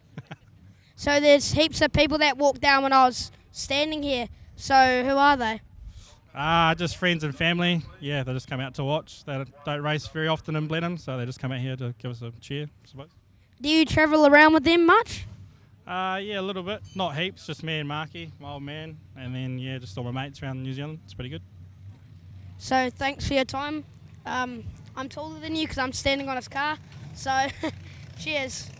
[SPEAKER 2] So there's heaps of people that walked down when I was standing here. So who are they?
[SPEAKER 3] Just friends and family. Yeah, they just come out to watch. They don't race very often in Blenheim, so they just come out here to give us a cheer, I suppose.
[SPEAKER 2] Do you travel around with them much?
[SPEAKER 3] Yeah, a little bit. Not heaps, just me and Marky, my old man. And then, yeah, just all my mates around New Zealand. It's pretty good.
[SPEAKER 2] So thanks for your time. I'm taller than you because I'm standing on his car. So cheers.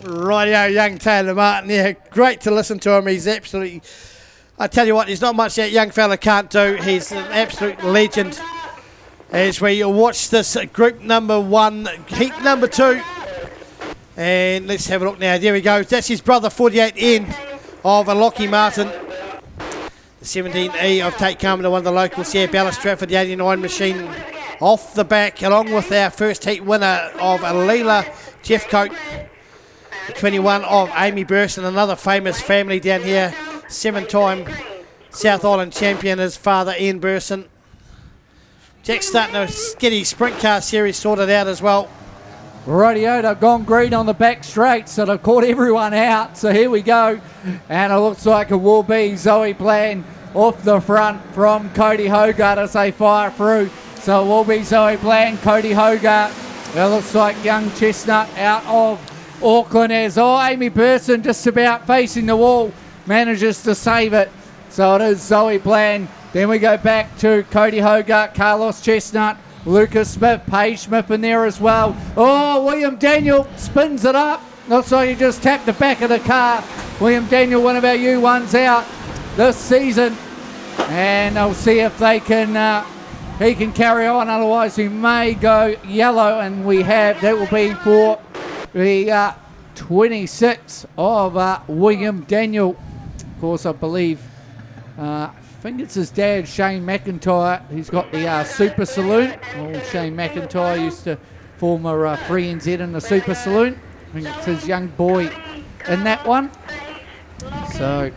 [SPEAKER 9] Rightio, young Taylor Martin. Yeah, great to listen to him. He's absolutely... I tell you what, there's not much that young fella can't do. He's an absolute legend. As we watch this group number 1, heat number 2. And let's have a look now. There we go. That's his brother, 48N of Lockie Martin. The 17E of Tate Carmenter, one of the locals here. Ballast Stratford, the 89 machine off the back, along with our first heat winner of Leela Jeffcoat. The 21 of Amy Burson, another famous family down here. 7-time South Island champion, his father Ian Burson. Jack's starting to get his sprint car series sorted out as well.
[SPEAKER 8] Rightio, they've gone green on the back straight, so they've caught everyone out. So here we go. And it looks like it will be Zoe Bland off the front from Cody Hogarth as they fire through. So it will be Zoe Bland, Cody Hogarth. It looks like young Chestnut out of Auckland as Amy Burson just about facing the wall. Manages to save it. So it is Zoe Bland. Then we go back to Cody Hogarth, Carlos Chestnut, Lucas Smith, Paige Smith in there as well. Oh, William Daniel spins it up. Looks like he just tapped the back of the car. William Daniel, one of our U1s out this season. And I'll see if they can, he can carry on. Otherwise, we may go yellow. And we have, that will be for the 26 of William Daniel. Of course, I believe, I think it's his dad, Shane McIntyre. He's got the Super Saloon. Old Shane McIntyre used to form a Free NZ in the Super Saloon. I think it's his young boy in that one. So,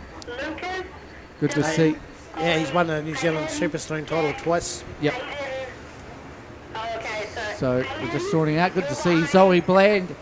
[SPEAKER 8] good to see.
[SPEAKER 9] Yeah, he's won the New Zealand Super Saloon title twice.
[SPEAKER 8] Yep. So we're just sorting out. Good to see Zoe Bland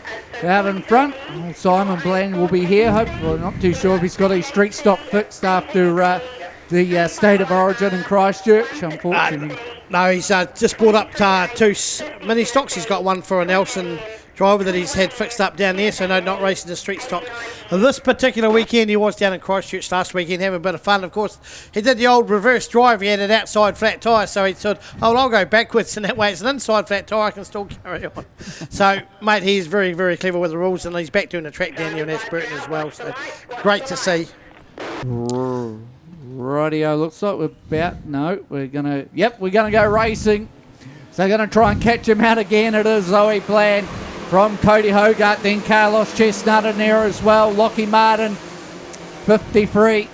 [SPEAKER 8] out in front. Simon Bland will be here. Hopefully, not too sure if he's got his street stock fixed after the State of Origin in Christchurch, unfortunately.
[SPEAKER 9] No, he's just brought up 2 ministocks. He's got one for a Nelson driver that he's had fixed up down there, so no, not racing the street stock. This particular weekend, he was down in Christchurch last weekend having a bit of fun. Of course, he did the old reverse drive. He had an outside flat tyre, so he said, oh, I'll go backwards, and that way it's an inside flat tyre, I can still carry on. So, mate, he's very, very clever with the rules, and he's back doing the track down here in Ashburton as well, so great to see.
[SPEAKER 8] Rightio, looks like we're gonna go racing. So they're gonna try and catch him out again. It is Zoe Bland from Cody Hogarth, then Carlos Chestnut in there as well. Lockie Martin, 53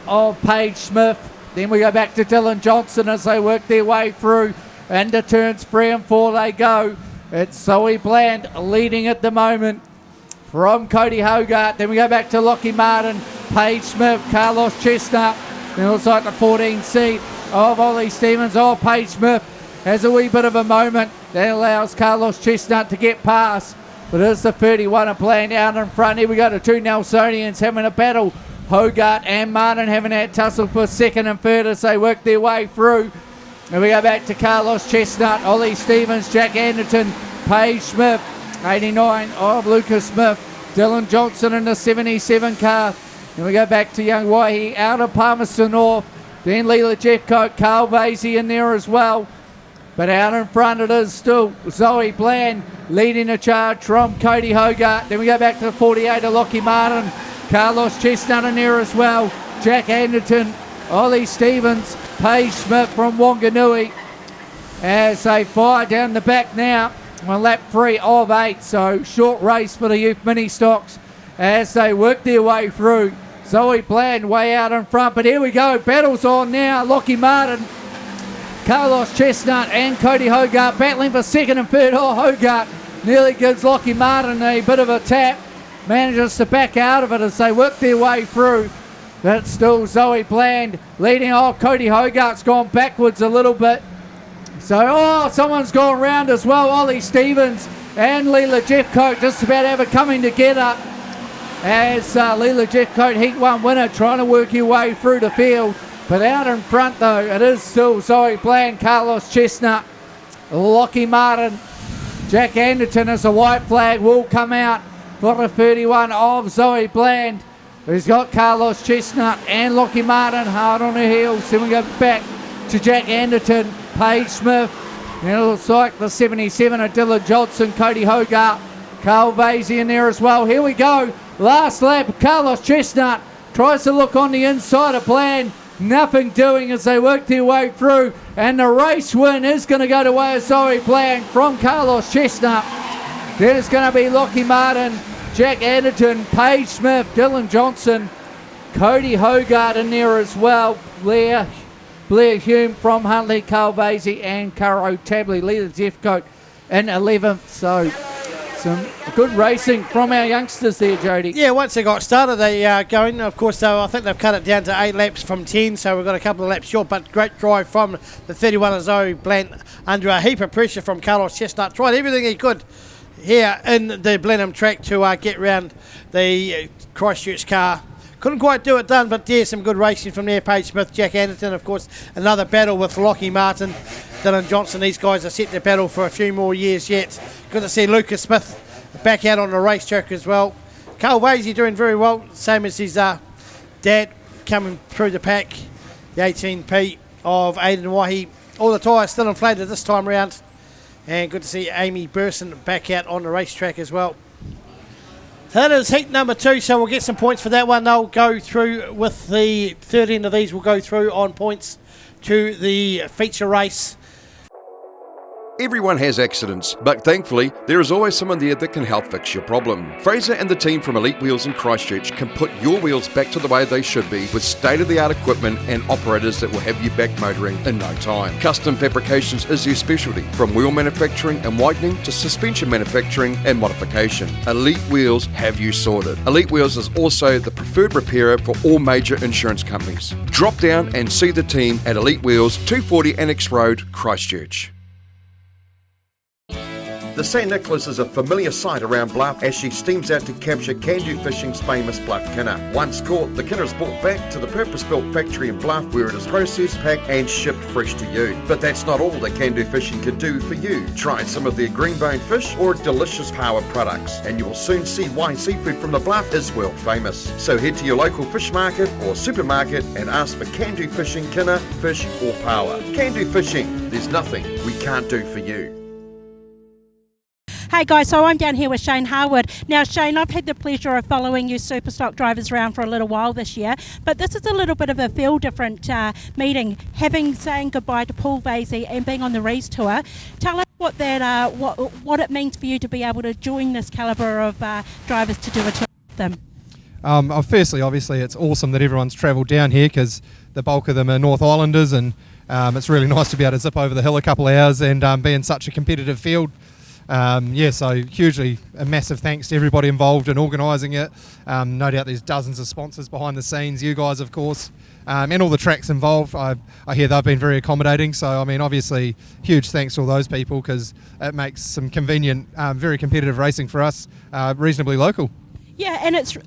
[SPEAKER 8] of Paige Smith. Then we go back to Dylan Johnson as they work their way through. Into turns 3 and 4 they go. It's Zoe Bland leading at the moment from Cody Hogarth. Then we go back to Lockie Martin, Paige Smith, Carlos Chestnut. Then it looks like the 14 seed of Ollie Stevens. Oh, Paige Smith has a wee bit of a moment. That allows Carlos Chestnut to get past. But it's the 31 of Bland out in front. Here we go to 2 Nelsonians having a battle. Hogarth and Martin having that tussle for second and third as they work their way through. And we go back to Carlos Chestnut, Ollie Stevens, Jack Anderton, Paige Smith, 89 of Lucas Smith, Dylan Johnson in the 77 car. And we go back to young Waihi out of Palmerston North. Then Leela Jeffcoat, Carl Vasey in there as well. But out in front it is still Zoe Bland leading the charge from Cody Hogarth. Then we go back to the 48 of Lockie Martin. Carlos Chestnut in there as well. Jack Anderton, Ollie Stevens, Paige Smith from Wanganui. As they fire down the back now on lap 3 of 8. So short race for the youth mini stocks as they work their way through. Zoe Bland way out in front. But here we go. Battle's on now. Lockie Martin, Carlos Chestnut and Cody Hogarth battling for second and third. Oh, Hogarth nearly gives Lockie Martin a bit of a tap. Manages to back out of it as they work their way through. But still Zoe Bland leading. Oh, Cody Hogarth's gone backwards a little bit. So, someone's gone round as well. Ollie Stevens and Leela Jeffcoat just about have it coming together. As Leela Jeffcoat, Heat 1 winner, trying to work your way through the field. But out in front, though, it is still Zoe Bland, Carlos Chestnut, Lockie Martin, Jack Anderton as a white flag will come out for the 31 of Zoe Bland. He's got Carlos Chestnut and Lockie Martin hard on her heels. Then we go back to Jack Anderton, Paige Smith, and it looks like the 77 of Dylan Johnson, Cody Hogarth, Carl Vasey in there as well. Here we go. Last lap, Carlos Chestnut tries to look on the inside of Bland. Nothing doing as they work their way through. And the race win is going to go to way of Zoe Bland from Carlos Chestnut. Then it's going to be Lockie Martin, Jack Anderton, Paige Smith, Dylan Johnson, Cody Hogarth in there as well. Blair Hume from Huntley, Carl Vasey and Caro Tabley lead the Jeffcoat in 11th. So some good racing from our youngsters there, Jody.
[SPEAKER 9] Yeah, once they got started, they going. Of course, I think they've cut it down to 8 laps from 10, so we've got a couple of laps short, but great drive from the 31 of Zoe Bland under a heap of pressure from Carlos Chestnut. Tried everything he could here in the Blenheim track to get round the Christchurch car. Couldn't quite do it done, but yeah, some good racing from there. Paige Smith, Jack Anderton, of course, another battle with Lockie Martin, Dylan Johnson. These guys are set to battle for a few more years yet. Good to see Lucas Smith back out on the racetrack as well. Carl Vasey doing very well, same as his dad coming through the pack. The 18P of Aidan Wahi. All the tyres still inflated this time round. And good to see Amy Burson back out on the racetrack as well. So that is heat number 2, so we'll get some points for that one. They'll go through with the 13 of these will go through on points to the feature race.
[SPEAKER 17] Everyone has accidents, but thankfully, there is always someone there that can help fix your problem. Fraser and the team from Elite Wheels in Christchurch can put your wheels back to the way they should be with state-of-the-art equipment and operators that will have you back motoring in no time. Custom fabrications is their specialty, from wheel manufacturing and whitening to suspension manufacturing and modification. Elite Wheels have you sorted. Elite Wheels is also the preferred repairer for all major insurance companies. Drop down and see the team at Elite Wheels, 240 Annex Road, Christchurch. The St. Nicholas is a familiar sight around Bluff as she steams out to capture Can-Do Fishing's famous Bluff Kinner. Once caught, the kinner is brought back to the purpose-built factory in Bluff where it is processed, packed and shipped fresh to you. But that's not all that Can-Do Fishing can do for you. Try some of their green-boned fish or delicious power products and you will soon see why seafood from the Bluff is world famous. So head to your local fish market or supermarket and ask for Can-Do Fishing Kinner, fish or power. Can-Do Fishing, there's nothing we can't do for you.
[SPEAKER 1] Hey guys, so I'm down here with Shane Harwood. Now Shane, I've had the pleasure of following you Superstock drivers around for a little while this year, but this is a little bit of a feel different meeting, saying goodbye to Paul Vasey and being on the Rees Tour. Tell us what that what it means for you to be able to join this calibre of drivers to do a tour with them.
[SPEAKER 4] Firstly, obviously, it's awesome that everyone's travelled down here because the bulk of them are North Islanders, and it's really nice to be able to zip over the hill a couple of hours and be in such a competitive field. So hugely a massive thanks to everybody involved in organising it. No doubt there's dozens of sponsors behind the scenes, you guys of course, and all the tracks involved. I hear they've been very accommodating, so I mean obviously huge thanks to all those people because it makes some convenient, very competitive racing for us, reasonably local.
[SPEAKER 1] Yeah, and it's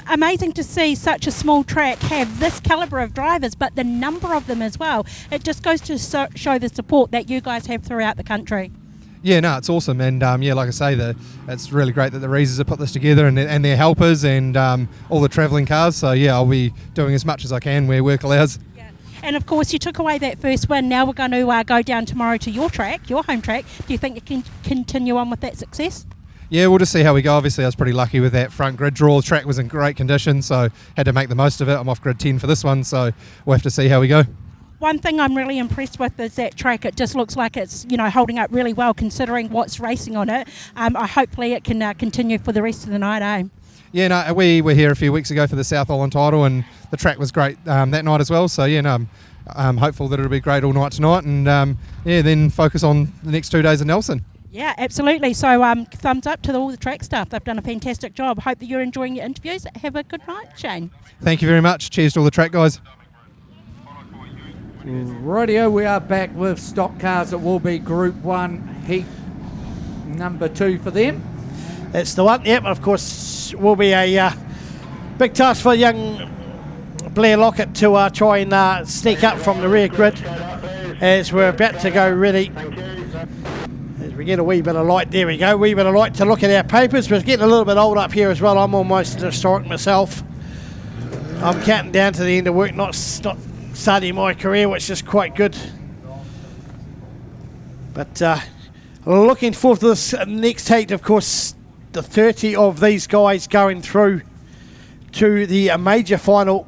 [SPEAKER 1] amazing to see such a small track have this calibre of drivers, but the number of them as well. It just goes to show the support that you guys have throughout the country.
[SPEAKER 4] Yeah, no, it's awesome, and like I say, it's really great that the Reeses have put this together and their helpers and all the travelling cars. So yeah, I'll be doing as much as I can where work allows.
[SPEAKER 1] Yeah. And of course, you took away that first win. Now we're going to go down tomorrow to your track, your home track. Do you think you can continue on with that success?
[SPEAKER 4] Yeah, we'll just see how we go. Obviously, I was pretty lucky with that front grid draw. The track was in great condition, so had to make the most of it. I'm off grid 10 for this one, so we'll have to see how we go.
[SPEAKER 1] One thing I'm really impressed with is that track. It just looks like it's holding up really well considering what's racing on it. Hopefully it can continue for the rest of the night, eh?
[SPEAKER 4] Yeah, no, we were here a few weeks ago for the South Island title and the track was great that night as well. So yeah, no, I'm hopeful that it'll be great all night tonight and then focus on the next 2 days in Nelson.
[SPEAKER 1] Yeah, absolutely. So thumbs up to all the track staff. They've done a fantastic job. Hope that you're enjoying your interviews. Have a good night, Shane.
[SPEAKER 4] Thank you very much. Cheers to all the track guys.
[SPEAKER 8] Rightio, we are back with stock cars. It will be Group 1, Heat number 2 for them.
[SPEAKER 9] That's the one, yep. Of course, will be a big task for young Blair Lockett to try and sneak up from the rear grid as we're about to go ready. As we get a wee bit of light, there we go, wee bit of light to look at our papers. We're getting a little bit old up here as well. I'm almost historic myself. I'm counting down to the end of work, not starting my career, which is quite good. But looking forward to this next heat, of course, the 30 of these guys going through to the major final.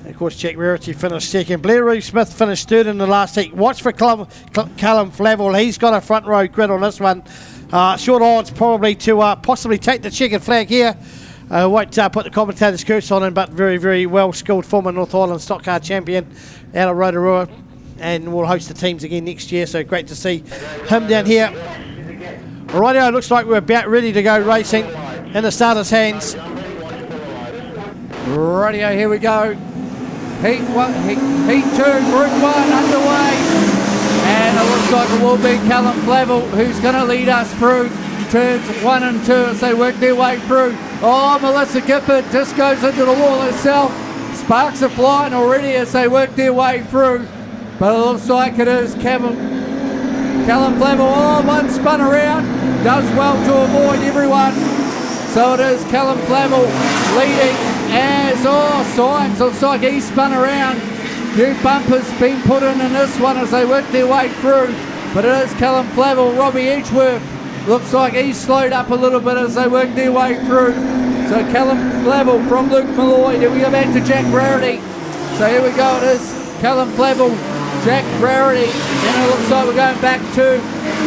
[SPEAKER 9] Of course, Jack Rarity finished second. Blair Reeve Smith finished third in the last heat. Watch for Callum Flavel. He's got a front row grid on this one. Short odds probably to possibly take the checkered flag here. Won't put the commentator's curse on him, but very, very well skilled former North Island stock car champion out of Rotorua, and we'll host the teams again next year, so great to see him down here. Rightio, looks like we're about ready to go racing in the starter's hands.
[SPEAKER 8] Rightio, here we go. Heat 2, Group 1 underway. And it looks like it will be Callum Flavel who's going to lead us through turns 1 and 2 as they work their way through. Oh, Melissa Gifford just goes into the wall herself. Sparks are flying already as they work their way through. But it looks like it is Callum Flavel. Oh, one spun around. Does well to avoid everyone. So it is Callum Flavel leading as, Science looks like he spun around. Few bumpers being put in this one as they work their way through. But it is Callum Flavel. Robbie Edgeworth looks like he's slowed up a little bit as they work their way through. So Callum Flavel from Luke Malloy. Then we go back to Jack Rarity. So here we go. It is Callum Flavel, Jack Rarity. Then it looks like we're going back to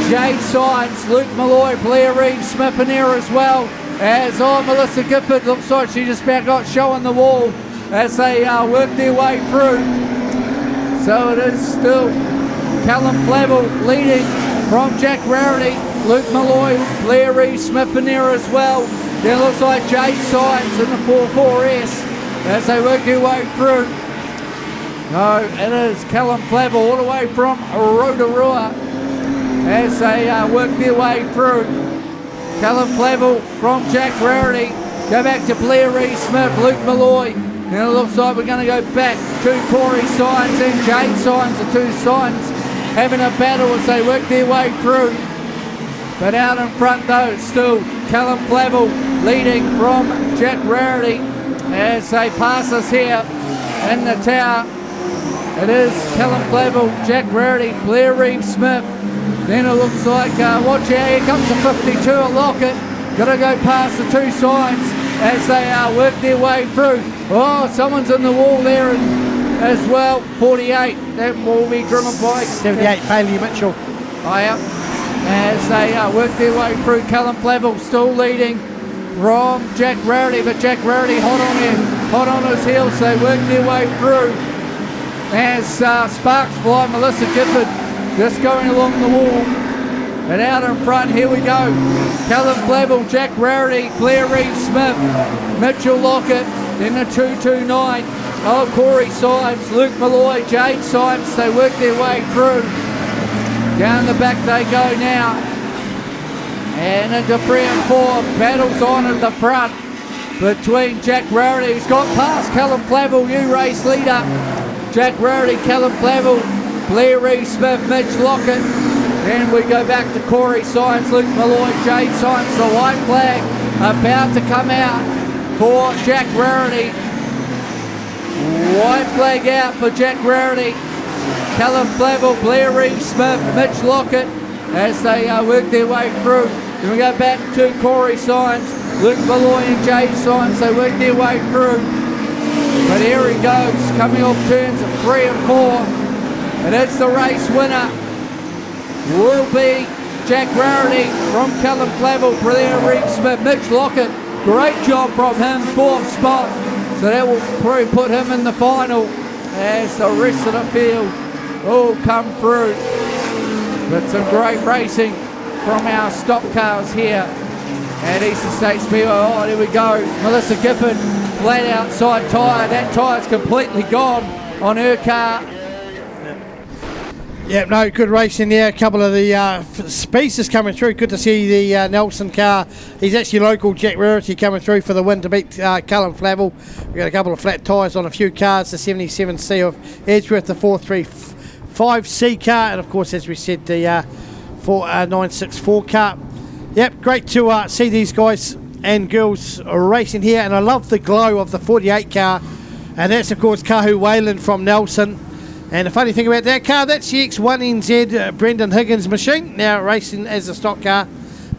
[SPEAKER 8] Jade Science, Luke Malloy, Blair Reeve Smith in there as well. As Melissa Gifford looks like she just about got show on the wall as they work their way through. So it is still Callum Flavel leading from Jack Rarity, Luke Malloy, Blair Reeve Smith in there as well. Then it looks like Jade Science in the 4-4S as they work their way through. No, it is Callum Flavel all the way from Rotorua as they work their way through. Callum Flavel from Jack Rarity. Go back to Blair Reeve Smith, Luke Malloy. Now it looks like we're going to go back to Corey Science and Jade Science, the two Science having a battle as they work their way through. But out in front though, still Callum Flavel leading from Jack Rarity as they pass us here in the tower. It is Callum Flavel, Jack Rarity, Blair Reeve Smith. Then it looks like, watch out, here comes the 52 at Lockett. Got to go past the two Science as they work their way through. Oh, someone's in the wall there as well. 48, that will be driven by
[SPEAKER 9] 78, Bailey Mitchell.
[SPEAKER 8] Oh, yeah. As they work their way through. Callum Flavel still leading from Jack Rarity, but Jack Rarity hot on his heels. They work their way through. As sparks fly, Melissa Gifford just going along the wall. And out in front, here we go. Callum Flavel, Jack Rarity, Blair Reeve Smith, Mitchell Lockett, then the 229. Oh, Corey Science, Luke Malloy, Jade Science, they work their way through. Down the back they go now. And into 3 and 4, battles on at the front between Jack Rarity, who's got past Callum Flavel, new race leader. Jack Rarity, Callum Flavel, Blair Reeve Smith, Mitch Lockett. Then we go back to Corey Science, Luke Malloy, Jade Science. The white flag about to come out for Jack Rarity. White flag out for Jack Rarity. Callum Flavel, Blair Reeve Smith, Mitch Lockett as they work their way through. Then we go back to Corey Science, Luke Malloy and Jade Science. They work their way through. But here he goes, coming off turns 3 and 4. And it's the race winner. Will be Jack Rarity from Callum Flavel, Blair Reeve Smith, Mitch Lockett. Great job from him, 4th spot. So that will probably put him in the final as the rest of the field all come through. But some great racing from our stock cars here at Eastern States Speedway. Oh, there we go. Melissa Gifford, flat outside tyre. That tyre's completely gone on her car.
[SPEAKER 9] Yeah, no, good racing there. A couple of the speedsters coming through. Good to see the Nelson car. He's actually local, Jack Rarity, coming through for the win to beat Cullen Flavel. We've got a couple of flat tyres on a few cars. The 77C of Edgeworth, the 435C car, and of course, as we said, the 964 car. Yep, great to see these guys and girls racing here, and I love the glow of the 48 car, and that's of course Kahu Whalen from Nelson. And the funny thing about that car, that's the X1NZ Brendan Higgins machine, now racing as a stock car.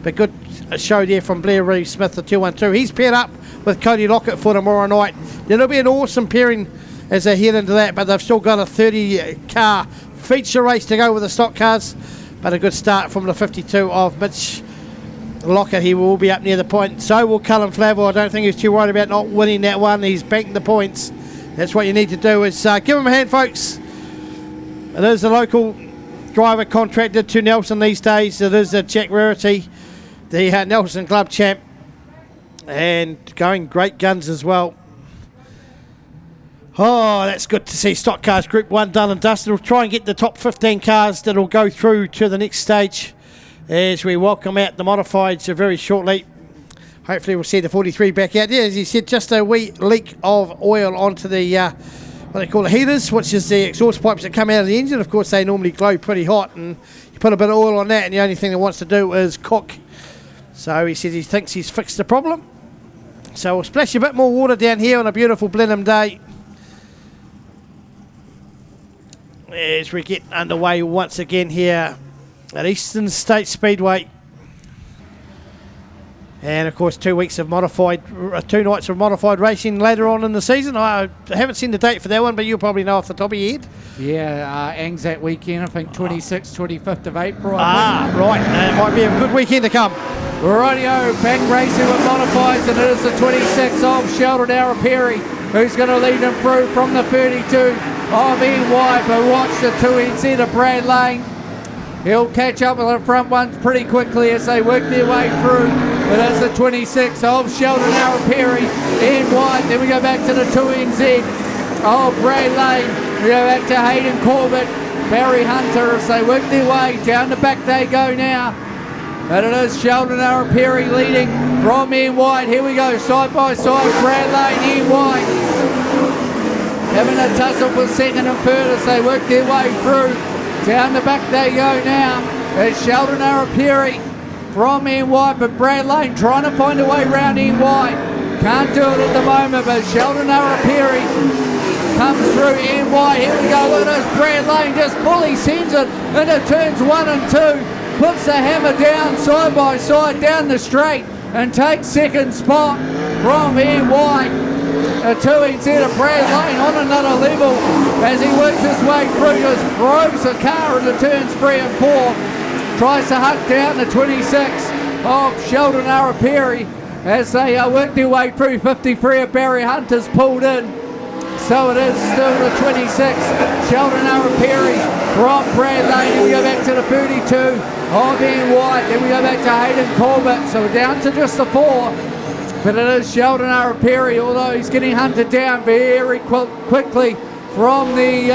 [SPEAKER 9] But good show there from Blair Reeve Smith, the 212. He's paired up with Cody Lockett for tomorrow night. It'll be an awesome pairing as they head into that, but they've still got a 30-car feature race to go with the stock cars. But a good start from the 52 of Mitch Lockett. He will be up near the point. So will Cullen Flavel. I don't think he's too worried about not winning that one. He's banking the points. That's what you need to do, is give him a hand, folks. It is a local driver contracted to Nelson these days. It is Jack Rarity, the Nelson Club champ, and going great guns as well. Oh, that's good to see. Stock Cars Group 1 done and dusted. We'll try and get the top 15 cars that will go through to the next stage as we welcome out the modifieds very shortly. Hopefully we'll see the 43 back out there. As you said, just a wee leak of oil onto the what they call the heaters, which is the exhaust pipes that come out of the engine. Of course, they normally glow pretty hot, and you put a bit of oil on that, and the only thing it wants to do is cook. So he says he thinks he's fixed the problem. So we'll splash a bit more water down here on a beautiful Blenheim day as we get underway once again here at Eastern States Speedway. And of course 2 weeks of modified, 2 nights of modified racing later on in the season. I haven't seen the date for that one, but you'll probably know off the top of your head.
[SPEAKER 8] Yeah, Anzac weekend, I think 26th, 25th of April.
[SPEAKER 9] Right. It might be a good weekend to come.
[SPEAKER 8] Rightio, back racing with modifieds, and it is the 26th of Sheldon Araperi, who's going to lead him through from the 32 of NY, but watch the 2NZ of Brad Lane. He'll catch up with the front ones pretty quickly as they work their way through. But it's the 26 of Sheldon Araperi in white. Then we go back to the 2NZ of Brad Lane. We go back to Hayden Corbett, Barry Hunter as they work their way. Down the back they go now. And it is Sheldon Araperi leading from in white. Here we go, side by side, Brad Lane in white. Having a tussle for second and third as they work their way through. Down the back they go now. It's Sheldon Araperi from in white, but Brad Lane trying to find a way round in white. Can't do it at the moment, but Sheldon Araperi comes through in white. Here we go, look at this. Brad Lane just fully sends it into turns 1 and 2. Puts the hammer down side by side down the straight and takes second spot from in white. A 2NZ of Brad Lane on another level as he works his way through, just throws the car into turns 3 and 4. Tries to huck down the 26 of Sheldon Araperi as they work their way through. 53 of Barry Hunter's pulled in. So it is still the 26 Sheldon Araperi from Brad Lane. We go back to the 32 of in white. Then we go back to Hayden Corbett. So we're down to just the 4. But it is Sheldon Araperi, although he's getting hunted down very quickly from the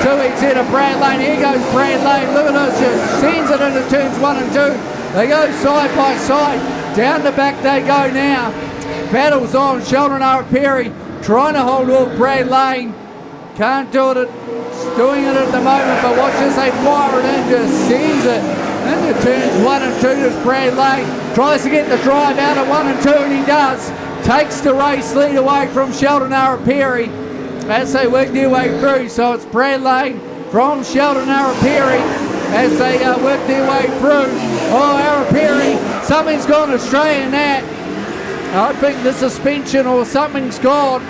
[SPEAKER 8] 2NZ of Brad Lane. Here goes Brad Lane. Look at this. Just sends it into turns 1 and 2. They go side by side. Down the back they go now. Battles on. Sheldon Araperi trying to hold off Brad Lane. Can't do it. Doing it at the moment, but watch as they fire it in. Just sends it into turns 1 and 2 as Brad Lane tries to get the drive out of 1 and 2, and he does. Takes the race lead away from Sheldon Araperi as they work their way through. So it's Brad Lane from Sheldon Araperi as they work their way through. Oh, Araperi, something's gone astray in that. I think the suspension or something's gone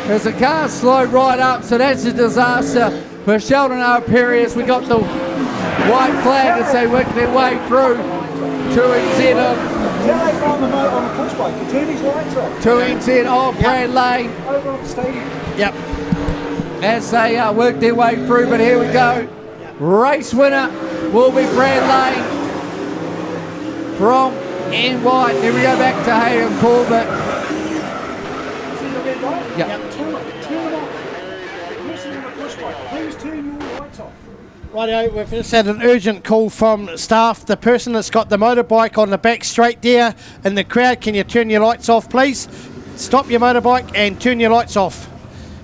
[SPEAKER 8] as the car slowed right up, so that's a disaster for Sheldon Araperi as we got the white flag as they work their way through. 2NZ of 2NZ of Brad Lane.
[SPEAKER 20] Over on the stadium.
[SPEAKER 9] Yep.
[SPEAKER 8] As they work their way through, but here we go. Race winner will be Brad Lane from in white. Then we go back to Hayden Corbett. Yep.
[SPEAKER 20] Turn them off. Pressing on the push bike. Please turn your lights off.
[SPEAKER 9] Rightio, we've just had an urgent call from staff. The person that's got the motorbike on the back straight there in the crowd, can you turn your lights off, please? Stop your motorbike and turn your lights off.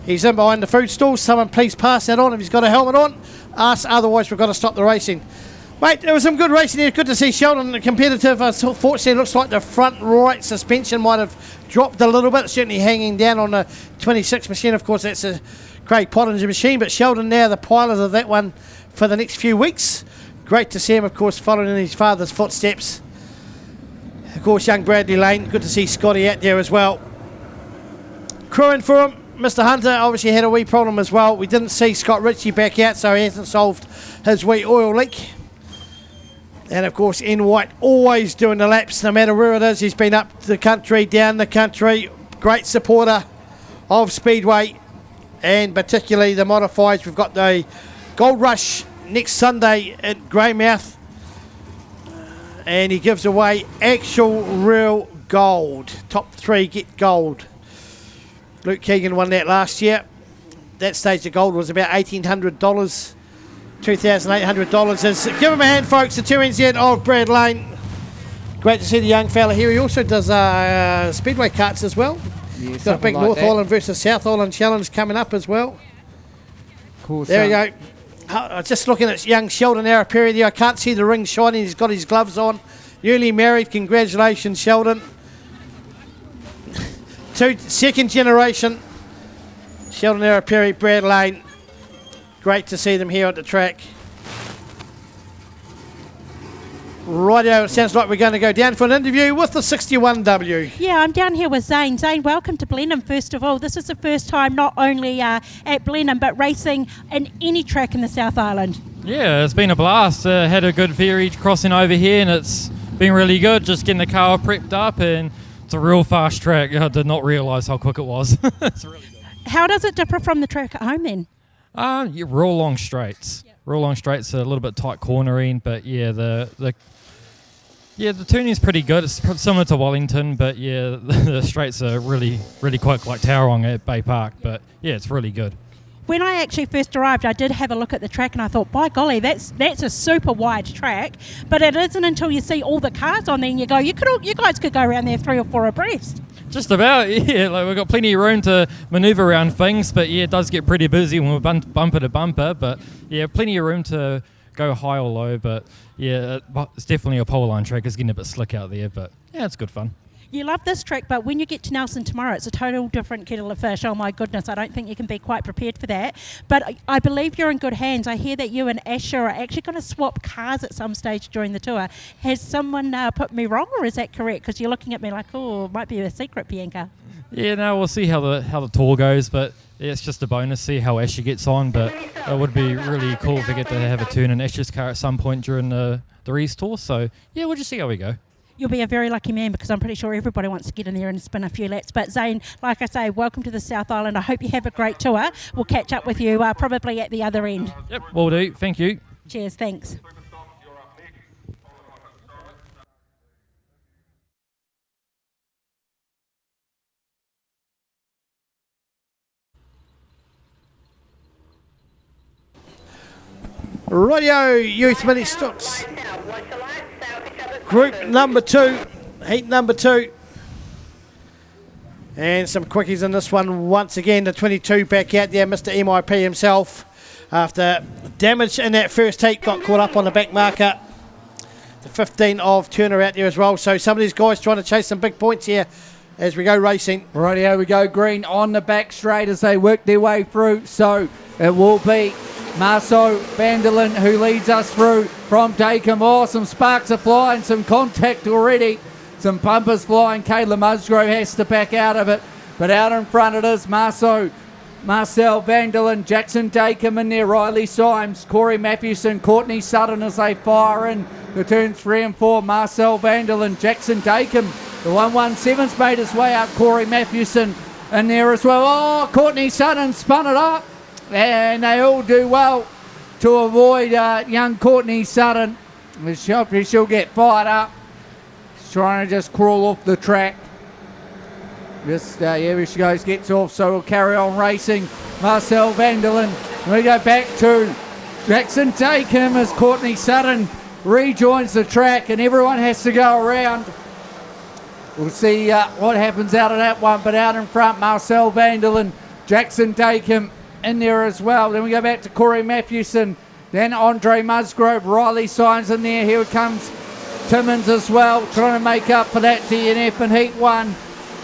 [SPEAKER 9] He's in behind the food stall. Someone please pass that on if he's got a helmet on. Otherwise we've got to stop the racing. Mate, there was some good racing here. Good to see Sheldon competitive. Fortunately, it looks like the front right suspension might have dropped a little bit. Certainly hanging down on the 26 machine. Of course, that's a Craig Pottinger machine. But Sheldon now the pilot of that one for the next few weeks. Great to see him, of course, following in his father's footsteps. Of course, young Bradley Lane. Good to see Scotty out there as well. Crewing for him. Mr. Hunter obviously had a wee problem as well. We didn't see Scott Ritchie back out, so he hasn't solved his wee oil leak. And of course, Ian White always doing the laps, no matter where it is. He's been up the country, down the country. Great supporter of Speedway, and particularly the modifieds. We've got the Gold Rush next Sunday at Greymouth, and he gives away actual real gold. Top 3 get gold. Luke Keegan won that last year. That stage the gold was about $1,800, $2,800. Give him a hand, folks. The 2NZ of Brad Lane. Great to see the young fella here. He also does Speedway karts as well.
[SPEAKER 8] Yeah,
[SPEAKER 9] got a big
[SPEAKER 8] like
[SPEAKER 9] North
[SPEAKER 8] that.
[SPEAKER 9] Island versus South Island challenge coming up as well.
[SPEAKER 8] Of course,
[SPEAKER 9] there we go. Just looking at young Sheldon Araperi there. I can't see the ring shining. He's got his gloves on. Newly married. Congratulations, Sheldon. Second generation. Sheldon Araperi, Brad Lane. Great to see them here at the track. Rightio, it sounds like we're going to go down for an interview with the 61W.
[SPEAKER 1] Yeah, I'm down here with Zane. Zane, welcome to Blenheim, first of all. This is the first time not only at Blenheim, but racing in any track in the South Island.
[SPEAKER 5] Yeah, it's been a blast. Had a good ferry crossing over here, and it's been really good, just getting the car prepped up, and it's a real fast track. I did not realise how quick it was. It's really good.
[SPEAKER 1] How does it differ from the track at home then?
[SPEAKER 5] Real long straights. Yep. Real long straights, a little bit tight cornering, but yeah, the tuning's pretty good. It's similar to Wellington, but yeah, the straights are really, really quick, like Tauranga at Bay Park. But yeah, it's really good.
[SPEAKER 1] When I actually first arrived, I did have a look at the track and I thought, by golly, that's a super wide track. But it isn't until you see all the cars on there and you go, you guys could go around there 3 or 4 abreast.
[SPEAKER 5] Just about, yeah. Like we've got plenty of room to manoeuvre around things, but yeah, it does get pretty busy when we're bumper to bumper. But yeah, plenty of room to go high or low. But yeah, it's definitely a pole line track. It's getting a bit slick out there, but yeah, it's good fun.
[SPEAKER 1] You love this track, but when you get to Nelson tomorrow, it's a total different kettle of fish. Oh my goodness, I don't think you can be quite prepared for that. But I believe you're in good hands. I hear that you and Asher are actually going to swap cars at some stage during the tour. Has someone put me wrong, or is that correct? Because you're looking at me like, oh, it might be a secret, Bianca.
[SPEAKER 5] Yeah, no, we'll see how the tour goes, but yeah, it's just a bonus, see how Asher gets on. But it would be really cool if we get to have a turn in Asher's car at some point during the Rees Tour. So yeah, we'll just see how we go.
[SPEAKER 1] You'll be a very lucky man, because I'm pretty sure everybody wants to get in there and spin a few laps. But Zane, like I say, welcome to the South Island. I hope you have a great tour. We'll catch up with you probably at the other end.
[SPEAKER 5] Yep, will do. Thank you.
[SPEAKER 1] Cheers, thanks.
[SPEAKER 9] Rightio, Youth Ministocks. Group number 2, heat number 2. And some quickies in this one once again. The 22 back out there, Mr. MIP himself. After damage in that first heat, got caught up on the back marker. The 15 of Turner out there as well. So some of these guys trying to chase some big points here as we go racing.
[SPEAKER 8] Rightio, we go green on the back straight as they work their way through. So it will be Marceau Vanderlyn who leads us through from Dacombe. Oh, some sparks are flying, some contact already, some bumpers flying. Kayla Musgrove has to back out of it, but out in front it is Marcel Vanderlyn, Jackson Dacombe in there, Riley Symes, Corey Matthewson, Courtney Sutton as they fire in the turns 3 and 4. Marcel Vanderlyn, Jackson Dacombe, the 117's made his way up. Corey Matthewson in there as well. Oh, Courtney Sutton spun it up. And they all do well to avoid young Courtney Sutton. She'll get fired up. She's trying to just crawl off the track. Here she goes, gets off, so we'll carry on racing. Marcel Vanderlyn. We go back to Jackson Takeham as Courtney Sutton rejoins the track, and everyone has to go around. We'll see what happens out of that one, but out in front, Marcel Vanderlyn, Jackson Takeham in there as well. Then we go back to Corey Matthewson, then Andre Musgrove, Riley Signs in there. Here comes Timmins as well, trying to make up for that DNF in Heat 1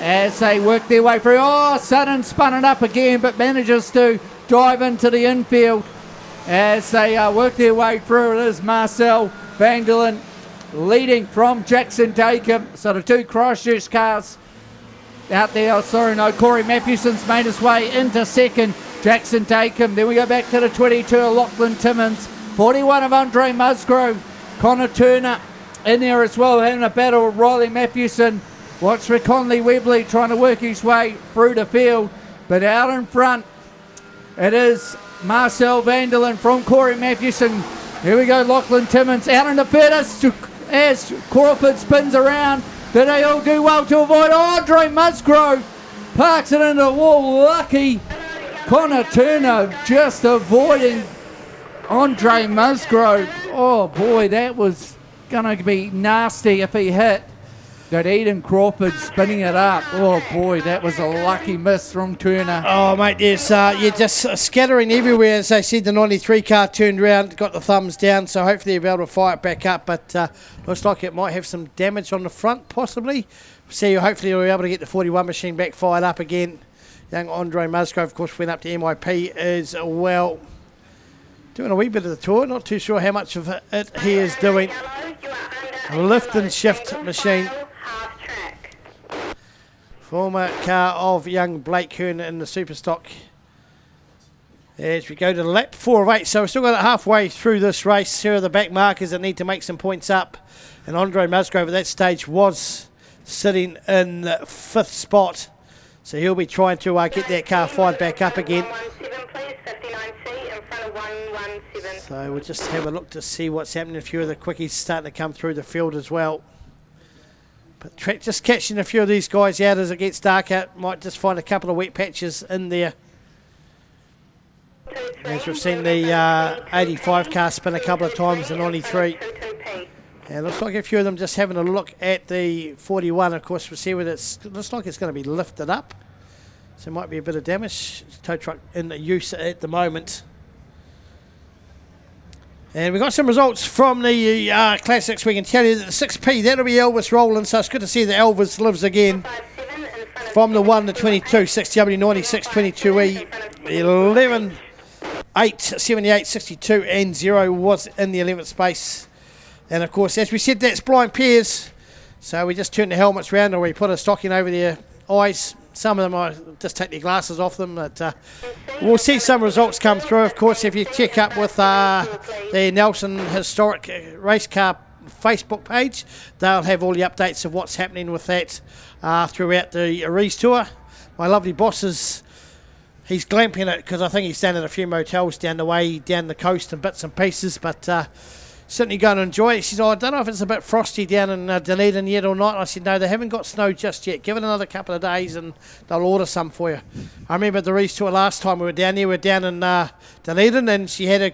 [SPEAKER 8] as they work their way through. Oh, Sutton spun it up again, but manages to dive into the infield as they work their way through. It is Marcel Vanderlyn leading from Jackson Takeham. So the two Christchurch cars out there. Oh, sorry, no, Corey Matthewson's made his way into second. Jackson Takeham. Then we go back to the 22 of Lachlan Timmins. 41 of Andre Musgrove. Connor Turner in there as well, having a battle with Riley Matthewson. Watch for Conley Webley trying to work his way through the field. But out in front, it is Marcel Vanderlyn from Corey Matthewson. Here we go, Lachlan Timmins out in the third as Crawford spins around. Do they all do well to avoid? Andre Musgrove parks it into the wall. Lucky Connor Turner just avoiding Andre Musgrove. Oh boy, that was going to be nasty if he hit. That Eden Crawford spinning it up. Oh boy, that was a lucky miss from Turner.
[SPEAKER 9] Oh mate, yes, you're just scattering everywhere. As they said, the 93 car turned around, got the thumbs down, so hopefully they'll be able to fire it back up, but looks like it might have some damage on the front, possibly. See, hopefully we'll be able to get the 41 machine back fired up again. Young Andre Musgrove, of course, went up to MIP as well. Doing a wee bit of the tour, not too sure how much of it he is doing. A lift and shift machine. Former car of young Blake Hearn in the Superstock. As we go to lap 4 of 8, so we've still got it halfway through this race. Here are the back markers that need to make some points up. And Andre Musgrove at that stage was sitting in the 5th spot. So he'll be trying to get that car fired back up again. So we'll just have a look to see what's happening. A few of the quickies starting to come through the field as well. But just catching a few of these guys out as it gets darker. Might just find a couple of wet patches in there. As we've seen the 85 car spin a couple of times, the 93. And looks like a few of them just having a look at the 41. Of course, we'll see whether it looks like it's going to be lifted up. So it might be a bit of damage. Tow truck in use at the moment. And we've got some results from the Classics. We can tell you that the 6P, that'll be Elvis Rowland. So it's good to see that Elvis lives again. From the 1 to 22, 6W96, 22E, 11, 8, 78, 62, and 0 was in the 11th space. And of course, as we said, that's blind pairs. So we just turn the helmets round or we put a stocking over their eyes. Some of them, I just take their glasses off them. But we'll see some results come through. Of course, if you check up with the Nelson Historic Race Car Facebook page, they'll have all the updates of what's happening with that throughout the Rees Tour. My lovely boss he's glamping it because I think he's staying at a few motels down the way, down the coast and bits and pieces. But certainly going to enjoy it. She said, I don't know if it's a bit frosty down in Dunedin yet or not. I said, no, they haven't got snow just yet. Give it another couple of days and they'll order some for you. I remember the Rees Tour last time we were down there. We were down in Dunedin and she had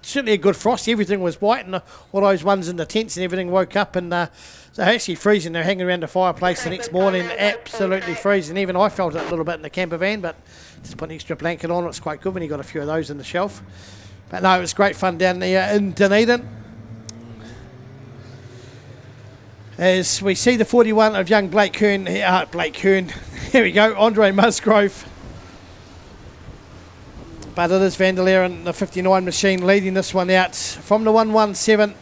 [SPEAKER 9] certainly a good frost. Everything was white and all those ones in the tents and everything woke up and they're actually freezing. They're hanging around the fireplace the next morning, absolutely freezing. Even I felt it a little bit in the camper van, but just put an extra blanket on. It's quite good when you got a few of those in the shelf. But no, it was great fun down there in Dunedin. As we see the 41 of young Blake Hearn, here we go, Andre Musgrove. But it is Vanderleer and the 59 machine leading this one out from the 117.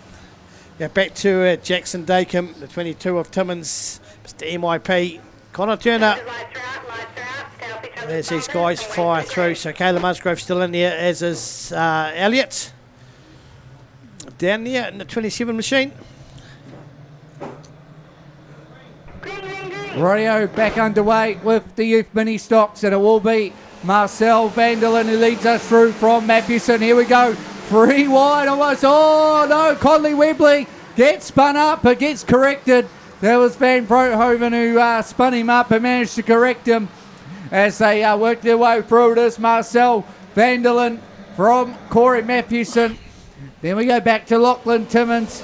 [SPEAKER 9] Yeah, back to Jackson Takeham, the 22 of Timmins, Mr. MIP, Connor Turner. As these guys fire through, so Kayla Musgrove still in there, as is Elliott. Down there in the 27 machine.
[SPEAKER 8] Radio back underway with the youth mini stocks, and it will be Marcel Vanderlyn who leads us through from Matthewson. Here we go, 3 wide almost. Oh no, Conley Webley gets spun up but gets corrected. That was Van Broekhoven who spun him up and managed to correct him as they work their way through. It is Marcel Vanderlyn from Corey Matthewson. Then we go back to Lachlan Timmins,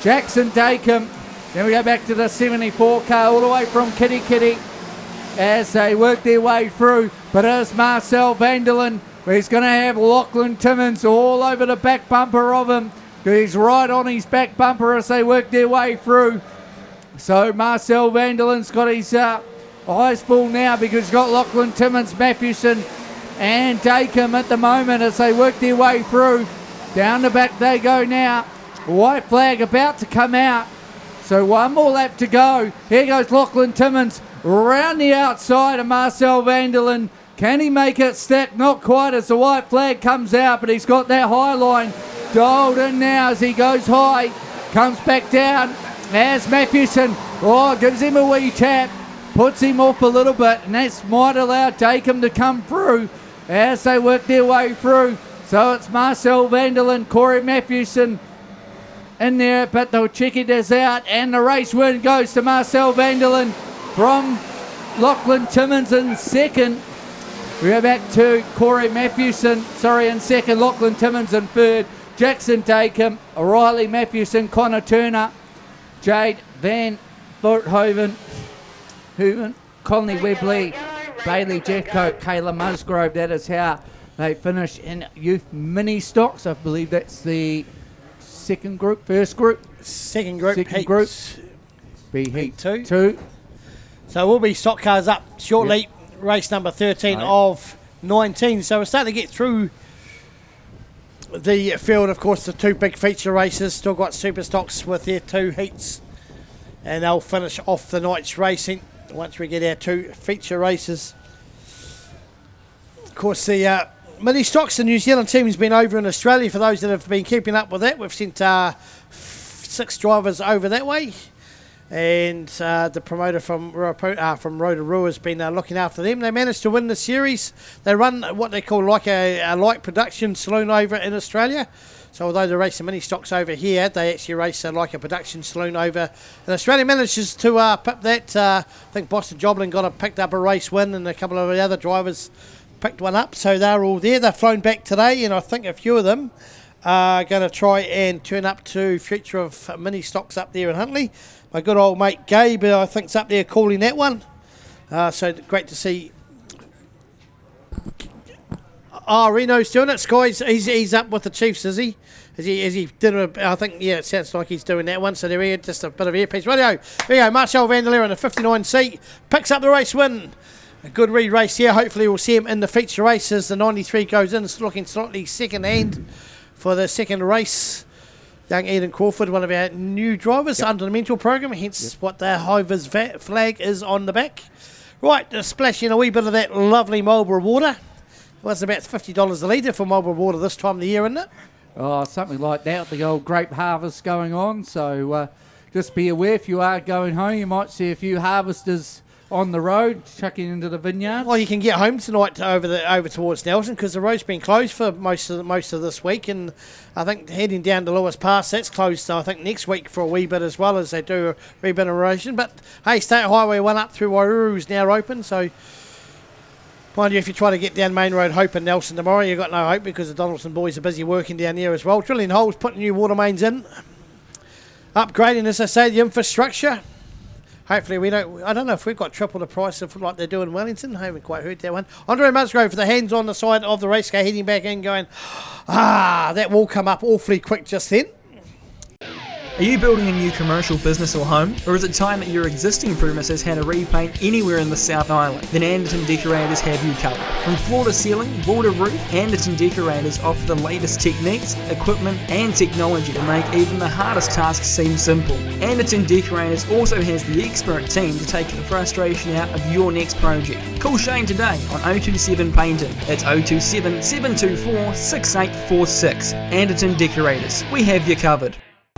[SPEAKER 8] Jackson Dacomb. Then we go back to the 74 car all the way from Kitty Kitty as they work their way through. But it's Marcel Vanderlyn. He's going to have Lachlan Timmins all over the back bumper of him. He's right on his back bumper as they work their way through. So Marcel Vanderlyn's got his eyes full now because he's got Lachlan Timmins, Matthewson and Dacomb at the moment as they work their way through. Down the back they go now. White flag about to come out. So one more lap to go. Here goes Lachlan Timmins round the outside of Marcel Vanderlyn. Can he make it stack? Not quite as the white flag comes out, but he's got that high line dialed in now as he goes high. Comes back down as Matthewson. Gives him a wee tap. Puts him off a little bit, and that might allow Dacomb to come through as they work their way through. So it's Marcel Vanderlyn, Corey Matthewson in there, but they'll check it as out, and the race win goes to Marcel Vanderlyn from Lachlan Timmins in second. We go back to Corey Matthewson, in second, Lachlan Timmins in third, Jackson Dacomb, Riley Matthewson, Connor Turner, Jade Van Voorthoven, Conley Webley, Bailey Jeffcoat, Kayla Musgrove. That is how they finish in youth mini stocks. I believe that's the second group.
[SPEAKER 9] Second group.
[SPEAKER 8] Be heat 2.
[SPEAKER 9] So we'll be stock cars up shortly. Yep. Race number 13 of 19. So we're starting to get through the field. Of course, the two big feature races. Still got Superstocks with their 2 heats. And they'll finish off the night's racing once we get our 2 feature races. Of course, the ministocks, the New Zealand team has been over in Australia. For those that have been keeping up with that, we've sent 6 drivers over that way. And the promoter from Rotorua has been looking after them. They managed to win the series. They run what they call like a light production saloon over in Australia. So although they race the mini stocks over here, they actually race like a production saloon over in Australia. Manages to pip that. I think Boston Joblin picked up a race win, and a couple of the other drivers picked one up. So they're all there. They've flown back today, and I think a few of them are going to try and turn up to future of mini stocks up there in Huntly. My good old mate Gabe, I think, is up there calling that one. So great to see. Reno's doing it. Sky's he's up with the Chiefs, is he? Is he doing I think, yeah, it sounds like he's doing that one. So there we go, just a bit of earpiece. Radio. There you go. Marcel Vanderlyn in the 59C picks up the race win. A good race here. Hopefully we'll see him in the feature races. The 93 goes in. It's looking slightly second hand for the second race. Young Eden Crawford, one of our new drivers under the mentor program, hence what the Hivers flag is on the back. Right, splashing a wee bit of that lovely Marlborough water. Well, it's about $50 a litre for Marlborough water this time of the year, isn't it?
[SPEAKER 8] Oh, something like that. The old grape harvest going on. So just be aware if you are going home, you might see a few harvesters on the road chucking into the vineyard.
[SPEAKER 9] Well, you can get home tonight over towards Nelson because the road's been closed for most of this week, and I think heading down to Lewis Pass, that's closed I think next week for a wee bit as well, as they do a wee bit of erosion. But hey, State Highway 1 up through Wairuru is now open, so mind you, if you try to get down Main Road Hope in Nelson tomorrow, you've got no hope because the Donaldson boys are busy working down there as well, drilling holes, putting new water mains in, upgrading, as I say, the infrastructure. Hopefully I don't know if we've got triple the price of like they do in Wellington. I haven't quite heard that one. Andre Musgrove for the hands on the side of the race car, heading back in going, that will come up awfully quick just then.
[SPEAKER 6] Are you building a new commercial business or home? Or is it time that your existing premises had a repaint anywhere in the South Island? Then Anderton Decorators have you covered. From floor to ceiling, wall to roof, Anderton Decorators offer the latest techniques, equipment and technology to make even the hardest tasks seem simple. Anderton Decorators also has the expert team to take the frustration out of your next project. Call Shane today on 027 Painting. That's 027 724 6846. Anderton Decorators. We have you covered.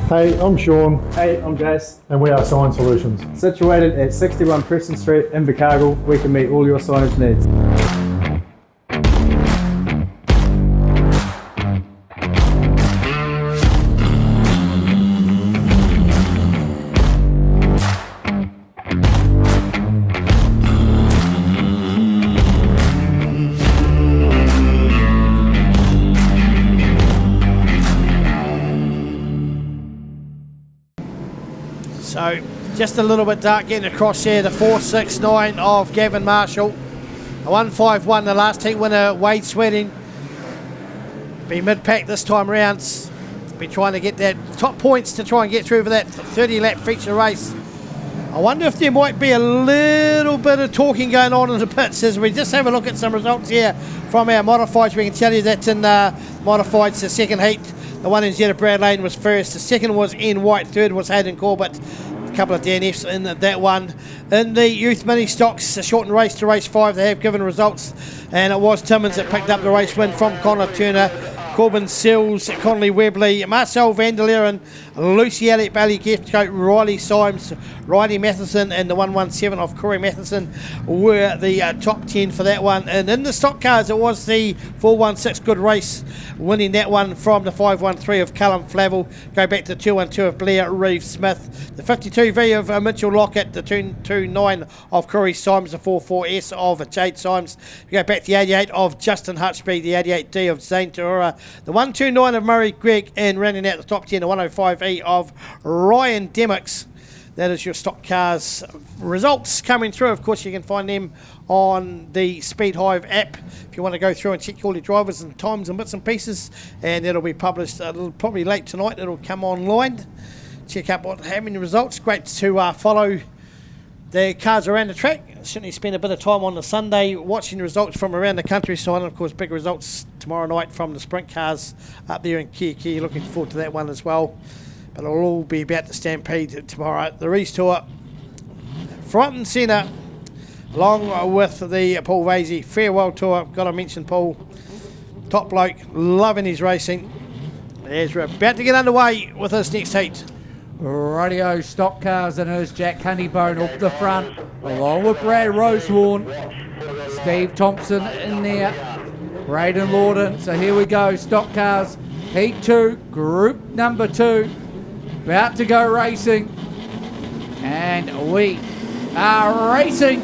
[SPEAKER 22] Hey, I'm Sean.
[SPEAKER 23] Hey, I'm Jace.
[SPEAKER 22] And we are Sign Solutions.
[SPEAKER 23] Situated at 61 Preston Street in Invercargill, we can meet all your signage needs.
[SPEAKER 9] So just a little bit dark getting across there. The 4.69 of Gavin Marshall. A 1.51, the last heat winner, Wade Sweating. Be mid-pack this time round. Be trying to get that top points to try and get through for that 30-lap feature race. I wonder if there might be a little bit of talking going on in the pits as we just have a look at some results here from our modifieds. We can tell you that in modifieds, the second heat, the one in Zeta Brad Lane was first. The second was Ian White. Third was Hayden Corbett. A couple of DNFs in that one. In the youth mini stocks, a shortened race to race 5, they have given results, and it was Timmins that picked up the race win from Connor Turner. Corbin Sills, Connolly Webley, Marcel Vandeleren, Lucy Elliott, Bailey Giftcoat, Riley Symes, Riley Matheson, and the 117 of Corey Matheson were the top 10 for that one. And in the stock cars, it was the 416 Good Race winning that one from the 513 of Callum Flavel. Go back to 212 of Blair Reeve Smith, the 52V of Mitchell Lockett, the 229 of Corey Symes, the 44S of Jade Symes. Go back to the 88 of Justin Hutchby, the 88D of Zane Tahura, the 129 of Murray Gregg, and rounding out the top 10, the 105E of Ryan Demmicks. That is your stock cars results coming through. Of course, you can find them on the Speed Hive app if you want to go through and check all your drivers and times and bits and pieces, and it'll be published probably late tonight. It'll come online. Check out what having the results. Great to follow the cars around the track. Certainly spend a bit of time on the Sunday watching the results from around the countryside, and of course big results tomorrow night from the sprint cars up there in Kia. Looking forward to that one as well. But it'll all be about the Stampede tomorrow. The Rees Tour, front and centre, along with the Paul Vasey Farewell Tour. Got to mention Paul, top bloke, loving his racing. As we're about to get underway with this next heat.
[SPEAKER 8] Radio stock cars, and there's Jack Honeybone up the front, along with Brad Rosewarne, Steve Thompson in there, Braden Lawden. So here we go, stock cars, heat 2, group number 2, about to go racing, and we are racing,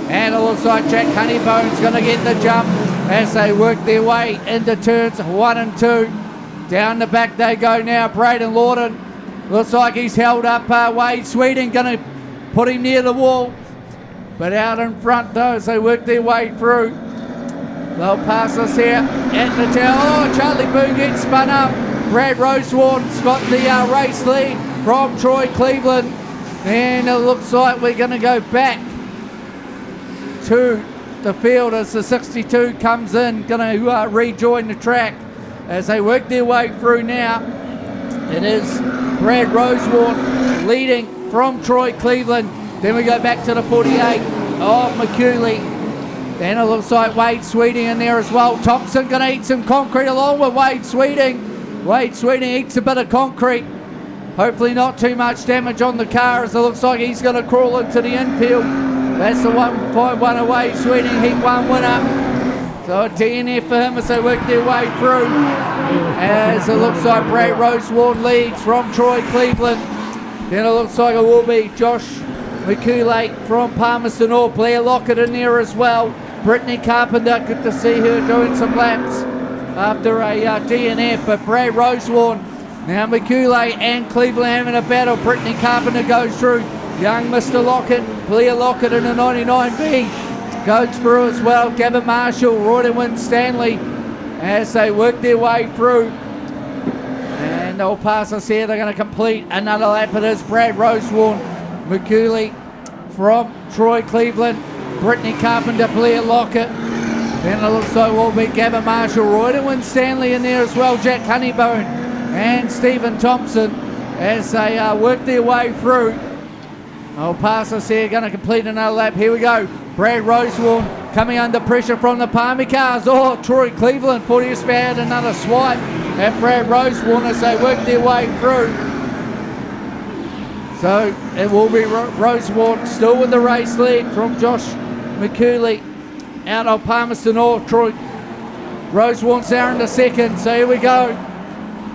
[SPEAKER 8] and it looks like Jack Honeybone's going to get the jump as they work their way into turns 1 and 2. Down the back they go now, Braden Lawden. Looks like he's held up Wade Sweeting, going to put him near the wall. But out in front though, as they work their way through. They'll pass us here at the tail. Oh, Charlie Boone gets spun up. Brad Rosewarne's got the race lead from Troy Cleveland. And it looks like we're going to go back to the field as the 62 comes in. Going to rejoin the track as they work their way through now. It is Brad Rosewarne leading from Troy Cleveland. Then we go back to the 48 of McCulley. Then it looks like Wade Sweeting in there as well. Thompson going to eat some concrete along with Wade Sweeting. Wade Sweeting eats a bit of concrete. Hopefully not too much damage on the car, as it looks like he's going to crawl into the infield. That's the 1.1 of Wade Sweeting, heat 1 winner. So a DNF for him as they work their way through. As it looks like Brad Rosewarne leads from Troy Cleveland. Then it looks like it will be Josh McCulate from Palmerston North. Blair Lockett in there as well. Brittany Carpenter, good to see her doing some laps after a DNF. But Brad Rosewarne, now McCulate and Cleveland having a battle. Brittany Carpenter goes through. Young Mr. Lockett, Blair Lockett in the 99B. Goes through as well. Gavin Marshall, Royden Stanley as they work their way through. And they'll pass us here. They're going to complete another lap. It is Brad Rosewarne, McCulley from Troy Cleveland, Brittany Carpenter, Blair Lockett. Then it looks like will be Gavin Marshall, Royden Stanley in there as well. Jack Honeybone and Stephen Thompson as they work their way through. They'll pass us here. Going to complete another lap. Here we go. Brad Rosewarne coming under pressure from the Palmy cars. Oh, Troy Cleveland put his had another swipe at Brad Rosewarne as they work their way through. So it will be Rosewarne still with the race lead from Josh McCulley out of Palmerston North. Troy Rosewarne's there in the second. So here we go.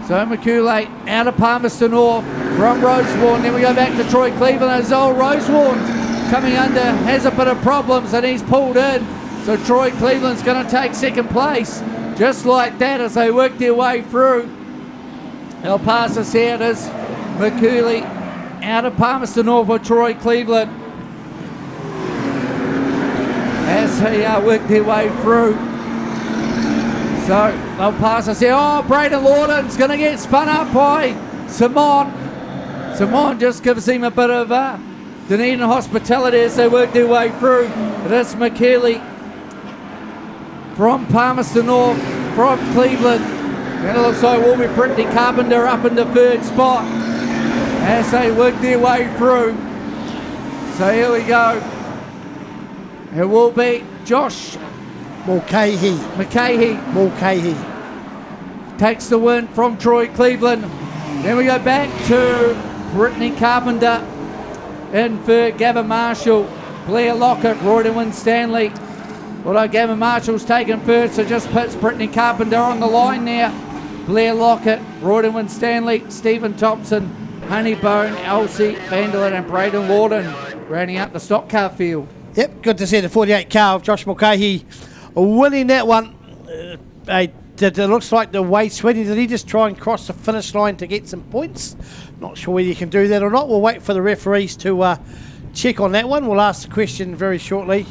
[SPEAKER 8] So McCulley out of Palmerston North from Rosewarne. Then we go back to Troy Cleveland as old Rosewarne coming under, has a bit of problems and he's pulled in. So Troy Cleveland's going to take second place just like that as they work their way through. They'll pass us here. It is McCulley out of Palmerston North with Troy Cleveland as they work their way through. So they'll pass us here. Oh, Braden Lawton's going to get spun up by Simon. Simon just gives him a bit of Dunedin hospitality as they work their way through. It is McKeely from Palmerston North, from Cleveland. And it looks like we'll be Brittany Carpenter up in the third spot as they work their way through. So here we go. It will be Josh
[SPEAKER 9] Mulcahy
[SPEAKER 8] takes the win from Troy Cleveland. Then we go back to Brittany Carpenter in third, Gavin Marshall, Blair Lockett, Royden Winstanley. Although Gavin Marshall's taken first, so just puts Brittany Carpenter on the line there. Blair Lockett, Royden Winstanley, Stephen Thompson, Honeybone, Elsie Vanderlyn and Braden Lawton rounding up the stock car field.
[SPEAKER 9] Yep, good to see the 48 car of Josh Mulcahy winning that one. It looks like the way Sweaty, did he just try and cross the finish line to get some points? Not sure whether you can do that or not. We'll wait for the referees to check on that one. We'll ask the question very shortly.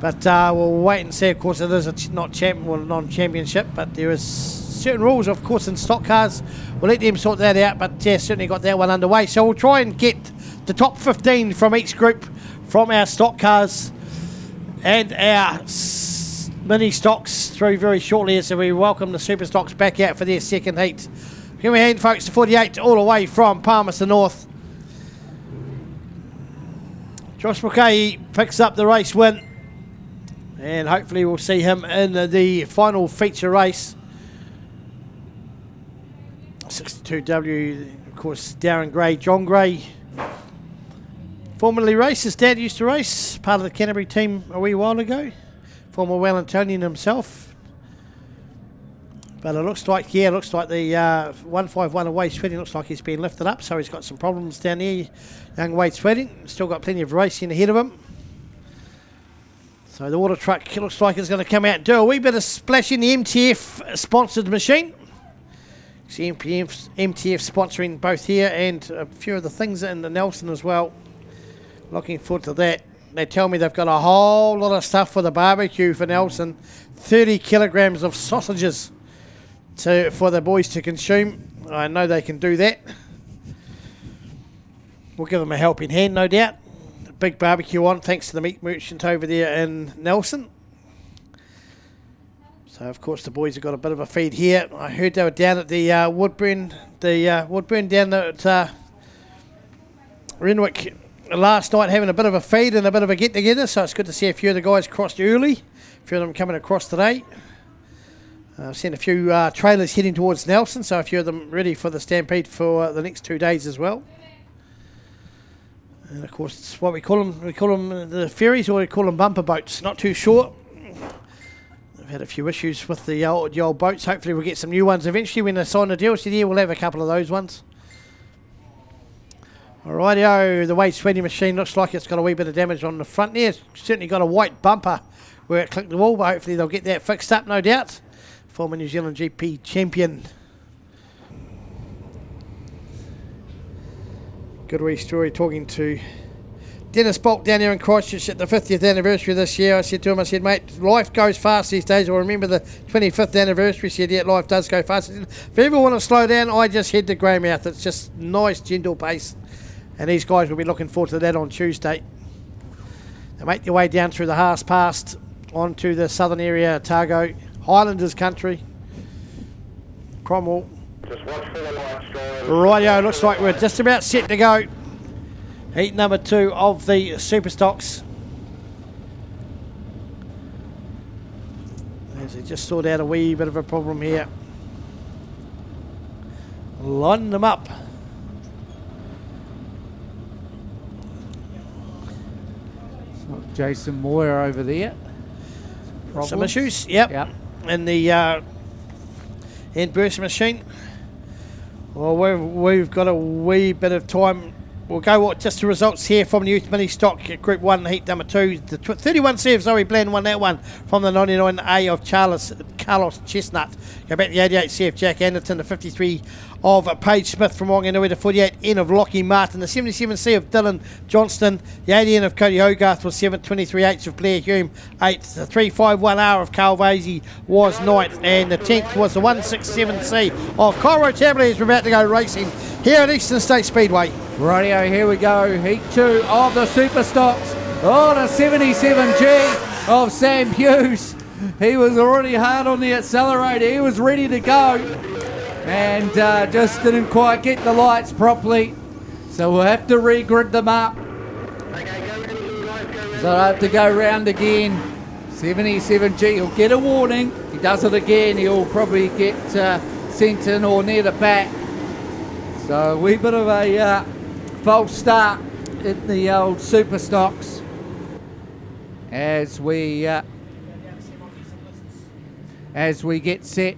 [SPEAKER 9] But we'll wait and see. Of course, it is a non-championship, but there is certain rules, of course, in stock cars. We'll let them sort that out, but yeah, certainly got that one underway. So we'll try and get the top 15 from each group from our stock cars and our mini stocks through very shortly as we welcome the Superstocks back out for their second heat. Give me a hand, folks, to 48 all the way from Palmerston North. Josh Mulcahy picks up the race win, and hopefully we'll see him in the final feature race. 62W, of course, Darren Gray, John Gray. Formerly raced, his dad used to race, part of the Canterbury team a wee while ago. Former Wellingtonian himself. But it looks like the 151 of Wade Sweating looks like he's been lifted up, so he's got some problems down there. Young Wade Sweating, still got plenty of racing ahead of him. So the water truck looks like it's going to come out and do a wee bit of splashing. The MTF sponsored machine. See MTF sponsoring both here and a few of the things in the Nelson as well. Looking forward to that. They tell me they've got a whole lot of stuff for the barbecue for Nelson. 30 kilograms of sausages for the boys to consume. I know they can do that. We'll give them a helping hand, no doubt. Big barbecue on, thanks to the meat merchant over there in Nelson. So, of course, the boys have got a bit of a feed here. I heard they were down at the Woodburn down at Renwick last night having a bit of a feed and a bit of a get-together, so it's good to see a few of the guys crossed early. A few of them coming across today. I've seen a few trailers heading towards Nelson, so a few of them ready for the stampede for the next 2 days as well. And of course, it's what we call them. We call them the ferries, or we call them bumper boats. Not too sure. I've had a few issues with the old boats. Hopefully, we'll get some new ones eventually when they sign the deal. So yeah, we'll have a couple of those ones. Alrighty-o, the Wade Sweaty machine looks like it's got a wee bit of damage on the front there. It's certainly got a white bumper where it clicked the wall, but hopefully they'll get that fixed up, no doubt. Former New Zealand GP champion. Good wee story talking to Dennis Bolt down there in Christchurch at the 50th anniversary this year. I said to him, mate, life goes fast these days. I'll remember the 25th anniversary. He said, yeah, life does go fast. Said, if you ever want to slow down, I just head to Greymouth. It's just nice, gentle pace. And these guys will be looking forward to that on Tuesday. They make their way down through the Haas Pass onto the southern area, Otago, Highlanders country, Cromwell.
[SPEAKER 14] Just watch for the lights, guys.
[SPEAKER 9] Rightio, looks like we're just about set to go. Heat number 2 of the Superstocks. As they just sort out a wee bit of a problem here. Line them up.
[SPEAKER 8] Jason Moyer over there.
[SPEAKER 9] Some issues, yep. In the end burst machine. Well, we've got a wee bit of time we'll go just the results here from the Youth Mini Stock Group 1, Heat number 2. The 31 serve, Zoe Bland won that one from the 99A of Carlos Chestnut. Go back to the 88 CF Jack Anderton, the 53 of Paige Smith from Wanganui, the 48N of Lockie Martin, the 77C of Dylan Johnston, the 80N of Cody Hogarth was 7th, 23H of Blair Hume 8th, the 351R of Carl Vasey was 9th, and the 10th was the 167C of Cairo Tabley as we're about to go racing here at Eastern States Speedway.
[SPEAKER 8] Rightio, here we go. Heat 2 of the Superstocks. Oh, the 77G of Sam Hughes. He was already hard on the accelerator. He was ready to go. And just didn't quite get the lights properly. So we'll have to re-grid them up. So I'll have to go round again. 77G will get a warning. If he does it again, he'll probably get sent in or near the back. So a wee bit of a false start in the old Superstocks as we get set.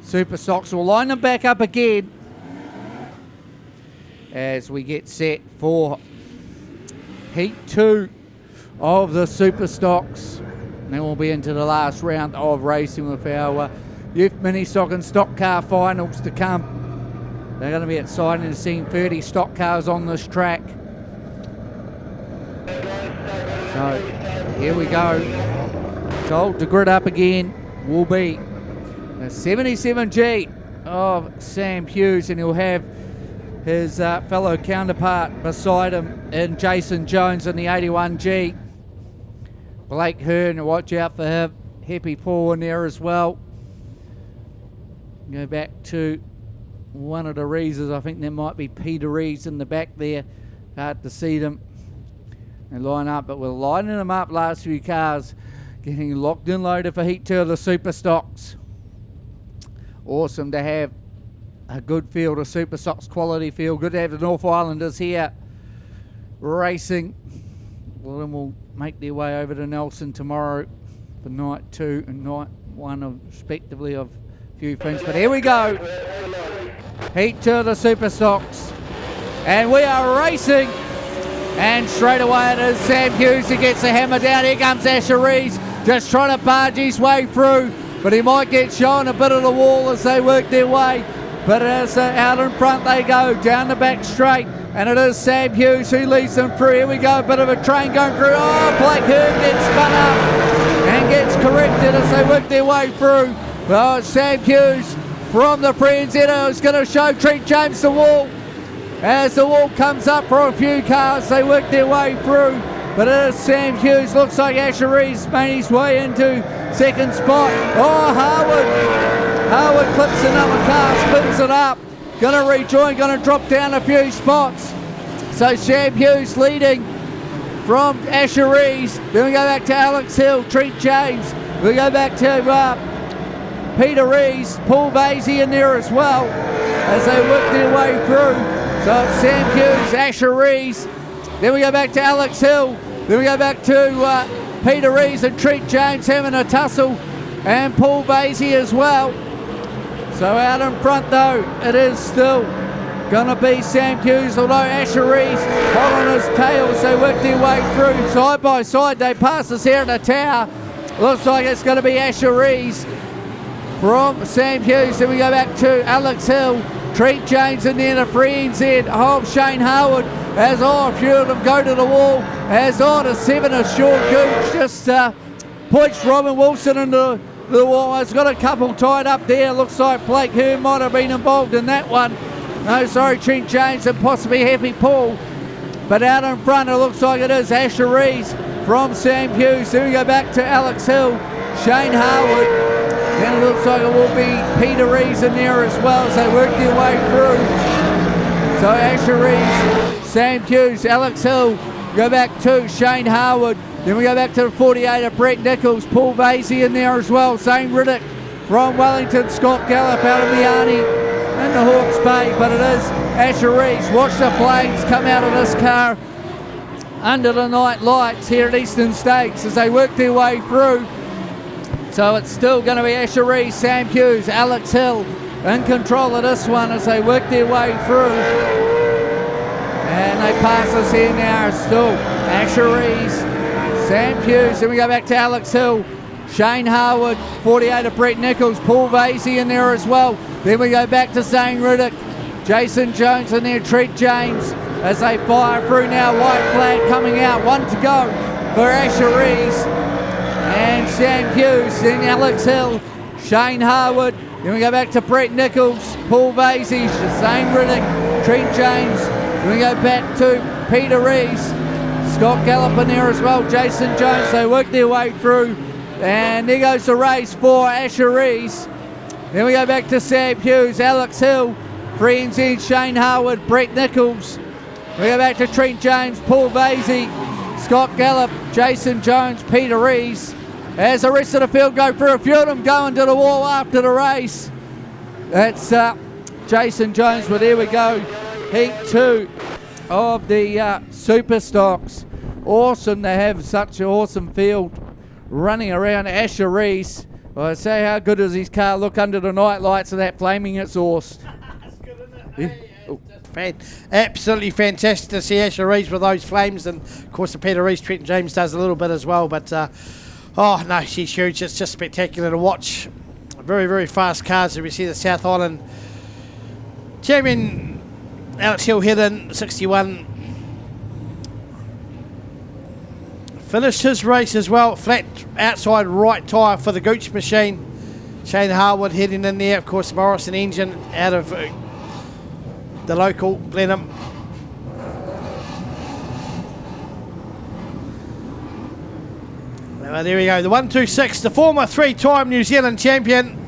[SPEAKER 8] Superstocks will line them back up again as we get set for Heat 2 of the Superstocks. And then we'll be into the last round of racing with our Youth Mini Stock and Stock Car finals to come. They're going to be exciting to see 30 stock cars on this track. So here we go. Told to grid up again will be the 77G of Sam Hughes, and he'll have his fellow counterpart beside him in Jason Jones in the 81G. Blake Hearn, watch out for him. Happy Paul in there as well. Go back to one of the Reeses. I think there might be Peter Rees in the back there. Hard to see them. They line up, but we're lining them up, last few cars. Getting locked and loaded for Heat 2 of the Superstocks. Awesome to have a good field of Superstocks, quality field. Good to have the North Islanders here racing. Well, then we'll make their way over to Nelson tomorrow for night 2 and night 1 respectively of a few things. But here we go. Heat 2 of the Superstocks. And we are racing. And straight away it is Sam Hughes who gets the hammer down. Here comes Asher Rees, just trying to barge his way through. But he might get shown a bit of the wall as they work their way. But as out in front they go, down the back straight. And it is Sam Hughes who leads them through. Here we go, a bit of a train going through. Oh, Blake Hearn gets spun up and gets corrected as they work their way through. Well, it's Sam Hughes from the Pre-NZ is going to show Trent James the wall. As the wall comes up for a few cars, they work their way through. But it is Sam Hughes. Looks like Asher Rees made his way into second spot. Oh, Harwood clips another car, spins it up. Going to rejoin, going to drop down a few spots. So Sam Hughes leading from Asher Rees. Then we go back to Alex Hill, Trent James. We go back to Peter Rees, Paul Vasey in there as well as they work their way through. So it's Sam Hughes, Asher Rees. Then we go back to Alex Hill. Then we go back to Peter Rees and Trent James having a tussle, and Paul Vasey as well. So out in front though, it is still going to be Sam Hughes, although Asher Rees hot on his tail as they work their way through. Side by side, they pass us here at the tower. Looks like it's going to be Asher Rees from Sam Hughes. Then we go back to Alex Hill, Trent James, and then a Pre-NZ of Shane Harwood. As a few of them go to the wall. As the 7 of Sean Gooch just pushed Robin Wilson into the wall. It's got a couple tied up there. Looks like Blake Hearn might have been involved in that one. No, sorry, Trent James and possibly Happy Paul. But out in front, it looks like it is Asher Rees from Sam Hughes. Then we go back to Alex Hill, Shane Harwood. Then it looks like it will be Peter Rees in there as well as they work their way through. So Asher Rees, Sam Hughes, Alex Hill, go back to Shane Harwood. Then we go back to the 48 of Brett Nichols, Paul Vasey in there as well. Zane Riddick from Wellington, Scott Gallup out of Miani in the Hawke's Bay. But it is Asher Rees. Watch the flames come out of this car under the night lights here at Eastern States as they work their way through. So it's still going to be Asher Rees, Sam Hughes, Alex Hill in control of this one as they work their way through. And they pass us here now still. Asher Rees, Sam Hughes, then we go back to Alex Hill, Shane Harwood, 48 of Brett Nichols, Paul Vasey in there as well. Then we go back to Zane Riddick, Jason Jones in there, Trent James, as they fire through now. White flag coming out, 1 to go for Asher Rees and Sam Hughes, then Alex Hill, Shane Harwood, then we go back to Brett Nichols, Paul Vasey, Zane Riddick, Trent James, then we go back to Peter Rees, Scott Gallup in there as well, Jason Jones. They work their way through, and there goes the race for Asher Rees. Then we go back to Sam Hughes, Alex Hill, Free NZ, Shane Harwood, Brett Nichols. We go back to Trent James, Paul Vasey, Scott Gallup, Jason Jones, Peter Rees. As the rest of the field go through, a few of them going to the wall after the race. That's Jason Jones, but there we go. Heat 2 of the Superstocks. Awesome to have such an awesome field running around. Asher Rees. Well, I say, how good does his car look under the night lights of that flaming exhaust?
[SPEAKER 9] That's good, isn't it? Yeah. Absolutely fantastic to see Asher Rees with those flames, and of course the Peter Rees, Trent James does a little bit as well, but oh no, she's huge. It's just spectacular to watch. Very, very fast cars. As we see the South Island champion Alex Hill head in 61. Finished his race as well. Flat outside right tyre for the Gooch machine. Shane Harwood heading in there. Of course, Morrison engine out of the local Blenheim. There we go. The 126, the former 3-time New Zealand champion,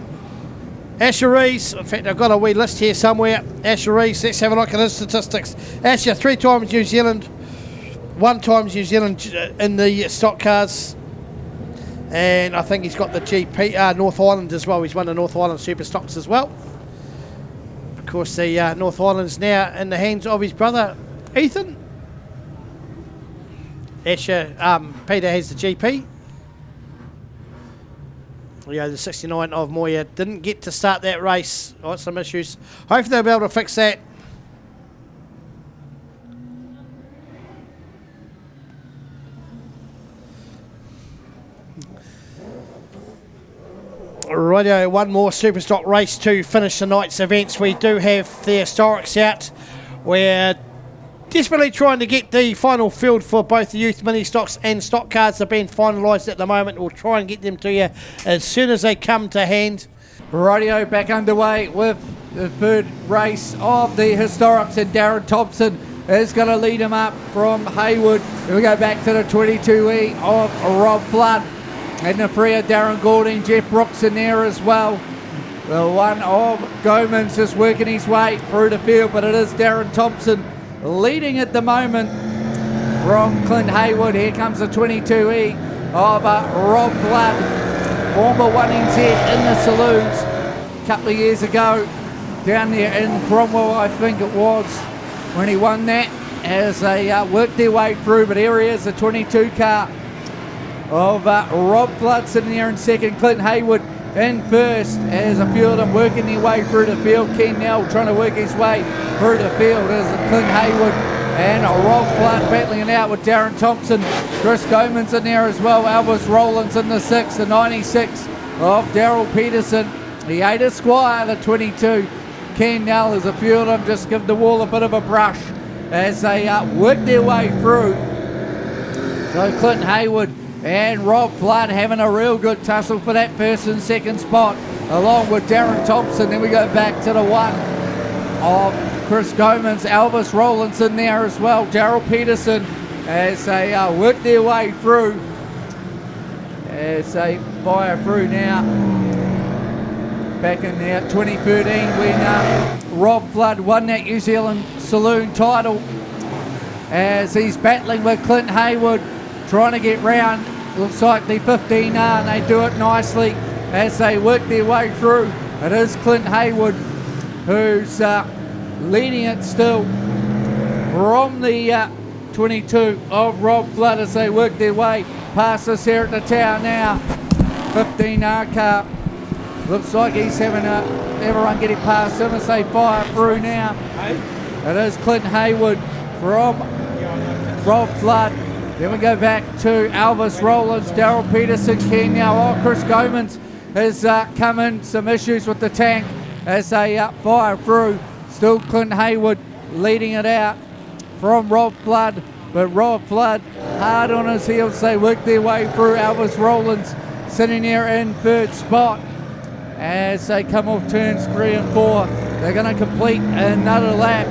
[SPEAKER 9] Asher Rees. In fact, I've got a wee list here somewhere. Asher Rees, let's have a look at his statistics. Asher, 3 times New Zealand, 1 time New Zealand in the stock cars. And I think he's got the GP, North Island as well. He's won the North Island Superstocks as well. Of course, the North Island's now in the hands of his brother, Ethan. Asher, Peter has the GP. Yeah, the 69 of Moya didn't get to start that race. Oh, some issues. Hopefully they'll be able to fix that. Rightio, one more Superstock race to finish the night's events. We do have the Historics out. We're desperately trying to get the final field for both the youth mini stocks and stock cars are being finalised at the moment. We'll try and get them to you as soon as they come to hand.
[SPEAKER 8] Rightio, back underway with the third race of the Historics, and Darren Thompson is going to lead him up from Haywood. We go back to the 22E of Rob Flood. And the three of Darren Goulding, Jeff Brooks in there as well. The one of Gomans just working his way through the field, but it is Darren Thompson leading at the moment from Clint Haywood. Here comes the 22E of Rob Flood, former 1NZ in the saloons a couple of years ago down there in Cromwell, I think it was, when he won that, as they worked their way through. But here he is, the 22 car of Rob Flood sitting there in second, Clint Haywood in first, as a few of them working their way through the field. Ken Nell trying to work his way through the field as Clint Haywood and Rob Flood battling it out with Darren Thompson. Chris Gomans in there as well. Elvis Rowlands in the 6, the 96 of Daryl Peterson. The 8 Esquire, the 22. Ken Nell, as a few of them just give the wall a bit of a brush as they work their way through. So Clint Haywood and Rob Flood having a real good tussle for that first and second spot, along with Darren Thompson. Then we go back to the one of Chris Gomans, Elvis Rowlands in there as well, Daryl Peterson, as they work their way through, as they fire through now. Back in there, 2013, when Rob Flood won that New Zealand Saloon title, as he's battling with Clint Haywood, trying to get round. Looks like the 15R, and they do it nicely as they work their way through. It is Clint Haywood who's leading it still from the 22 of Rob Flood as they work their way past us here at the town now. 15R car. Looks like he's having everyone getting past him as they fire through now. It is Clint Haywood from Rob Flood. Then we go back to Elvis Rollins, Daryl Peterson, Ken now. Chris Gomans has come in, some issues with the tank as they fire through. Still Clint Hayward leading it out from Rob Flood, but Rob Flood hard on his heels. They work their way through. Elvis Rollins sitting there in third spot as they come off turns 3 and 4. They're going to complete another lap.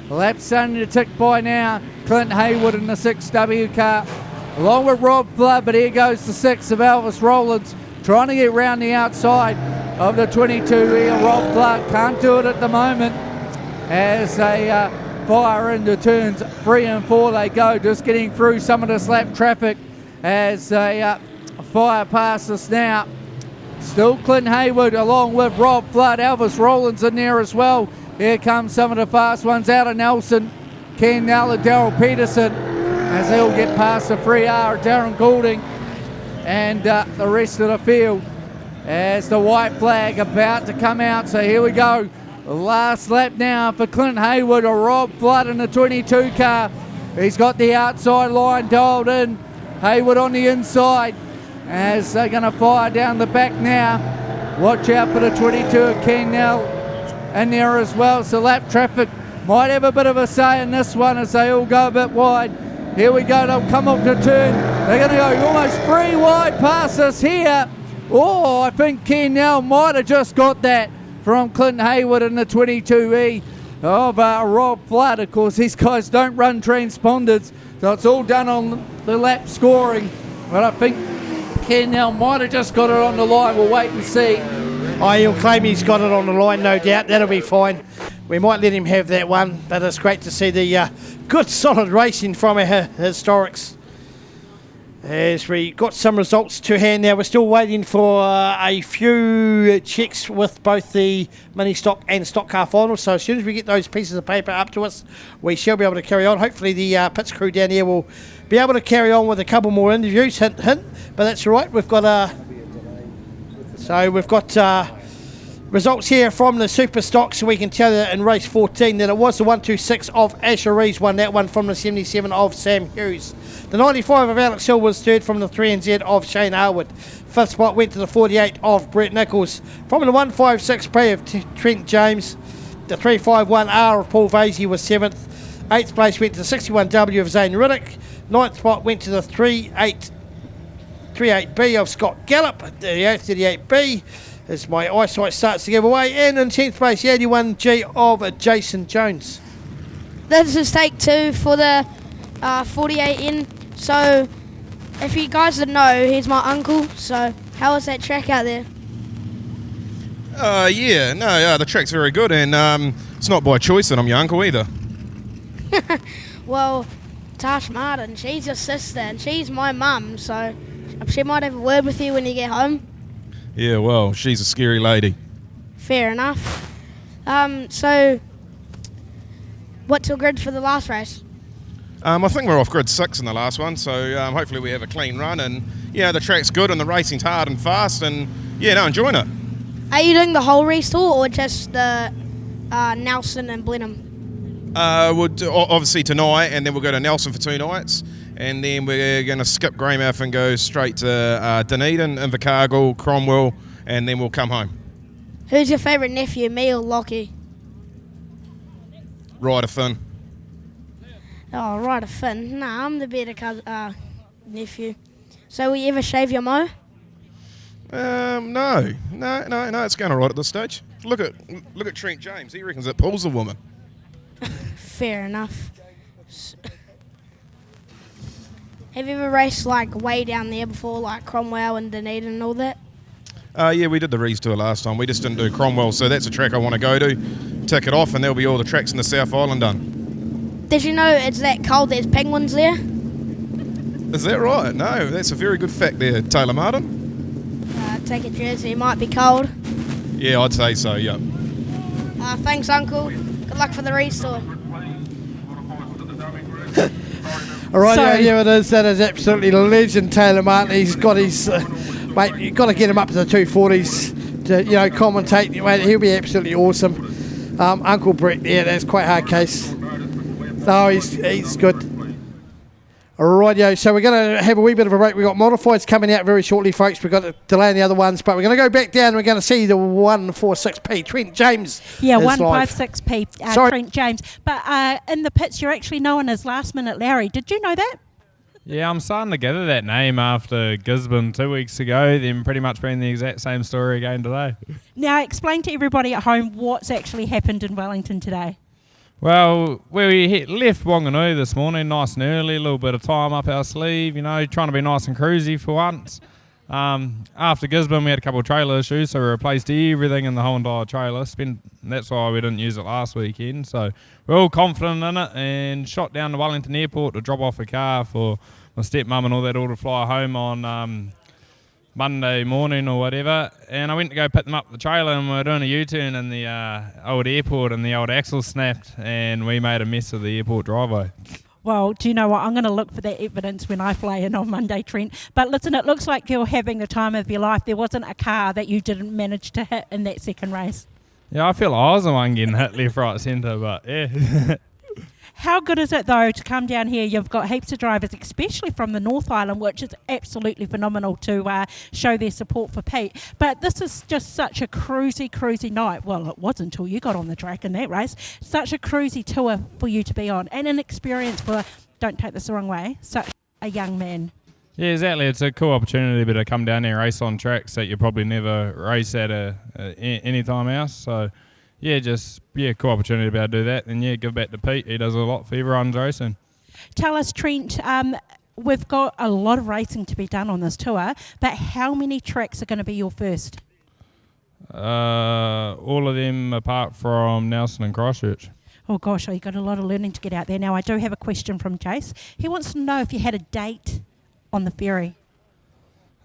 [SPEAKER 8] The lap's starting to tick by now. Clint Hayward in the 6W car along with Rob Flood, but here goes the 6 of Elvis Rollins trying to get round the outside of the 22 here. Rob Flood can't do it at the moment as they fire into turns 3 and 4. They go, just getting through some of this lap traffic as they fire past us now. Still Clint Hayward along with Rob Flood. Elvis Rollins in there as well. Here comes some of the fast ones out of Nelson. Ken Nell, Daryl Peterson as they all get past the 3R. Darren Goulding and the rest of the field as the white flag about to come out. So here we go. The last lap now for Clint Hayward or Rob Flood in the 22 car. He's got the outside line dialed in. Hayward on the inside as they're going to fire down the back now. Watch out for the 22 of Ken Nell in there as well. So lap traffic might have a bit of a say in this one as they all go a bit wide. Here we go, they'll come up to turn. They're going to go almost 3 wide past us here. Oh, I think Ken Nell might have just got that from Clint Hayward in the 22E of Rob Flood. Of course, these guys don't run transponders, so it's all done on the lap scoring. But I think Ken Nell might have just got it on the line. We'll wait and see.
[SPEAKER 9] Oh, he'll claim he's got it on the line, no doubt. That'll be fine. We might let him have that one, but it's great to see the good, solid racing from our historics. As we got some results to hand now, we're still waiting for a few checks with both the mini stock and stock car finals. So as soon as we get those pieces of paper up to us, we shall be able to carry on. Hopefully the pits crew down here will be able to carry on with a couple more interviews. Hint, hint. But that's all right. We've got results here from the Superstock, so we can tell you that in race 14 that it was the 126 of Asher Rees won that one from the 77 of Sam Hughes. The 95 of Alex Hill was third from the 3NZ of Shane Harwood. Fifth spot went to the 48 of Brett Nichols. From the 156P of Trent James, the 351R of Paul Vasey was seventh. Eighth place went to the 61W of Zane Riddick. Ninth spot went to the 38B of Scott Gallup. The 38B as my eyesight starts to give away. And in 10th place, the 81G of Jason Jones.
[SPEAKER 2] This is take 2 for the 48N. So, if you guys didn't know, he's my uncle. So, how was that track out there?
[SPEAKER 10] The track's very good, and it's not by choice that I'm your uncle either.
[SPEAKER 2] Well, Tash Martin, she's your sister, and she's my mum, so she might have a word with you when you get home.
[SPEAKER 10] Yeah, well, she's a scary lady.
[SPEAKER 2] Fair enough. So, what's your grid for the last race?
[SPEAKER 10] I think we're off grid 6 in the last one, so hopefully we have a clean run, and the track's good and the racing's hard and fast, and enjoying it.
[SPEAKER 2] Are you doing the whole Rees Tour or just the Nelson and Blenheim?
[SPEAKER 10] We'll do, obviously tonight, and then we'll go to Nelson for 2 nights, and then we're going to skip Greymouth and go straight to Dunedin, Invercargill, Cromwell, and then we'll come home.
[SPEAKER 2] Who's your favourite nephew, me or Lockie?
[SPEAKER 10] Ryder Finn.
[SPEAKER 2] Oh, Ryder Finn. Nah, I'm the better nephew. So will you ever shave your mo?
[SPEAKER 10] No, it's going all right at this stage. Look at Trent James. He reckons it pulls the woman.
[SPEAKER 2] Fair enough. Have you ever raced like way down there before, like Cromwell and Dunedin and all that?
[SPEAKER 10] Yeah, we did the Rees Tour last time. We just didn't do Cromwell, so that's a track I want to go to. Tick it off, and there'll be all the tracks in the South Island done.
[SPEAKER 2] Did you know it's that cold there's penguins there?
[SPEAKER 10] Is that right? No, that's a very good fact there, Taylor Martin.
[SPEAKER 2] Take a jersey, it might be cold.
[SPEAKER 10] Yeah, I'd say so, yeah.
[SPEAKER 2] Thanks, Uncle. Good luck for the Rees Tour.
[SPEAKER 9] All right, here it is. That is absolutely legend, Taylor Martin. He's got his... mate, you've got to get him up to the 240s to, commentate. He'll be absolutely awesome. Uncle Brett, yeah, that's quite a hard case. No, he's good. Rightio, so we're going to have a wee bit of a break. We've got modifieds coming out very shortly, folks. We've got to delay on the other ones, but we're going to go back down. We're going to see the 146P. Trent James.
[SPEAKER 1] Yeah,
[SPEAKER 9] is live.
[SPEAKER 1] 156P,
[SPEAKER 9] Sorry.
[SPEAKER 1] Trent James. But in the pits, you're actually known as Last Minute Larry. Did you know that?
[SPEAKER 12] Yeah, I'm starting to gather that name after Gisborne 2 weeks ago, then pretty much been the exact same story again today.
[SPEAKER 1] Now, explain to everybody at home what's actually happened in Wellington today.
[SPEAKER 12] Well, we left Wanganui this morning nice and early, a little bit of time up our sleeve, trying to be nice and cruisy for once. After Gisborne, we had a couple of trailer issues, so we replaced everything in the whole entire trailer. That's why we didn't use it last weekend. So we're all confident in it and shot down to Wellington Airport to drop off a car for my stepmum and all that, all to fly home on Monday morning or whatever. And I went to go pick them up the trailer, and we were doing a U-turn in the old airport, and the old axle snapped, and we made a mess of the airport driveway.
[SPEAKER 1] Well, do you know what? I'm going to look for that evidence when I fly in on Monday, Trent. But listen, it looks like you're having the time of your life. There wasn't a car that you didn't manage to hit in that second race.
[SPEAKER 12] Yeah, I feel like I was the one getting hit left, right, centre, but yeah.
[SPEAKER 1] How good is it, though, to come down here? You've got heaps of drivers, especially from the North Island, which is absolutely phenomenal to show their support for Pete. But this is just such a cruisy night. Well, it was until you got on the track in that race. Such a cruisy tour for you to be on, and an experience for, don't take this the wrong way, such a young man.
[SPEAKER 12] Yeah, exactly. It's a cool opportunity to come down there and race on tracks that you probably never race at any time else. So, cool opportunity to be able to do that. And, give back to Pete. He does a lot for everyone's racing.
[SPEAKER 1] Tell us, Trent, we've got a lot of racing to be done on this tour, but how many tracks are going to be your first?
[SPEAKER 12] All of them apart from Nelson and Christchurch.
[SPEAKER 1] Oh, gosh, you've got a lot of learning to get out there. Now, I do have a question from Jace. He wants to know if you had a date on the ferry.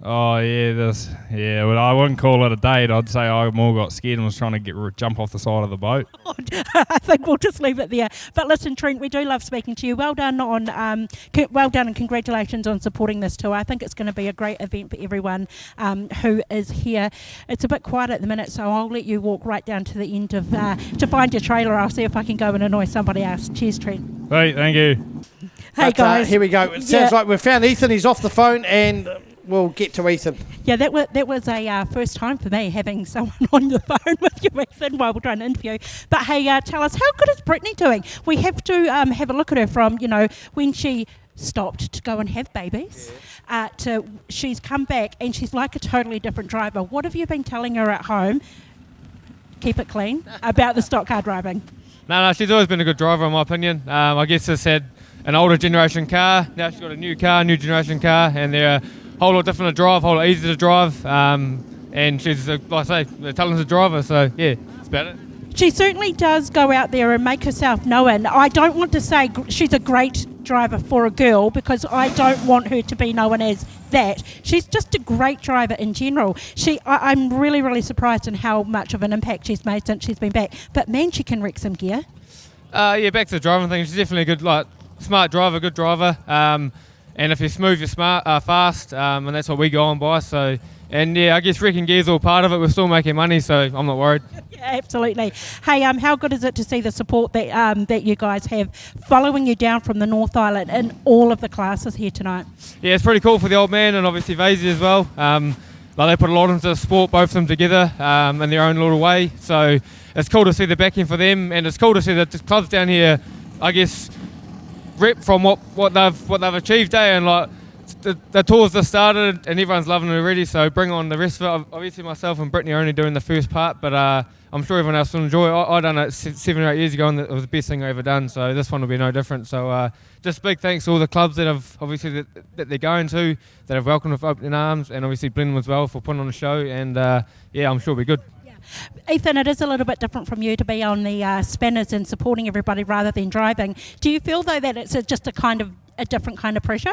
[SPEAKER 12] Oh, well, I wouldn't call it a date. I'd say I more got scared and was trying to jump off the side of the boat.
[SPEAKER 1] I think we'll just leave it there. But listen, Trent, we do love speaking to you. Well done and congratulations on supporting this tour. I think it's going to be a great event for everyone who is here. It's a bit quiet at the minute, so I'll let you walk right down to the end of to find your trailer. I'll see if I can go and annoy somebody else. Cheers, Trent.
[SPEAKER 12] Hey, thank you.
[SPEAKER 1] Hey, guys.
[SPEAKER 9] Here we go. It sounds like we've found Ethan. He's off the phone, and we'll get to Ethan.
[SPEAKER 1] Yeah, that was a first time for me, having someone on the phone with you, Ethan, while we're trying to interview. But hey, tell us, how good is Brittany doing? We have to have a look at her from, when she stopped to go and have babies, to she's come back and she's like a totally different driver. What have you been telling her at home, keep it clean, about the stock car driving?
[SPEAKER 13] No, she's always been a good driver in my opinion. I guess it's had an older generation car, now she's got a new generation car, and they're a whole lot different to drive, a whole lot easier to drive, and she's, like I say, a talented driver, so yeah, that's about it.
[SPEAKER 1] She certainly does go out there and make herself known. I don't want to say she's a great driver for a girl, because I don't want her to be known as that. She's just a great driver in general. I'm really, really surprised in how much of an impact she's made since she's been back. But man, she can wreck some gear.
[SPEAKER 13] Back to the driving thing, she's definitely a good, smart driver, good driver. And if you're smooth, you're fast, and that's what we go on by. So, and yeah, I guess wrecking gear's all part of it. We're still making money, so I'm not worried.
[SPEAKER 1] Yeah, absolutely. Hey, how good is it to see the support that you guys have following you down from the North Island in all of the classes here tonight?
[SPEAKER 13] Yeah, it's pretty cool for the old man and obviously Vasey as well. They put a lot into the sport, both of them together in their own little way. So it's cool to see the backing for them, and it's cool to see the clubs down here, I guess, rep from what they've achieved, and the tours just started and everyone's loving it already, so bring on the rest of it. Obviously myself and Brittany are only doing the first part, but I'm sure everyone else will enjoy it. I done it 7 or 8 years ago, and it was the best thing I ever done, so this one will be no different. So just big thanks to all the clubs that have obviously that they're going to, that have welcomed with open arms, and obviously Blenheim as well for putting on the show, and I'm sure it'll be good.
[SPEAKER 1] Ethan, it is a little bit different from you to be on the spinners and supporting everybody rather than driving. Do you feel though that it's just a different kind of pressure?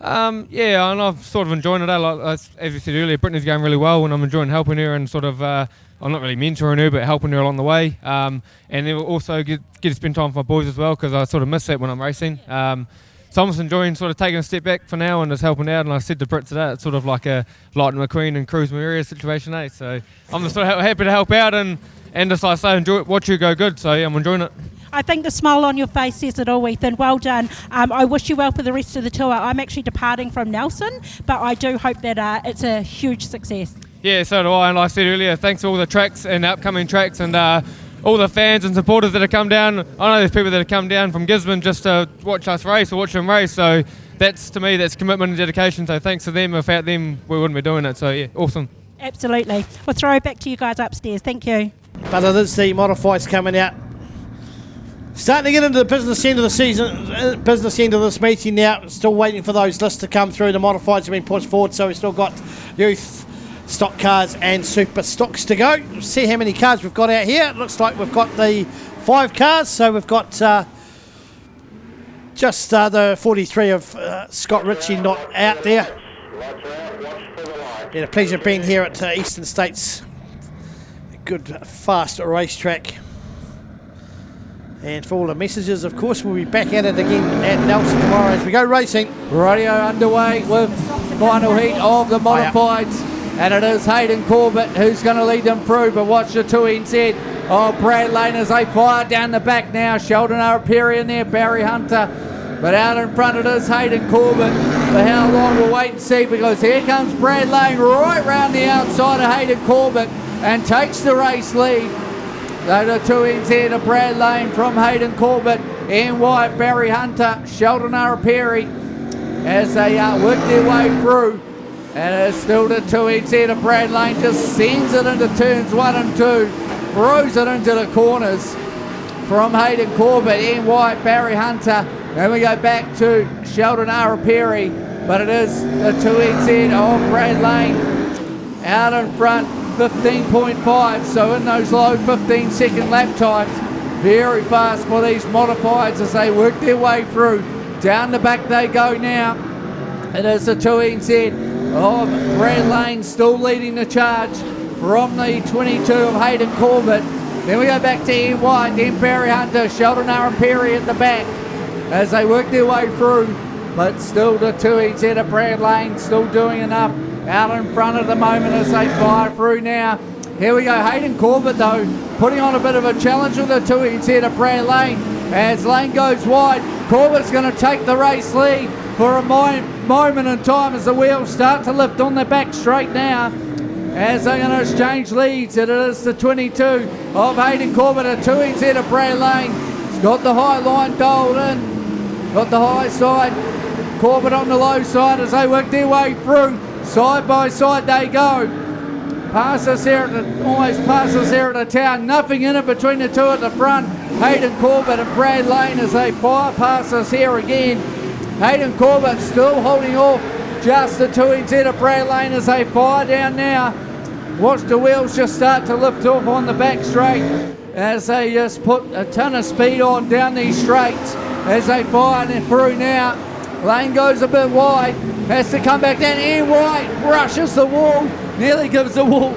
[SPEAKER 13] And I'm sort of enjoying it. As you said earlier, Brittany's going really well, and I'm enjoying helping her and sort of, I'm not really mentoring her, but helping her along the way. And then we'll also get to spend time with my boys as well, because I sort of miss that when I'm racing. So I'm just enjoying sort of taking a step back for now and just helping out. And I said to Britt today, it's sort of like a Lightning McQueen and Cruise Maria situation, So I'm just sort of happy to help out and just like I say, enjoy it, watch you go good. So yeah, I'm enjoying it.
[SPEAKER 1] I think the smile on your face says it all, Ethan. Well done. I wish you well for the rest of the tour. I'm actually departing from Nelson, but I do hope that it's a huge success.
[SPEAKER 13] Yeah, so do I. And like I said earlier, thanks to all the tracks and upcoming tracks and all the fans and supporters that have come down. I know there's people that have come down from Gisborne just to watch us race or watch them race. So that's, to me, that's commitment and dedication. So thanks to them. Without them, we wouldn't be doing it. So yeah, awesome.
[SPEAKER 1] Absolutely. We'll throw it back to you guys upstairs. Thank you.
[SPEAKER 9] But it is the modifieds coming out. Starting to get into the business end of the season, business end of this meeting now. Still waiting for those lists to come through. The modifieds have been pushed forward, so we've still got youth stock cars and super stocks to go. See how many cars we've got out here. It looks like we've got the 5 cars, so we've got just the 43 of Scott Ritchie not out there. Been a pleasure being here at Eastern States. A good fast racetrack. And for all the messages, of course, we'll be back at it again at Nelson tomorrow as we go racing.
[SPEAKER 8] Radio underway with final heat of the modifieds. And it is Hayden Corbett who's going to lead them through. But watch the 2NZ of Brad Lane as they fire down the back now. Sheldon Arapiri in there, Barry Hunter. But out in front it is Hayden Corbett. For how long we'll wait and see, because here comes Brad Lane right round the outside of Hayden Corbett and takes the race lead. So the 2NZ of Brad Lane from Hayden Corbett, Ian White, Barry Hunter, Sheldon Arapiri as they work their way through. And it's still the 2NZ of Brad Lane, just sends it into turns 1 and 2, throws it into the corners from Hayden Corbett, Ian White, Barry Hunter. Then we go back to Sheldon Arapiri, but it is the 2NZ of Brad Lane out in front, 15.5, so in those low 15-second lap times. Very fast for these modifieds as they work their way through. Down the back they go now. It is the 2NZ of Brad Lane still leading the charge from the 22 of Hayden Corbett. Then we go back to Ian White, then Barry Hunter, Sheldon Arapiri at the back as they work their way through. But still the 2NZ of Brad Lane still doing enough out in front at the moment as they fire through now. Here we go, Hayden Corbett though, putting on a bit of a challenge with the 2NZ of Brad Lane. As Lane goes wide, Corbett's going to take the race lead for a moment in time as the wheels start to lift on the back straight now. As they're going to exchange leads, it is the 22 of Hayden Corbett, a 2NZ of Brad Lane. He's got the high line dialed in, got the high side, Corbett on the low side as they work their way through. Side by side they go. Past us here, almost past us here at the town. Nothing in it between the two at the front. Hayden Corbett and Brad Lane as they fire past us here again. Hayden Corbett still holding off just the 2NZ of Brad Lane as they fire down now. Watch the wheels just start to lift off on the back straight as they just put a ton of speed on down these straights as they fire through now. Lane goes a bit wide, has to come back down. Ian White brushes the wall, nearly gives the wall,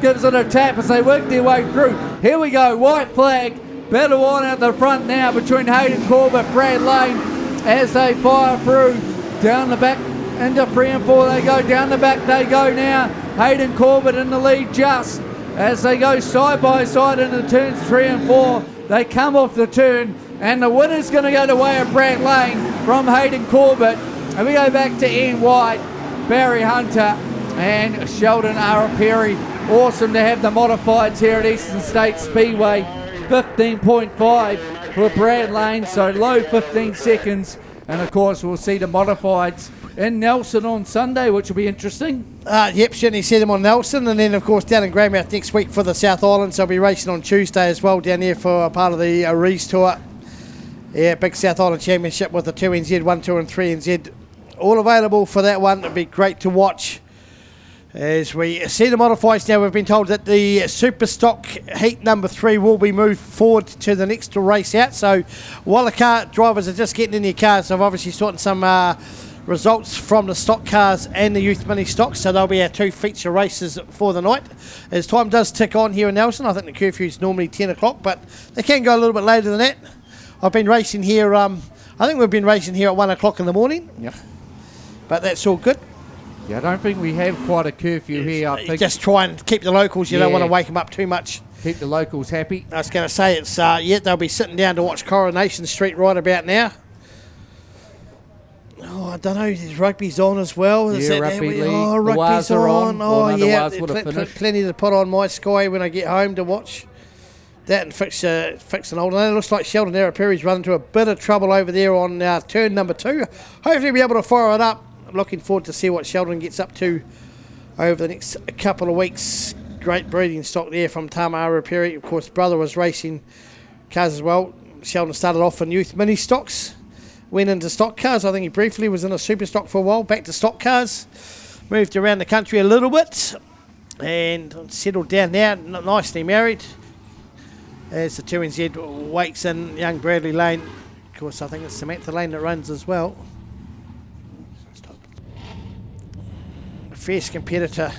[SPEAKER 8] gives it a tap as they work their way through. Here we go, white flag, battle on at the front now between Hayden Corbett, Brad Lane as they fire through. Down the back into 3 and 4 they go, down the back they go now. Hayden Corbett in the lead just as they go side by side into turns 3 and 4. They come off the turn and the winner's going to go the way of Brad Lane from Hayden Corbett. And we go back to Ian White, Barry Hunter and Sheldon Arapiri. Awesome to have the modifieds here at Eastern States Speedway. 15.5 for Brad Lane, so low 15 seconds. And of course we'll see the modifieds in Nelson on Sunday, which will be interesting.
[SPEAKER 9] Yep, certainly see them on Nelson, and then of course down in Greymouth next week for the South Islands. They'll be racing on Tuesday as well down there for a part of the Rees Tour. Yeah, big South Island Championship with the 2NZ, 1, 2 and 3NZ all available for that one. It'll be great to watch. As we see the modifieds now, we've been told that the Superstock heat number 3 will be moved forward to the next race out. So while the car drivers are just getting in their cars, they've obviously sorting some results from the stock cars and the youth mini stocks. So they'll be our 2 feature races for the night. As time does tick on here in Nelson, I think the curfew is normally 10 o'clock, but they can go a little bit later than that. I've been racing here, I think we've been racing here at 1 o'clock in the morning.
[SPEAKER 8] Yep.
[SPEAKER 9] But that's all good.
[SPEAKER 8] Yeah, I don't think we have quite a curfew here. I think
[SPEAKER 9] Just try and keep the locals. You don't want to wake them up too much.
[SPEAKER 8] Keep the locals happy.
[SPEAKER 9] I was going to say it's they'll be sitting down to watch Coronation Street right about now. Oh, I don't know. Rugby's on as well.
[SPEAKER 8] Yeah, rugby league.
[SPEAKER 9] Oh,
[SPEAKER 8] The
[SPEAKER 9] rugby's
[SPEAKER 8] Wars are
[SPEAKER 9] on.
[SPEAKER 8] on.
[SPEAKER 9] Oh,
[SPEAKER 8] Well, no, the
[SPEAKER 9] yeah.
[SPEAKER 8] Wars would have finished.
[SPEAKER 9] Plenty to put on my Sky when I get home to watch. That and fix an old one. It looks like Sheldon Arapiri's run into a bit of trouble over there on turn number 2. Hopefully we'll be able to fire it up. Looking forward to see what Sheldon gets up to over the next couple of weeks. Great breeding stock there from Tama Arapiri. Of course, brother was racing cars as well. Sheldon started off in youth mini stocks, went into stock cars. I think he briefly was in a Superstock for a while, back to stock cars. Moved around the country a little bit and settled down now, nicely married. As the 2NZ wakes in young Bradley Lane. Of course, I think it's Samantha Lane that runs as well. A fierce competitor.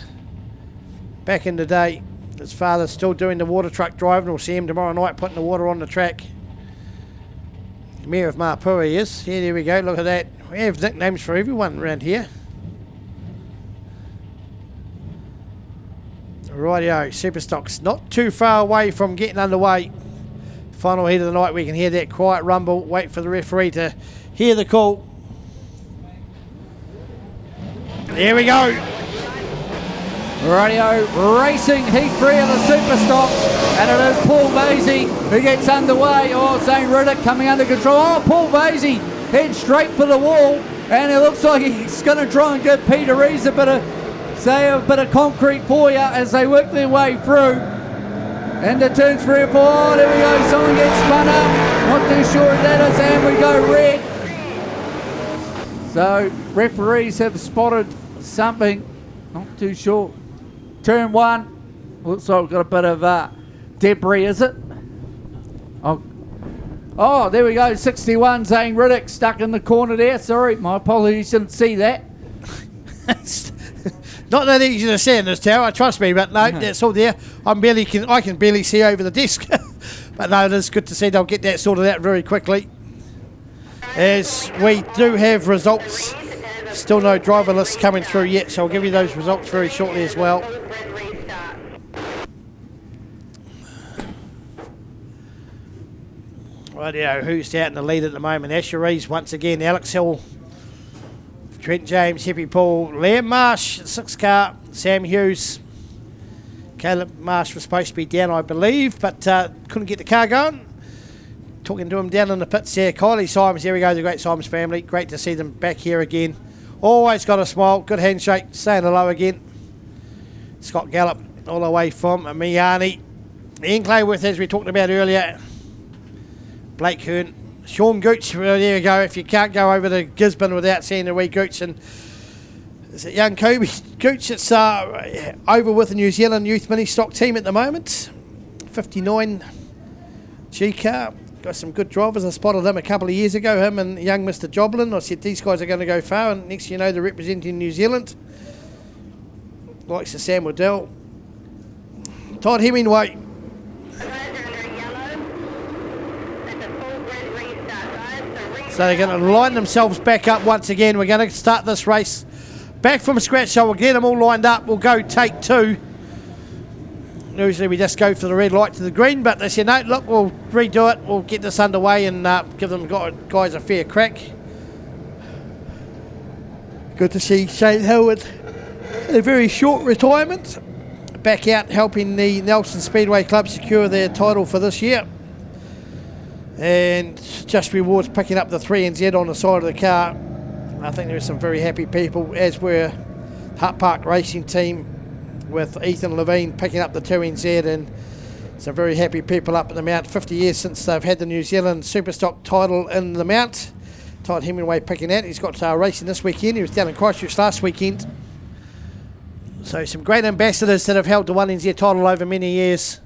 [SPEAKER 9] Back in the day, his father's still doing the water truck driving. We'll see him tomorrow night putting the water on the track. Mayor of Mapua he is. Yeah, there we go. Look at that. We have nicknames for everyone around here. Rightio, Superstock's not too far away from getting underway. Final heat of the night, we can hear that quiet rumble. Wait for the referee to hear the call. There we go.
[SPEAKER 8] Rightio, racing heat 3 of the Superstocks, and it is Paul Vasey who gets underway. Oh, Zane Riddick coming under control. Oh, Paul Vasey heads straight for the wall, and it looks like he's going to try and give Peter Rees a bit of concrete for you as they work their way through. And the turns 3 and 4. Oh, there we go. Someone gets spun up. Not too sure if that is, and we go red. So referees have spotted something. Not too sure. Turn 1. Looks like we've got a bit of debris, is it? Oh, there we go. 61, Zane Riddick stuck in the corner there. Sorry, my apologies. Didn't see that.
[SPEAKER 9] Not that easy to see in this tower, trust me, but no, that's all there. I can barely see over the desk. But no, it is good to see they'll get that sorted out very quickly. As we do have results, still no driver lists coming through yet, so I'll give you those results very shortly as well. Rightio, who's out in the lead at the moment? Asher Rees once again, Alex Hill, Trent James, Happy Paul, Liam Marsh, 6 car, Sam Hughes. Caleb Marsh was supposed to be down, I believe, but couldn't get the car going. Talking to him down in the pits there. Kylie Simons, there we go, the great Simons family. Great to see them back here again. Always got a smile, good handshake, saying hello again. Scott Gallup, all the way from Miani. Ian Clayworth, as we talked about earlier. Blake Hearn. Sean Gooch, well, there you go. If you can't go over to Gisborne without seeing the wee Gooch, and is it young Kobe Gooch that's over with the New Zealand youth mini stock team at the moment. 59 G car. Got some good drivers. I spotted him a couple of years ago, him and young Mr. Joblin. I said these guys are going to go far, and next thing you know they're representing New Zealand. Likes of Sam Waddell. Todd Hemingway. So they're going to line themselves back up once again. We're going to start this race back from scratch, so we'll get them all lined up. We'll go take 2. Usually we just go for the red light to the green, but they said, no, look, we'll redo it. We'll get this underway and give them guys a fair crack. Good to see Shane Howard in a very short retirement. Back out helping the Nelson Speedway Club secure their title for this year. And Just Rewards picking up the 3NZ on the side of the car. I think there's some very happy people, as were Hut Park Racing Team with Ethan Levine picking up the 2NZ, and some very happy people up at the Mount. 50 years since they've had the New Zealand Superstock title in the Mount. Todd Hemingway picking that. He's got racing this weekend. He was down in Christchurch last weekend. So some great ambassadors that have held the 1NZ title over many years.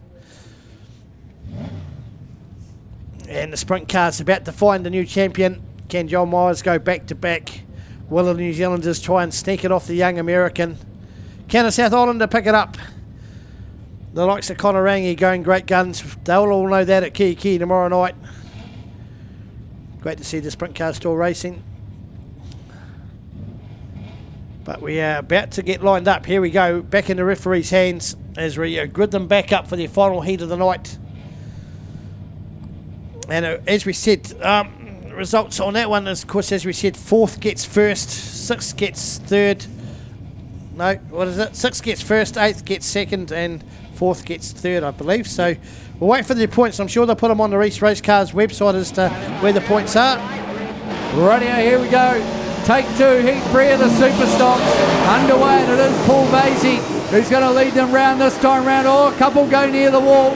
[SPEAKER 9] And the sprint car's about to find the new champion. Can John Myers go back to back? Will the New Zealanders try and sneak it off the young American? Can a South Islander pick it up? The likes of Conor Rangi going great guns. They'll all know that at Kiki tomorrow night. Great to see the sprint car still racing. But we are about to get lined up. Here we go, back in the referee's hands as we grid them back up for their final heat of the night. And as we said, results on that one is, of course, as we said, 4th gets first, 6th gets third. No, what is it? 6th gets first, 8th gets second, and 4th gets third, I believe. So we'll wait for the points. I'm sure they'll put them on the Rees Race Cars website as to where the points are.
[SPEAKER 8] Rightio, here we go. Take 2, heat 3 of the Superstocks underway, and it is Paul Vasey who's going to lead them round this time round. Oh, a couple go near the wall.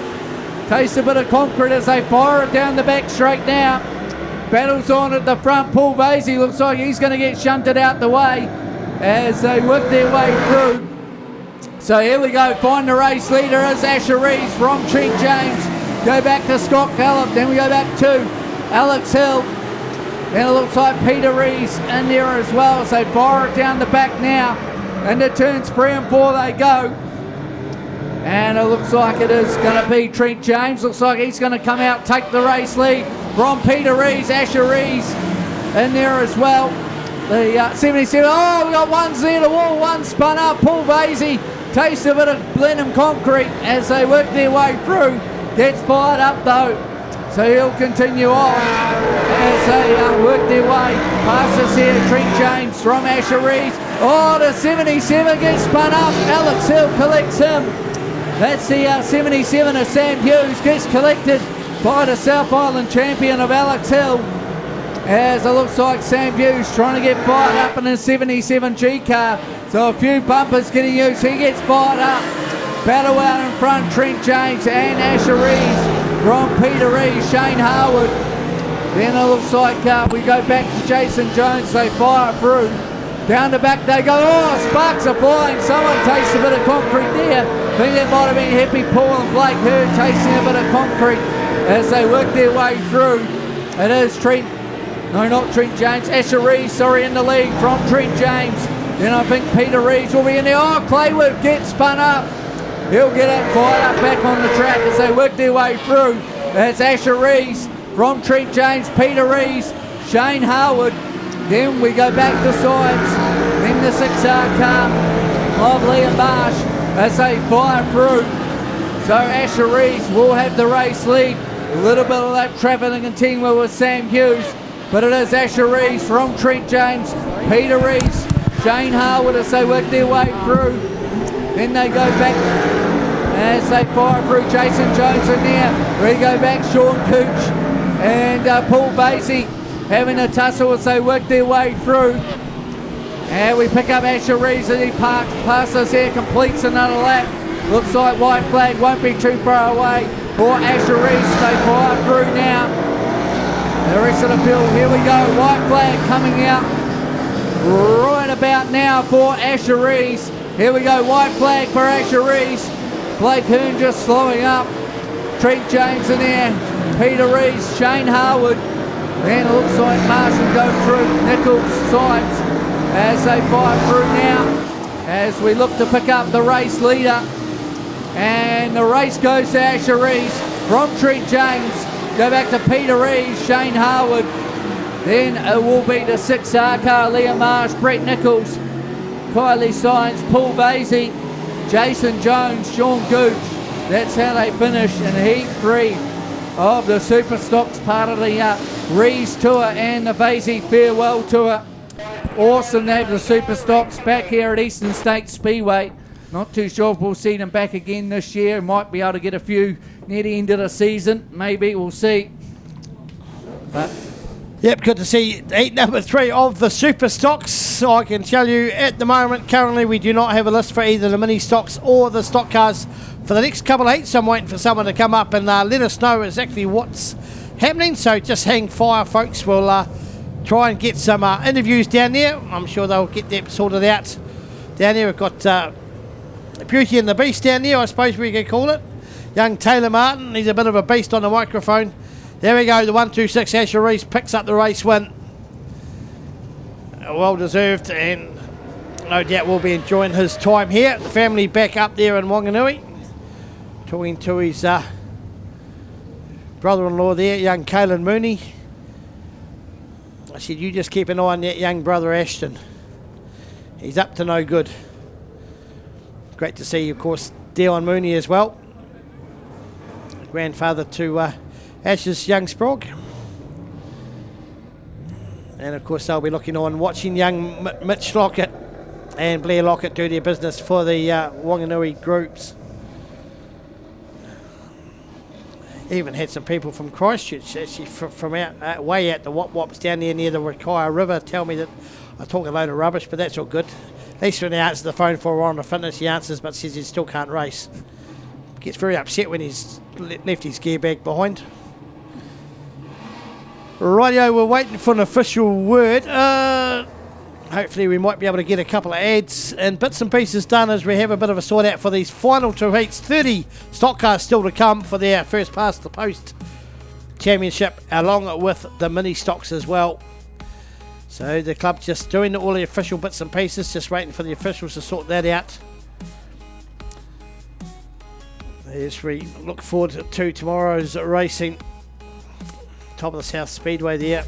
[SPEAKER 8] Taste a bit of concrete as they fire it down the back straight now. Battles on at the front. Paul Vasey looks like he's going to get shunted out the way as they work their way through. So here we go. Find the race leader is Asher Rees from Trent James. Go back to Scott Gallup. Then we go back to Alex Hill. Then it looks like Peter Rees in there as well. So fire it down the back now. Into turns 3 and 4 they go. And it looks like it is going to be Trent James. Looks like he's going to come out, take the race lead from Peter Rees. Asher Rees in there as well. The 77. Oh, we got one's near the wall, one spun up. Paul Vasey tastes a bit of Blenheim concrete as they work their way through. Gets fired up though. So he'll continue on as they work their way past us here. Trent James from Asher Rees. Oh, the 77 gets spun up. Alex Hill collects him. That's the 77 of Sam Hughes. Gets collected by the South Island champion of Alex Hill. As it looks like Sam Hughes trying to get fired up in his 77 G car. So a few bumpers getting used. He gets fired up. Battle out in front, Trent James and Asher Rees. From Peter Rees, Shane Harwood. Then it looks like we go back to Jason Jones. They fire through. Down the back they go. Oh, sparks are flying. Someone tastes a bit of concrete there. I think that might have been Happy Paul and Blake Hurd tasting a bit of concrete as they work their way through. It is Trent. No, not Trent James. Asher Rees, sorry, in the lead from Trent James. Then I think Peter Rees will be in there. Oh, Claywood gets spun up. He'll get it fired up back on the track as they work their way through. That's Asher Rees from Trent James, Peter Rees, Shane Harwood. Then we go back to sides. Then the 6R car of Liam Marsh as they fire through. So Asher Rees will have the race lead. A little bit of that travelling and continue with Sam Hughes. But it is Asher Rees from Trent James, Peter Rees, Shane Harwood as they work their way through. Then they go back as they fire through. Jason Jones in there. We go back, Sean Cooch and Paul Vasey having a tussle as they work their way through. And we pick up Asher Rees as he parks past us here, completes another lap. Looks like white flag won't be too far away for Asher Rees. They fire through now. The rest of the field, here we go. White flag coming out right about now for Asher Rees. Here we go, white flag for Asher Rees. Blake Hearn just slowing up. Trent James in there. Peter Rees, Shane Harwood. Then it looks like Marsh will go through Nichols' sides as they fire through now. As we look to pick up the race leader. And the race goes to Asher Rees from Trent James. Go back to Peter Rees, Shane Harwood. Then it will be the 6R car, Liam Marsh, Brett Nichols, Kylie Science, Paul Vasey, Jason Jones, Sean Gooch. That's how they finish in Heat 3 of the Superstocks, part of the Rees Tour and the Vasey Farewell Tour. Awesome to have the Superstocks back here at Eastern States Speedway. Not too sure if we'll see them back again this year. Might be able to get a few near the end of the season. Maybe, we'll see. But
[SPEAKER 9] yep, good to see heat number 3 of the Superstocks. I can tell you at the moment, currently, we do not have a list for either the mini stocks or the stock cars for the next couple of heats. I'm waiting for someone to come up and let us know exactly what's happening. So just hang fire, folks. We'll try and get some interviews down there. I'm sure they'll get that sorted out down there. We've got Beauty and the Beast down there, I suppose we could call it. Young Taylor Martin, he's a bit of a beast on the microphone. There we go, the 126 Asher Rees picks up the race win. Well deserved, and no doubt will be enjoying his time here. The family back up there in Wanganui, talking to his brother-in-law there, young Caelan Mooney. I said, you just keep an eye on that young brother Ashton. he's up to no good. Great to see, of course, Dion Mooney as well. Grandfather to Ash's young Sprague. And of course they'll be looking on, watching young Mitch Lockett and Blair Lockett do their business for the Wanganui groups. Even had some people from Christchurch, actually from out way out the Wop-Wops down there near the Wakaya River, tell me that I talk a load of rubbish, but that's all good. At least when he answers the phone for on the fitness, he answers but says he still can't race. Gets very upset when he's left his gear bag behind. Rightio, we're waiting for an official word. Hopefully we might be able to get a couple of ads and bits and pieces done as we have a bit of a sort out for these final two heats. 30 stock cars still to come for their first past the post championship, along with the mini stocks as well. So the club just doing all the official bits and pieces, just waiting for the officials to sort that out. As we look forward to tomorrow's racing, top of the South Speedway there.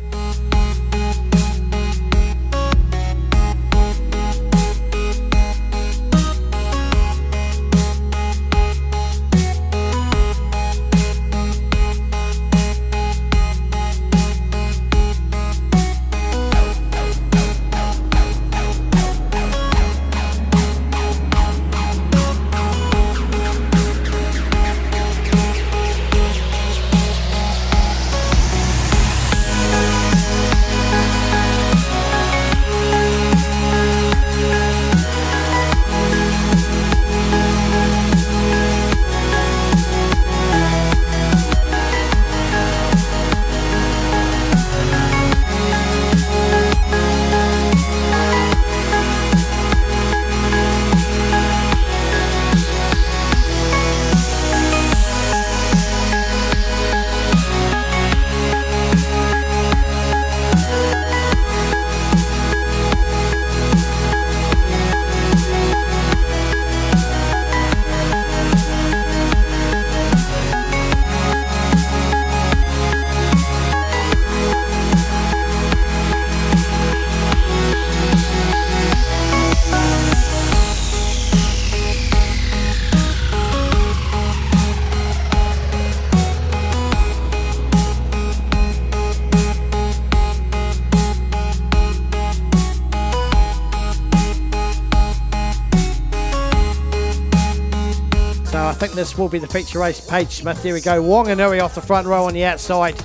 [SPEAKER 9] I think this will be the feature race. Paige Smith, there we go. Wanganui off the front row on the outside.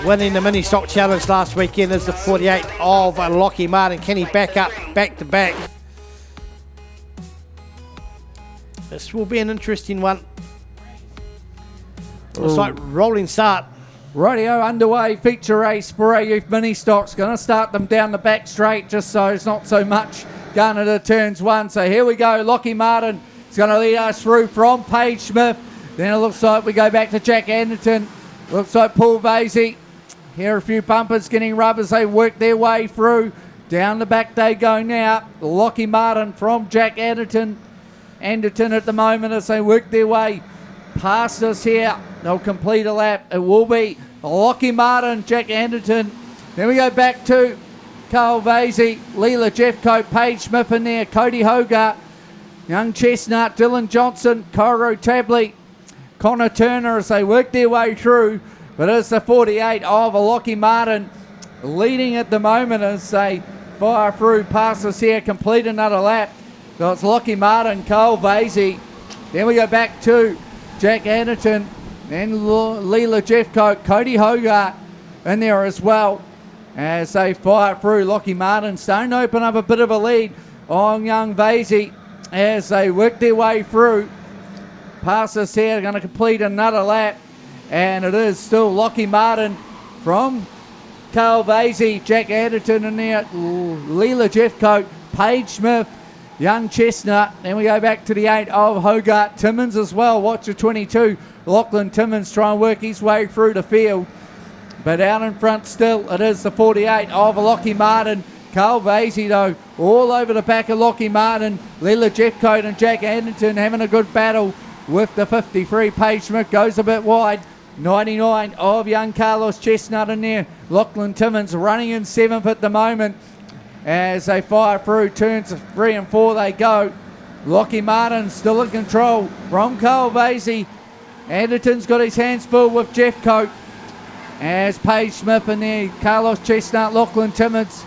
[SPEAKER 9] Winning the mini stock challenge last weekend is the 48 of Lockie Martin. Can he back up back to back? This will be an interesting one. Looks like rolling start.
[SPEAKER 8] Radio underway, feature race for our youth mini stocks. Going to start them down the back straight just so it's not so much going into turns one. So here we go. Lockie Martin is going to lead us through from Paige Smith. Then it looks like we go back to Jack Anderton. Looks like Paul Vasey. Here are a few bumpers getting rub as they work their way through. Down the back they go now. Lockie Martin from Jack Anderton. Anderton at the moment as they work their way past us here. They'll complete a lap. It will be Lockie Martin, Jack Anderton. Then we go back to Carl Vasey, Leela Jeffcoat, Paige Smith in there, Cody Hogarth, Young Chestnut, Dylan Johnson, Cairo Tabley, Connor Turner as they work their way through. But it's the 48 of Lockie Martin leading at the moment as they fire through past us here, complete another lap. So it's Lockie Martin, Carl Vasey. Then we go back to Jack Anderton, then Leela Jeffcoat, Cody Hogarth in there as well as they fire through. Lockie Martin starting to open up a bit of a lead on Young Vasey as they work their way through. Past us here, going to complete another lap, and it is still Lockie Martin from Carl Vasey, Jack Anderton in there, Leela Jeffcoat, Paige Smith, Young Chestnut. Then we go back to the 8 of Hogarth Timmins as well. Watch the 22. Lachlan Timmins try and work his way through the field. But out in front still, it is the 48 of Lockie Martin. Carl Vasey, though, all over the back of Lockie Martin. Leela Jeffcoat and Jack Anderton having a good battle with the 53. Paige Smith goes a bit wide. 99 of young Carlos Chestnut in there. Lachlan Timmins running in 7th at the moment. as they fire through turns 3 and 4 they go. Lockie Martin still in control from Carl Vasey. Anderton's got his hands full with Jeff Coate as Paige Smith in there, Carlos Chestnut, Lachlan Timmins,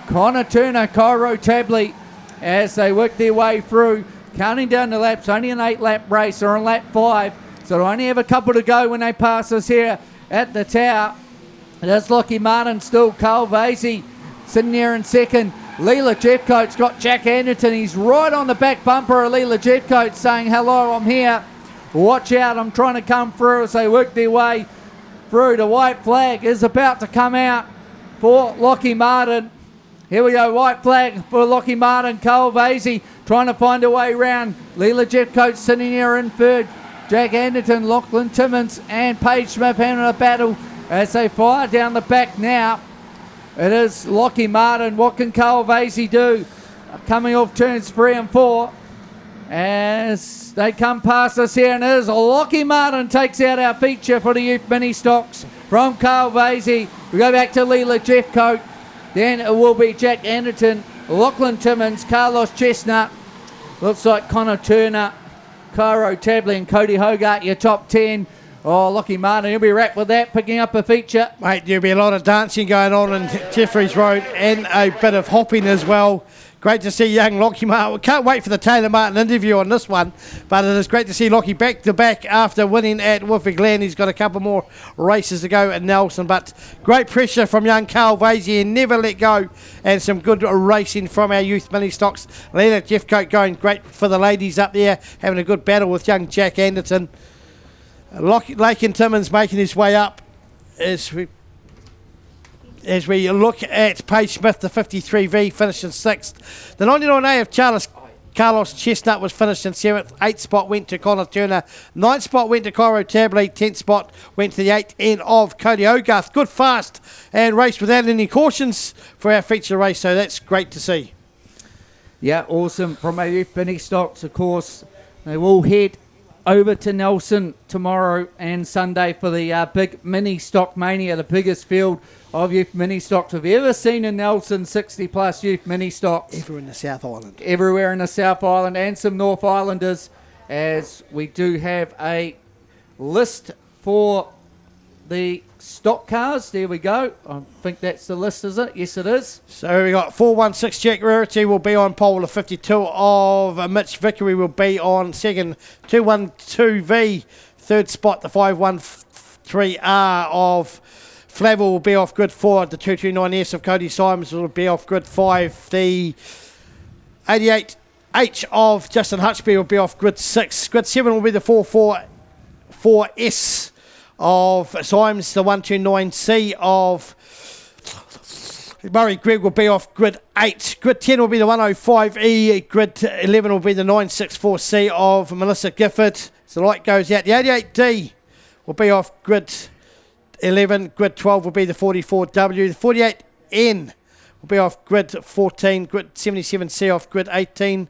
[SPEAKER 8] Connor Turner, Cairo Tabley as they work their way through. Counting down the laps, only an 8-lap race. They're on lap 5, so they only have a couple to go when they pass us here at the tower. It is Lockie Martin still, Carl Vasey sitting there in second. Leela Jeffcoat's got Jack Anderton. He's right on the back bumper of Leela Jeffcoat saying, hello, I'm here. Watch out, I'm trying to come through as they work their way through. The white flag is about to come out for Lockie Martin. Here we go, white flag for Lockie Martin. Carl Vasey trying to find a way round. Leela Jeffcoat sitting here in third. Jack Anderton, Lachlan Timmins and Paige Smith having a battle as they fire down the back now. It is Lockie Martin. What can Carl Vasey do? Coming off turns 3 and 4 as they come past us here, and it is Lockie Martin takes out our feature for the youth mini stocks from Carl Vasey. We go back to Leela Jeffcoat. Then it will be Jack Anderton, Lachlan Timmins, Carlos Chestnut. Looks like Connor Turner, Cairo Tabley and Cody Hogarth, your top 10. Oh, Lockie Martin, he'll be wrapped with that, picking up a feature.
[SPEAKER 9] Mate, there'll be a lot of dancing going on in Jeffreys Road and a bit of hopping as well. Great to see young Lockie Martin. We can't wait for the Taylor Martin interview on this one, but it is great to see Lockie back to back after winning at Wolfie Glen. He's got a couple more races to go at Nelson, but great pressure from young Carl Vasey and never let go, and some good racing from our youth mini stocks. Leela Jeffcoat going great for the ladies up there, having a good battle with young Jack Anderton. Lakin Timmins making his way up as we look at Paige Smith, the 53V, finishing 6th. The 99A of Carlos Chestnut was finished in 7th. 8th spot went to Connor Turner. 9th spot went to Cairo Tabley. 10th spot went to the 8th end of Cody Hogarth. Good fast and race without any cautions for our feature race, so that's great to see.
[SPEAKER 8] Yeah, awesome. From our youth mini stocks, of course, they will head over to Nelson tomorrow and Sunday for the big mini stock mania, the biggest field of youth mini stocks we've ever seen in Nelson. 60 plus youth mini stocks
[SPEAKER 9] everywhere in the South Island,
[SPEAKER 8] and some North Islanders, as we do have a list for the stock cars. There we go. I think that's the list, is it? Yes, it is.
[SPEAKER 9] So we got 416 Jack Rarity will be on pole. The 52 of Mitch Vickery will be on second. 212V, third spot. The 513R of Flavel will be off grid 4. The 229S of Cody Simons will be off grid 5. The 88H of Justin Hutchby will be off grid 6. Grid 7 will be the 444S of Symes. The 129C of Murray Gregg will be off grid 8. Grid 10 will be the 105E. Grid 11 will be the 964C of Melissa Gifford. So the light goes out. The 88D will be off grid 11. Grid 12 will be the 44W. The 48N will be off grid 14. Grid 77C off grid 18.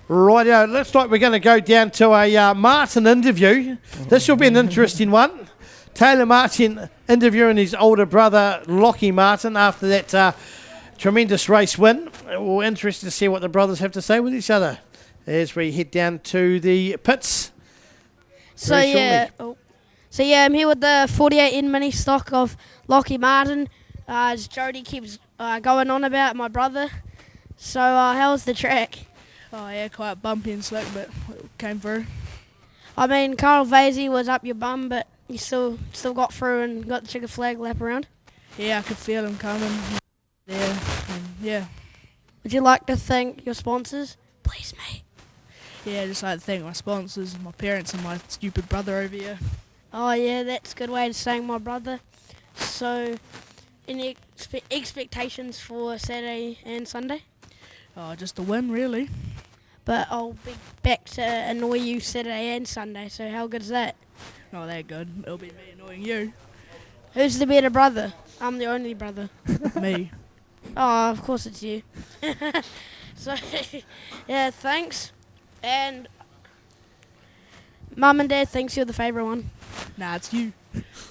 [SPEAKER 9] Rightio, looks like we're going to go down to a Martin interview. This will be an interesting one. Taylor Martin interviewing his older brother Lockie Martin after that tremendous race win. We're interested to see what the brothers have to say with each other as we head down to the pits.
[SPEAKER 2] So I'm here with the 48N mini stock of Lockie Martin. As Jody keeps going on about my brother. So how was the track?
[SPEAKER 11] Oh yeah, quite bumpy and slick, but it came through.
[SPEAKER 2] I mean, Carl Vasey was up your bum, but you still got through and got the checkered flag lap around.
[SPEAKER 11] Yeah, I could feel him coming. Yeah, yeah.
[SPEAKER 2] Would you like to thank your sponsors? Please, mate.
[SPEAKER 11] Yeah, just like to thank my sponsors, my parents, and my stupid brother over here.
[SPEAKER 2] Oh yeah, that's a good way to saying my brother. So, any expectations for Saturday and Sunday?
[SPEAKER 11] Oh, just a win, really.
[SPEAKER 2] But I'll be back to annoy you Saturday and Sunday, so how good is that?
[SPEAKER 11] Not that good. It'll be me annoying you.
[SPEAKER 2] Who's the better brother? I'm the only brother.
[SPEAKER 11] Me.
[SPEAKER 2] Oh, of course it's you. So, yeah, thanks. And Mum and Dad thinks you're the favourite one.
[SPEAKER 11] Nah, it's you.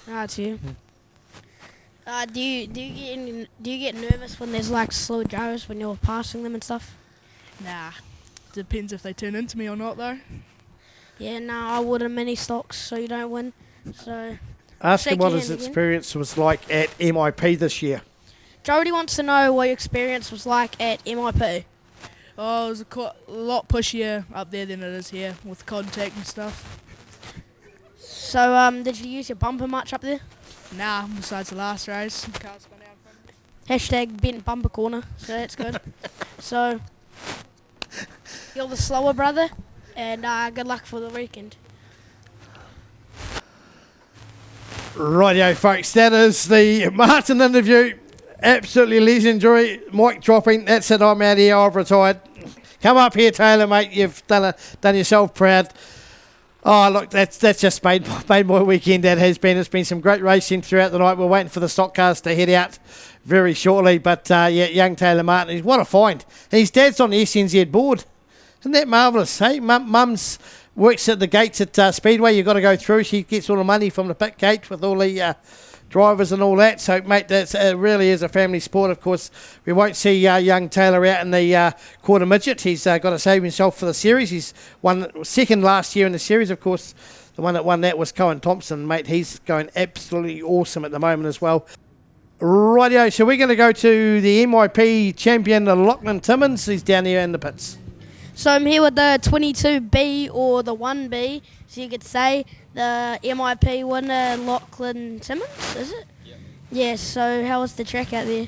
[SPEAKER 2] Nah, it's you. Do you get nervous when there's like slow drivers when you're passing them and stuff?
[SPEAKER 11] Nah, depends if they turn into me or not though.
[SPEAKER 2] Yeah, no, I wouldn't mini stocks so you don't win. So
[SPEAKER 9] Ask him
[SPEAKER 2] shake
[SPEAKER 9] what
[SPEAKER 2] your
[SPEAKER 9] his
[SPEAKER 2] hand again.
[SPEAKER 9] experience was like at MIP this year.
[SPEAKER 2] Jody wants to know what your experience was like at MIP.
[SPEAKER 11] Oh, it was a lot pushier up there than it is here with contact and stuff.
[SPEAKER 2] So did you use your bumper much up there?
[SPEAKER 11] Nah, besides the last race. Cars spun out in front of me.
[SPEAKER 2] # bent bumper corner, so that's good. So you're the slower brother, and good luck for the weekend.
[SPEAKER 9] Rightio, folks, that is the Martin interview. Absolutely legendary. Mic dropping. That's it. I'm out here. I've retired. Come up here, Taylor, mate. You've done yourself proud. Oh, look, that's just made my weekend. That has been. It's been some great racing throughout the night. We're waiting for the stock cars to head out very shortly. But yeah, young Taylor Martin, what a find. His dad's on the SNZ board. Isn't that marvellous? Hey, Mum's works at the gates at Speedway. You've got to go through. She gets all the money from the pit gate with all the drivers and all that. So, mate, that really is a family sport. Of course, we won't see young Taylor out in the quarter midget. He's got to save himself for the series. He's won second last year in the series. Of course, the one that won that was Cohen Thompson, mate. He's going absolutely awesome at the moment as well. Rightio, so we're going to go to the MIP champion, Lachlan Timmins. He's down here in the pits.
[SPEAKER 2] So I'm here with the 22B or the 1B, so you could say the MIP winner, Lachlan Timmins, is it? Yep. Yeah, so how was the track out there?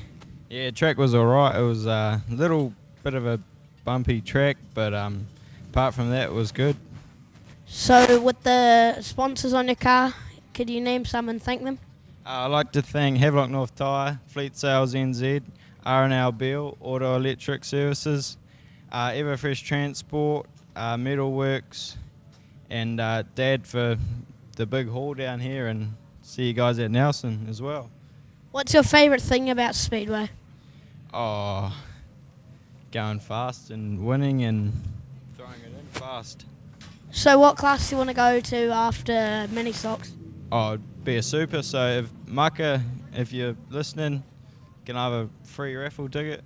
[SPEAKER 15] Yeah, track was alright. It was a little bit of a bumpy track, but apart from that, it was good.
[SPEAKER 2] So with the sponsors on your car, could you name some and thank them?
[SPEAKER 15] I'd like to thank Havelock North Tyre, Fleet Sales NZ, R&L Bill, Auto Electric Services, Everfresh Transport, Metalworks, and Dad for the big haul down here, and see you guys at Nelson as well.
[SPEAKER 2] What's your favourite thing about Speedway?
[SPEAKER 15] Oh, going fast and winning and throwing it in fast.
[SPEAKER 2] So what class do you want to go to after mini stocks?
[SPEAKER 15] Oh, be a super, so if Maka, if you're listening, can I have a free raffle ticket?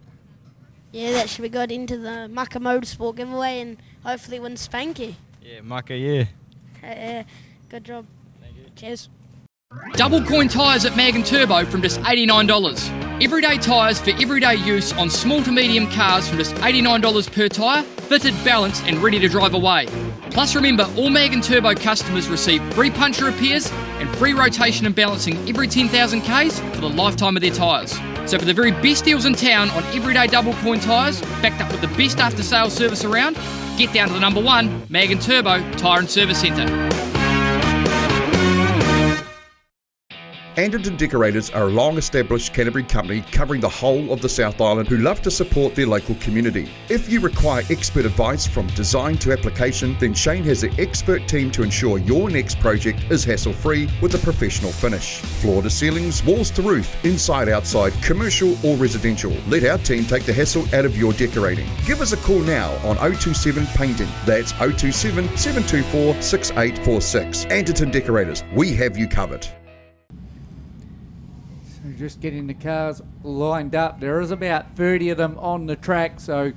[SPEAKER 2] Yeah, that should be good into the Maka Motorsport giveaway and hopefully win Spanky.
[SPEAKER 15] Yeah, Maka, yeah.
[SPEAKER 2] Good job.
[SPEAKER 15] Thank you.
[SPEAKER 2] Cheers.
[SPEAKER 16] Double coin tyres at Mag & Turbo from just $89. Everyday tyres for everyday use on small to medium cars from just $89 per tyre, fitted, balanced and ready to drive away. Plus remember, all Mag & Turbo customers receive free puncture repairs and free rotation and balancing every 10,000 Ks for the lifetime of their tyres. So for the very best deals in town on everyday double coin tyres, backed up with the best after sales service around, get down to the number 1 Mag & Turbo Tyre and Service Centre.
[SPEAKER 17] Anderton Decorators are a long-established Canterbury company covering the whole of the South Island who love to support their local community. If you require expert advice from design to application, then Shane has the expert team to ensure your next project is hassle-free with a professional finish. Floor to ceilings, walls to roof, inside, outside, commercial or residential. Let our team take the hassle out of your decorating. Give us a call now on 027 Painting. That's 027 724 6846. Anderton Decorators, we have you covered.
[SPEAKER 8] Just getting the cars lined up. There is about 30 of them on the track, so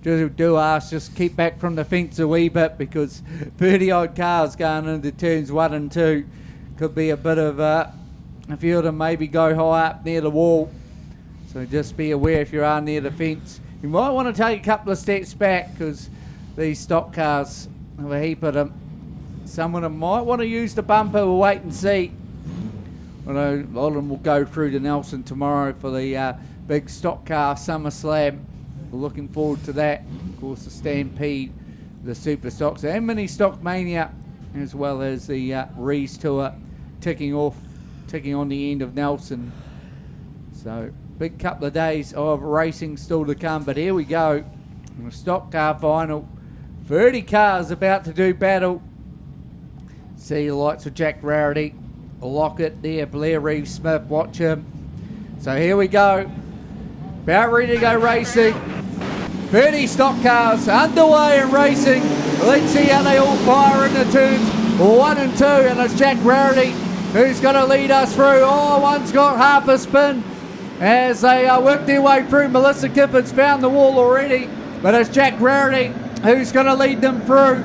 [SPEAKER 8] just keep back from the fence a wee bit, because 30 odd cars going into turns 1 and 2 could be a bit of a few of them maybe go high up near the wall, so just be aware if you are near the fence. You might want to take a couple of steps back, because these stock cars have a heap of them. Some of them might want to use the bumper. We'll wait and see. I know a lot of them will go through to Nelson tomorrow for the big stock car summer slam. We're looking forward to that. Of course, the Stampede, the Superstocks and Mini Stock Mania, as well as the Rees Tour ticking on the end of Nelson. So big couple of days of racing still to come. But here we go. In the stock car final, 30 cars about to do battle. See the lights of Jack Rarity. Lockett there, Blair Reeves Smith, watch him. So here we go. About ready to go racing. 30 stock cars underway and racing. Let's see how they all fire in the turns 1 and 2. And it's Jack Rarity who's going to lead us through. Oh, one's got half a spin as they work their way through. Melissa Gifford's found the wall already, but it's Jack Rarity who's going to lead them through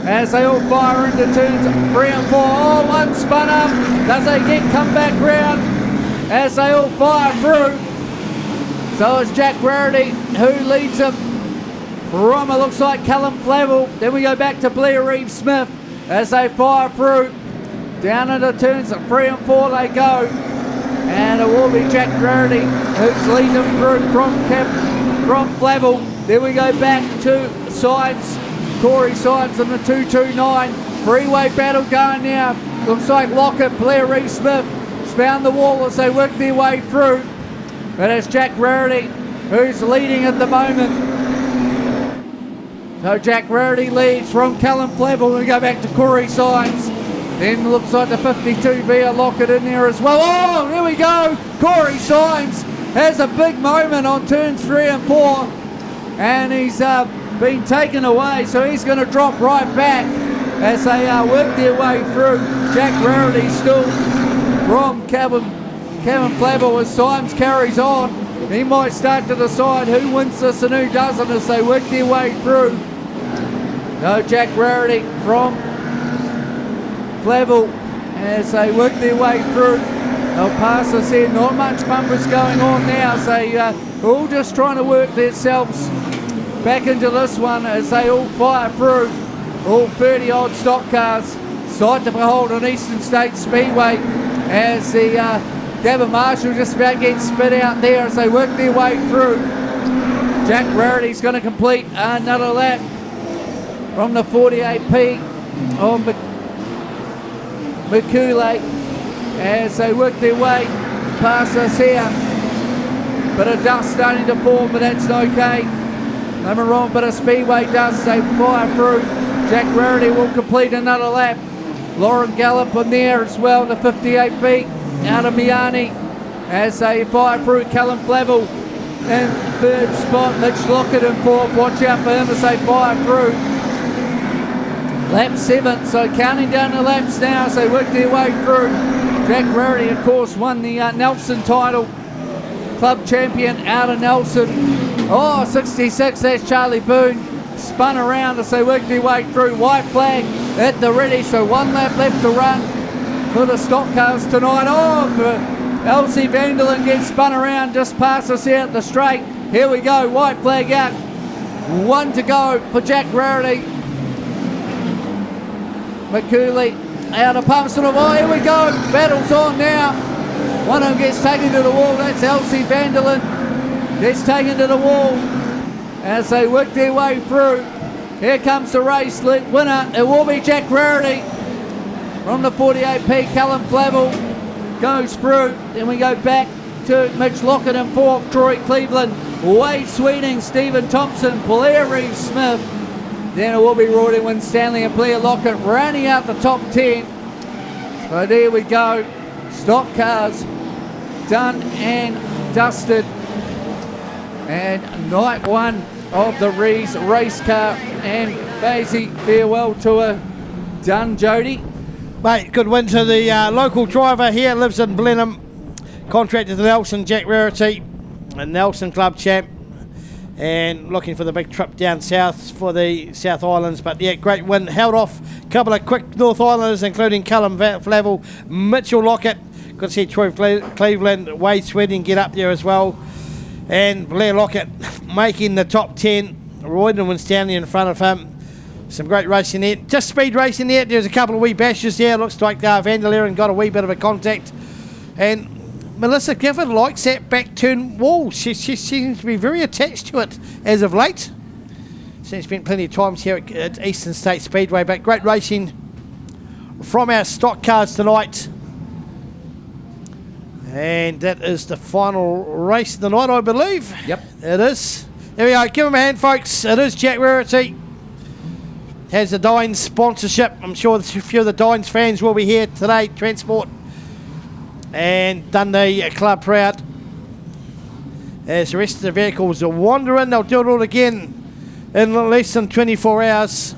[SPEAKER 8] as they all fire into turns 3 and 4. Oh, one spun up. Does they come back round as they all fire through? So it's Jack Rarity who leads them from, it looks like, Callum Flavel. Then we go back to Blair Reeves Smith as they fire through. Down into turns 3 and 4 they go. And it will be Jack Rarity who's leading them through from Flavel. Then we go back to Sides. Corey Sides in the 229. Freeway battle going now. Looks like Lockett, Blair Reeves Smith has found the wall as they work their way through. But it's Jack Rarity who's leading at the moment. So Jack Rarity leads from Callum Flavel. We go back to Corey Sides. Then looks like the 52 via Lockett in there as well. Oh, here we go. Corey Sides has a big moment on turns 3 and 4. And he's been taken away. So he's going to drop right back as they work their way through. Jack Rarity still from Kevin Flavel as Symes carries on. He might start to decide who wins this and who doesn't as they work their way through. No, Jack Rarity from Flavel as they work their way through. They'll pass us here. Not much bumpers going on now. So they all just trying to work themselves back into this one as they all fire through. All 30 odd stock cars. Sight to behold on Eastern States Speedway as the Gavin Marshall just about getting spit out there as they work their way through. Jack Rarity's going to complete another lap from the 48P on McCooley as they work their way past us here. Bit of dust starting to form, but that's okay. Number wrong, bit of speedway dust, they fire through. Jack Rarity will complete another lap. Lauren Gallup on there as well, the 58B out of Miani as they fire through. Callum Flavel in third spot, Mitch Lockett in fourth. Watch out for him as they fire through. Lap 7, so counting down the laps now as they work their way through. Jack Rarity, of course, won the Nelson title. Club champion out of Nelson. Oh, 66, that's Charlie Boone. Spun around as they work their way through. White flag at the ready, so 1 lap left to run for the stock cars tonight. Oh, Elsie Vanderlyn gets spun around just past us here at the straight. Here we go, white flag out. 1 to go for Jack Rarity. McCooley out of Palmerston. Oh, here we go. Battle's on now. One of them gets taken to the wall. That's Elsie Vanderlyn. Gets taken to the wall as they work their way through. Here comes the race winner. It will be Jack Rarity from the 48P. Callum Flavel goes through. Then we go back to Mitch Lockett in fourth. Troy Cleveland, Wade Sweeting, Stephen Thompson, Blair Reeves Smith. Then it will be Roy Winstanley and Blair Lockett rounding out the top 10. So there we go. Stock cars done and dusted. And night 1 of the Rees race car and Basie farewell tour done, Jody.
[SPEAKER 9] Mate, good win to the local driver here, lives in Blenheim, contracted to Nelson, Jack Rarity, a Nelson Club champ, and looking for the big trip down south for the South Islands. But yeah, great win. Held off a couple of quick North Islanders, including Callum Flavel, Mitchell Lockett. Good to see Troy Cleveland, Wade Sweeting get up there as well. And Blair Lockett making the top 10. Royden Winstanley in front of him. Some great racing there. Just speed racing there. There's a couple of wee bashes there. Looks like Vanderleeren got a wee bit of a contact. And Melissa Gifford likes that back turn wall. She seems to be very attached to it as of late. She's spent plenty of times here at Eastern States Speedway. But great racing from our stock cars tonight. And that is the final race of the night, I believe.
[SPEAKER 8] Yep.
[SPEAKER 9] It is. There we go. Give him a hand, folks. It is Jack Rarity. Has the Dines sponsorship. I'm sure a few of the Dines fans will be here today. Transport and done the club proud. As the rest of the vehicles are wandering, they'll do it all again in less than 24 hours.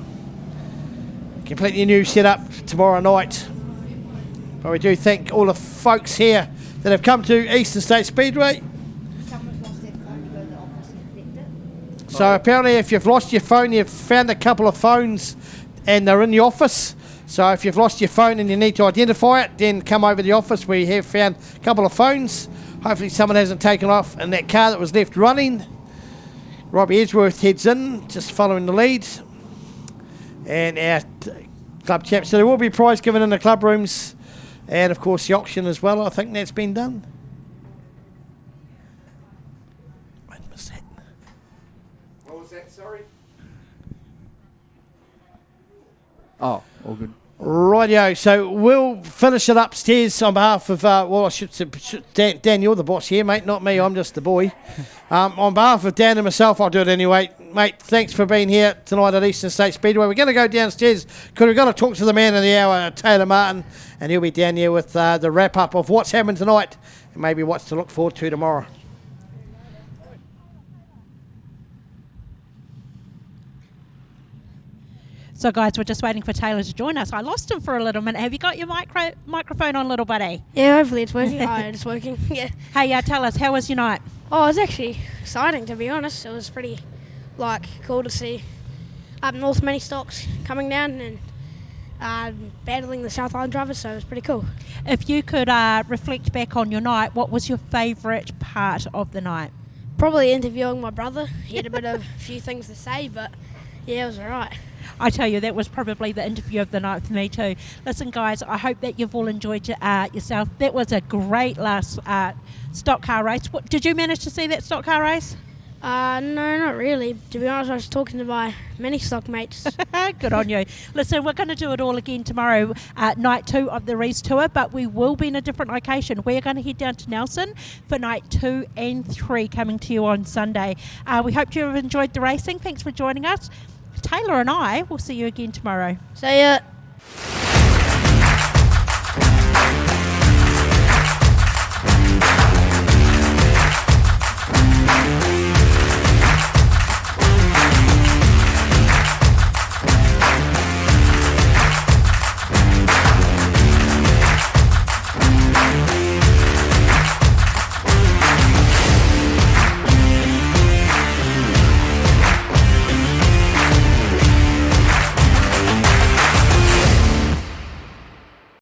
[SPEAKER 9] Completely new setup tomorrow night. But we do thank all the folks here that have come to Eastern States Speedway. So apparently if you've lost your phone, you've found a couple of phones and they're in the office. So if you've lost your phone and you need to identify it, then come over to the office. We have found a couple of phones. Hopefully someone hasn't taken off in that car that was left running. Robbie Edgeworth heads in, just following the lead. And our club champ. So there will be a prize given in the club rooms. And of course the auction as well. I think that's been done.
[SPEAKER 8] Oh, all good.
[SPEAKER 9] Rightio, so we'll finish it upstairs on behalf of, well, I should say, Dan, you're the boss here, mate, not me, I'm just the boy. On behalf of Dan and myself, I'll do it anyway. Mate, thanks for being here tonight at Eastern States Speedway. We're going to go downstairs because we've got to talk to the man of the hour, Taylor Martin, and he'll be down here with the wrap-up of what's happened tonight and maybe what's to look forward to tomorrow.
[SPEAKER 1] So, guys, we're just waiting for Taylor to join us. I lost him for a little minute. Have you got your microphone on, little buddy?
[SPEAKER 2] Yeah, hopefully it's working. Oh, it's working, yeah.
[SPEAKER 1] Hey, tell us, how was your night?
[SPEAKER 2] Oh, it was actually exciting, to be honest. It was pretty, cool to see up north ministocks coming down and battling the South Island drivers, so it was pretty cool.
[SPEAKER 1] If you could reflect back on your night, what was your favourite part of the night?
[SPEAKER 2] Probably interviewing my brother. He had a few things to say, but yeah, it was all right.
[SPEAKER 1] I tell you, that was probably the interview of the night for me too. Listen, guys, I hope that you've all enjoyed yourself. That was a great last stock car race. Did you manage to see that stock car race?
[SPEAKER 2] No, not really. To be honest, I was talking to my ministock mates.
[SPEAKER 1] Good on you. Listen, we're going to do it all again tomorrow, night 2 of the Rees Tour, but we will be in a different location. We're going to head down to Nelson for night 2 and 3, coming to you on Sunday. We hope you have enjoyed the racing. Thanks for joining us. Taylor and I will see you again tomorrow.
[SPEAKER 2] See ya.